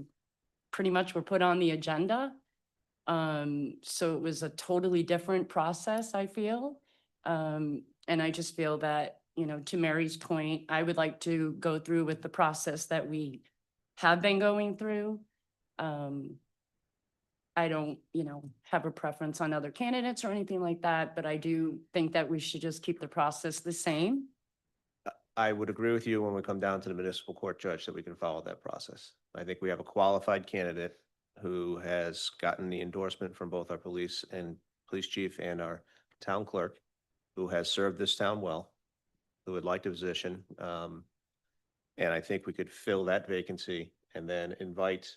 pretty much were put on the agenda. So it was a totally different process, I feel. And I just feel that, to Mary's point, I would like to go through with the process that we have been going through. I don't, have a preference on other candidates or anything like that, but I do think that we should just keep the process the same. I would agree with you when we come down to the municipal court judge that we can follow that process. I think we have a qualified candidate who has gotten the endorsement from both our police chief and our town clerk, who has served this town well, who would like the position. And I think we could fill that vacancy and then invite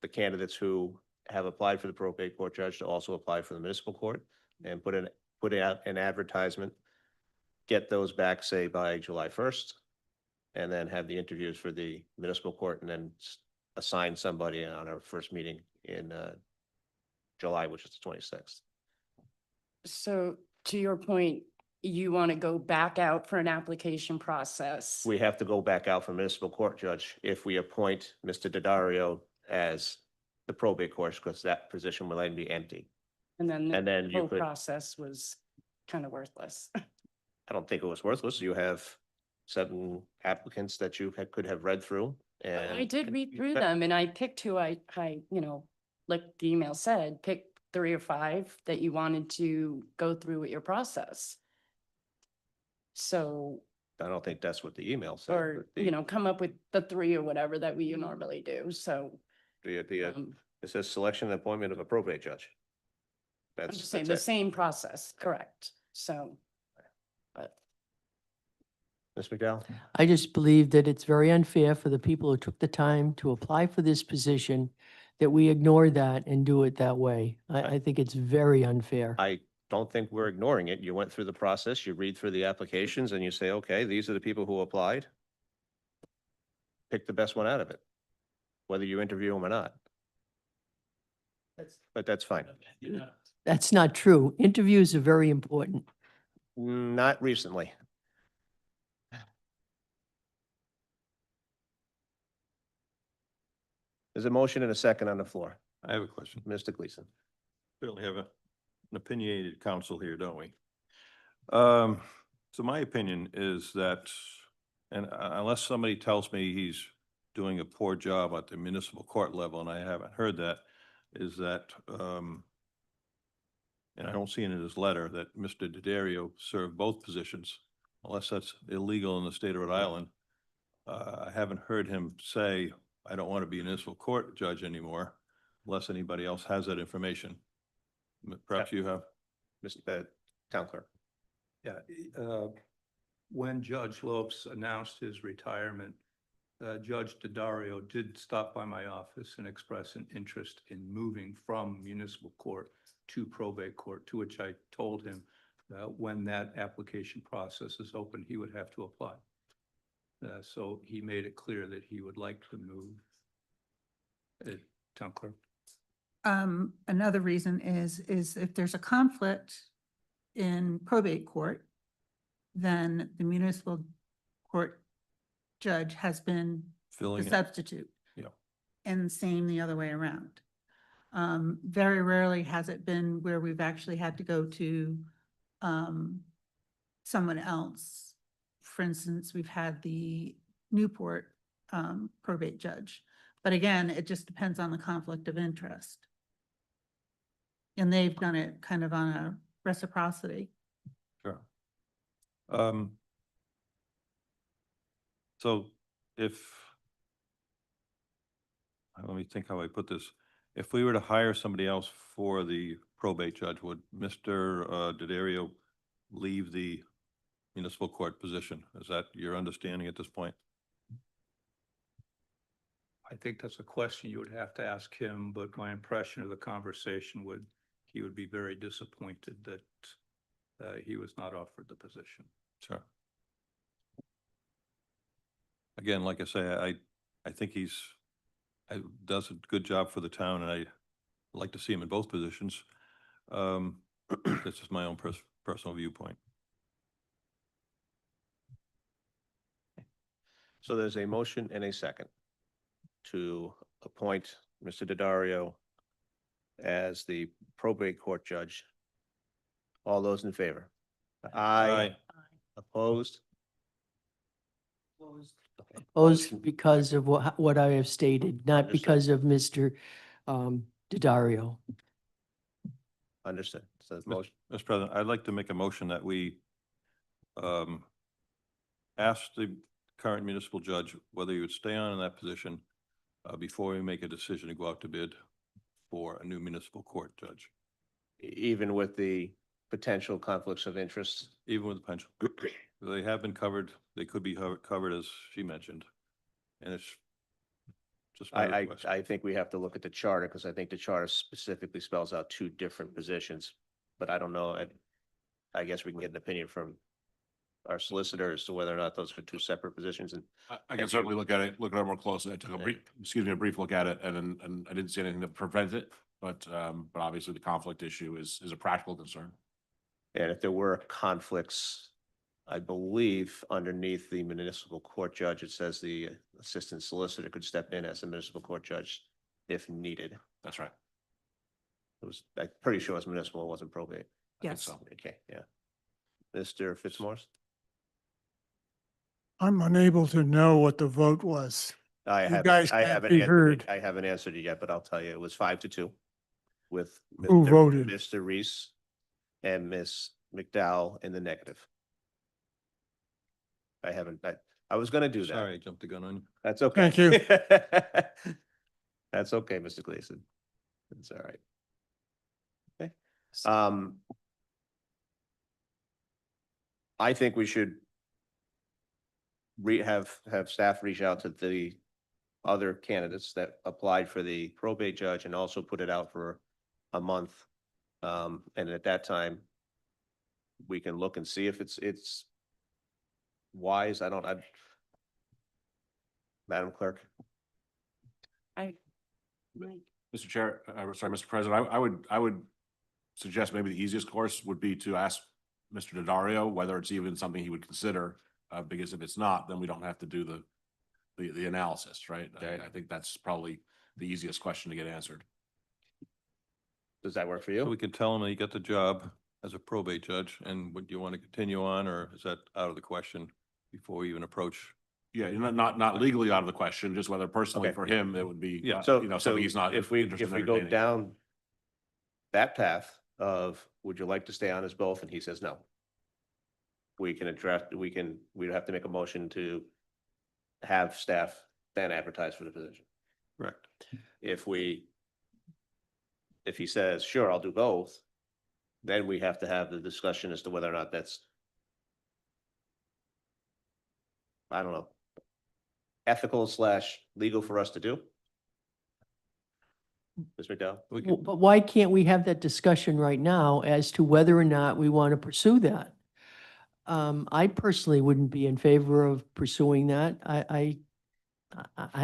the candidates who have applied for the probate court judge to also apply for the municipal court and put out an advertisement, get those back, say, by July 1st, and then have the interviews for the municipal court and then assign somebody on our first meeting in July, which is the 26th. So to your point, you want to go back out for an application process? We have to go back out for municipal court judge if we appoint Mr. Daddario as the probate court, because that position will then be empty. And then And then the you whole could, process was kind of worthless. I don't think it was worthless. You have 7 applicants that you could have read through. And I did read through them and I picked who I, like the email said, pick 3 or 5 that you wanted to go through with your process. So, I don't think that's what the email said. or, but the- come up with the 3 or whatever that we normally do. So it says selection and appointment of a probate judge. I'm That's, just saying that's the it. same process, correct? So, but Ms. McDowell? I just believe that it's very unfair for the people who took the time to apply for this position that we ignore that and do it that way. I think it's very unfair. I don't think we're ignoring it. You went through the process, you read through the applications and you say, okay, these are the people who applied. Pick the best one out of it, whether you interview them or not. But that's fine. That's not true. Interviews are very important. Not recently. There's a motion and a second on the floor. I have a question. Mr. Gleason. Certainly have an opinionated council here, don't we? So my opinion is that, and unless somebody tells me he's doing a poor job at the municipal court level, and I haven't heard that, is that, and I don't see in his letter that Mr. Daddario served both positions, unless that's illegal in the state of Rhode Island. I haven't heard him say, I don't want to be a municipal court judge anymore, unless anybody else has that information. Perhaps you have. Mr. Town Clerk. Yeah, when Judge Lopes announced his retirement, Judge Daddario did stop by my office and express an interest in moving from municipal court to probate court, to which I told him that when that application process is open, he would have to apply. So he made it clear that he would like to move. Town Clerk. Another reason is if there's a conflict in probate court, then the municipal court judge has been Filling the it. substitute. Yeah. And same the other way around. Very rarely has it been where we've actually had to go to someone else. For instance, we've had the Newport probate judge. But again, it just depends on the conflict of interest. And they've done it kind of on a reciprocity. Sure. So if, let me think how I put this. If we were to hire somebody else for the probate judge, would Mr. Daddario leave the municipal court position? Is that your understanding at this point? I think that's a question you would have to ask him, but my impression of the conversation he would be very disappointed that he was not offered the position. Sure. Again, like I say, I think does a good job for the town, and I like to see him in both positions. That's just my own personal viewpoint. So there's a motion and a second to appoint Mr. Daddario as the probate court judge. All those in favor? Aye. Opposed? Opposed because of what I have stated, not Understood. because of Mr. Daddario. Understood. So the Mis- motion, Mr. President, I'd like to make a motion that we ask the current municipal judge whether he would stay on in that position before we make a decision to go out to bid for a new municipal court judge, even with the potential conflicts of interest. even with the pension. They have been covered. They could be covered, as she mentioned. And it's Just my I, request. I think we have to look at the charter because I think the charter specifically spells out two different positions. But I don't know. I guess we can get an opinion from our solicitor as to whether or not those are two separate positions. And I can certainly look at it more closely. I took a brief look at it and I didn't see anything to prevent it. But obviously the conflict issue is a practical concern. And if there were conflicts, I believe underneath the municipal court judge, it says the assistant solicitor could step in as a municipal court judge if needed. That's right. It was, I'm pretty sure it was municipal, it wasn't probate. I think Yes. so. Okay, yeah. Mr. Fitzmaurice? I'm unable to know what the vote was. I You haven't, guys I can't haven't, be answered heard. it. I haven't answered it yet, but I'll tell you, it was 5-2 with Who Mr. voted? Mr. Reese and Miss McDowell in the negative. I haven't, I was gonna do that. Sorry, I jumped the gun on you. That's okay. Thank you. That's okay, Mr. Gleason. It's all right. Okay. I think we should have staff reach out to the other candidates that applied for the probate judge and also put it out for a month. And at that time, we can look and see if it's wise. Madam Clerk. Mr. Chair, sorry, Mr. President, I would suggest maybe the easiest course would be to ask Mr. Daddario whether it's even something he would consider, because if it's not, then we don't have to do the analysis, right? I think that's probably the easiest question to get answered. Does that work for So you? we can tell him that he got the job as a probate judge, and would you want to continue on, or is that out of the question before we even approach? Yeah, not legally out of the question, just whether personally Okay. for him, it would be, Yeah. So, something he's not. if we interested in go entertaining. down that path of, would you like to stay on as both? And he says no. We can address, we'd have to make a motion to have staff then advertise for the position. Correct. If he says, sure, I'll do both, then we have to have the discussion as to whether or not that's, I don't know, ethical/legal for us to do. Ms. McDowell? We Well, can, but why can't we have that discussion right now as to whether or not we want to pursue that? I personally wouldn't be in favor of pursuing that. I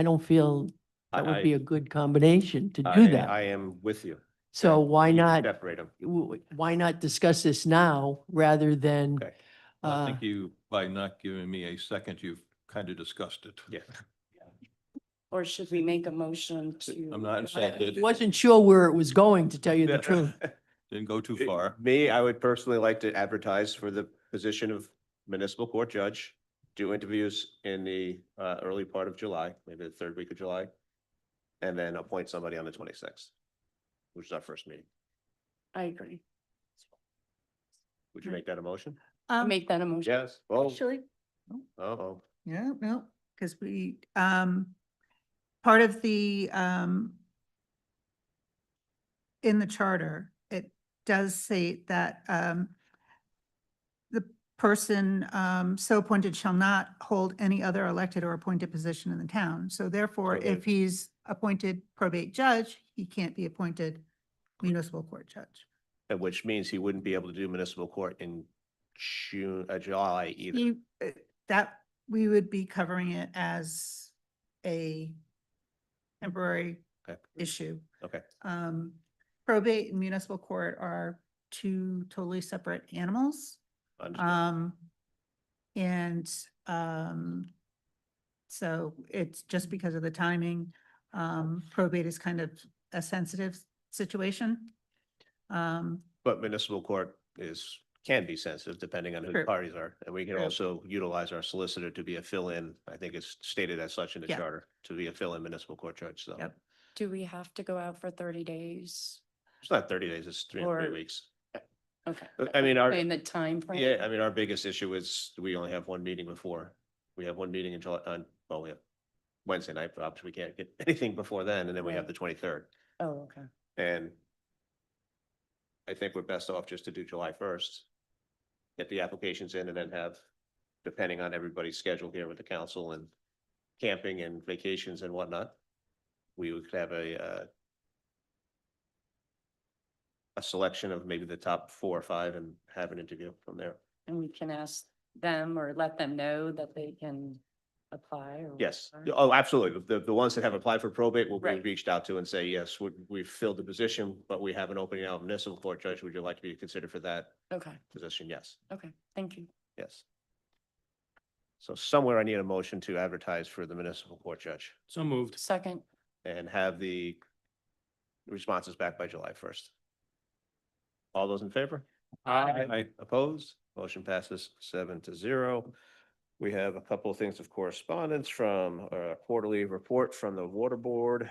don't feel that would be a good combination to do that. I am with you. So why You not, Separate them. why not discuss this now rather than, Okay. I think you, by not giving me a second, you've kind of discussed it. Yeah. Or should we make a motion to? I'm not I insulted. wasn't sure where it was going, to tell you the truth. Didn't go too far. Me, I would personally like to advertise for the position of municipal court judge, do interviews in the early part of July, maybe the third week of July, and then appoint somebody on the 26th, which is our first meeting. I agree. Would you make that a motion? Make that a motion. Yes. Oh, Actually, oh, yeah, no, because we, part of the, in the charter, it does say that, the person, so appointed shall not hold any other elected or appointed position in the town. So therefore, So if he's appointed probate judge, he can't be appointed municipal court judge. and which means he wouldn't be able to do municipal court in July either. He, that, we would be covering it as a temporary Okay. issue. Okay. Probate and municipal court are two totally separate animals. Understood. So it's just because of the timing. Probate is kind of a sensitive situation. But municipal court can be sensitive depending on who the True. parties are. And we can True. also utilize our solicitor to be a fill-in. I think it's stated as such in the Yeah. charter, to be a fill-in municipal court judge. So Yep. Do we have to go out for 30 days? it's not 30 days, it's three Or- weeks. Okay. I mean, In the time frame. yeah, I mean, our biggest issue is we only have one meeting before. We have one meeting in July, we have Wednesday night, but obviously we can't get anything before then, and then we have Right. the 23rd. Oh, okay. And I think we're best off just to do July 1st. Get the applications in and then have, depending on everybody's schedule here with the council and camping and vacations and whatnot, we could have a selection of maybe the top 4 or 5 and have an interview from there. And we can ask them or let them know that they can apply or. Yes. whatever. Oh, absolutely. The ones that have applied for probate will be Right. reached out to and say, yes, we've filled the position, but we have an opening out municipal court judge. Would you like to be considered for that Okay, position? Yes, okay, thank you. yes. So somewhere I need a motion to advertise for the municipal court judge So moved. Second, and have the responses back by July 1st. All those in favor? Aye. Opposed? Motion passes 7-0. We have a couple of things of correspondence from a quarterly report from the water board.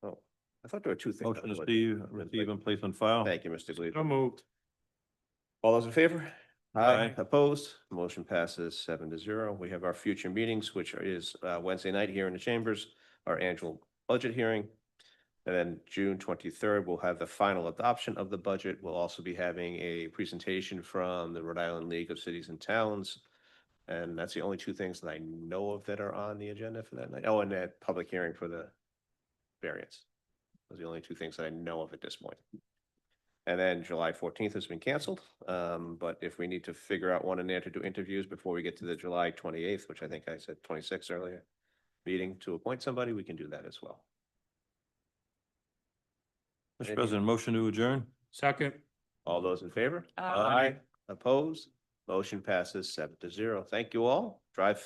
Oh, I thought there were 2 things. Motion to receive and place on file. Thank you, Mr. Gleason. So moved. All those in favor? Aye. Opposed? Motion passes 7-0. We have our future meetings, which is Wednesday night here in the chambers, our annual budget hearing. And then June 23rd, we'll have the final adoption of the budget. We'll also be having a presentation from the Rhode Island League of Cities and Towns. And that's the only 2 things that I know of that are on the agenda for that night. Oh, and that public hearing for the variance. Those are the only 2 things that I know of at this point. And then July 14th has been canceled. But if we need to figure out one in there to do interviews before we get to the July 28th, which I think I said 26 earlier, meeting to appoint somebody, we can do that as well. Mr. President, motion to adjourn? Second. All those in favor? Aye. Opposed? Motion passes 7-0. Thank you all. Drive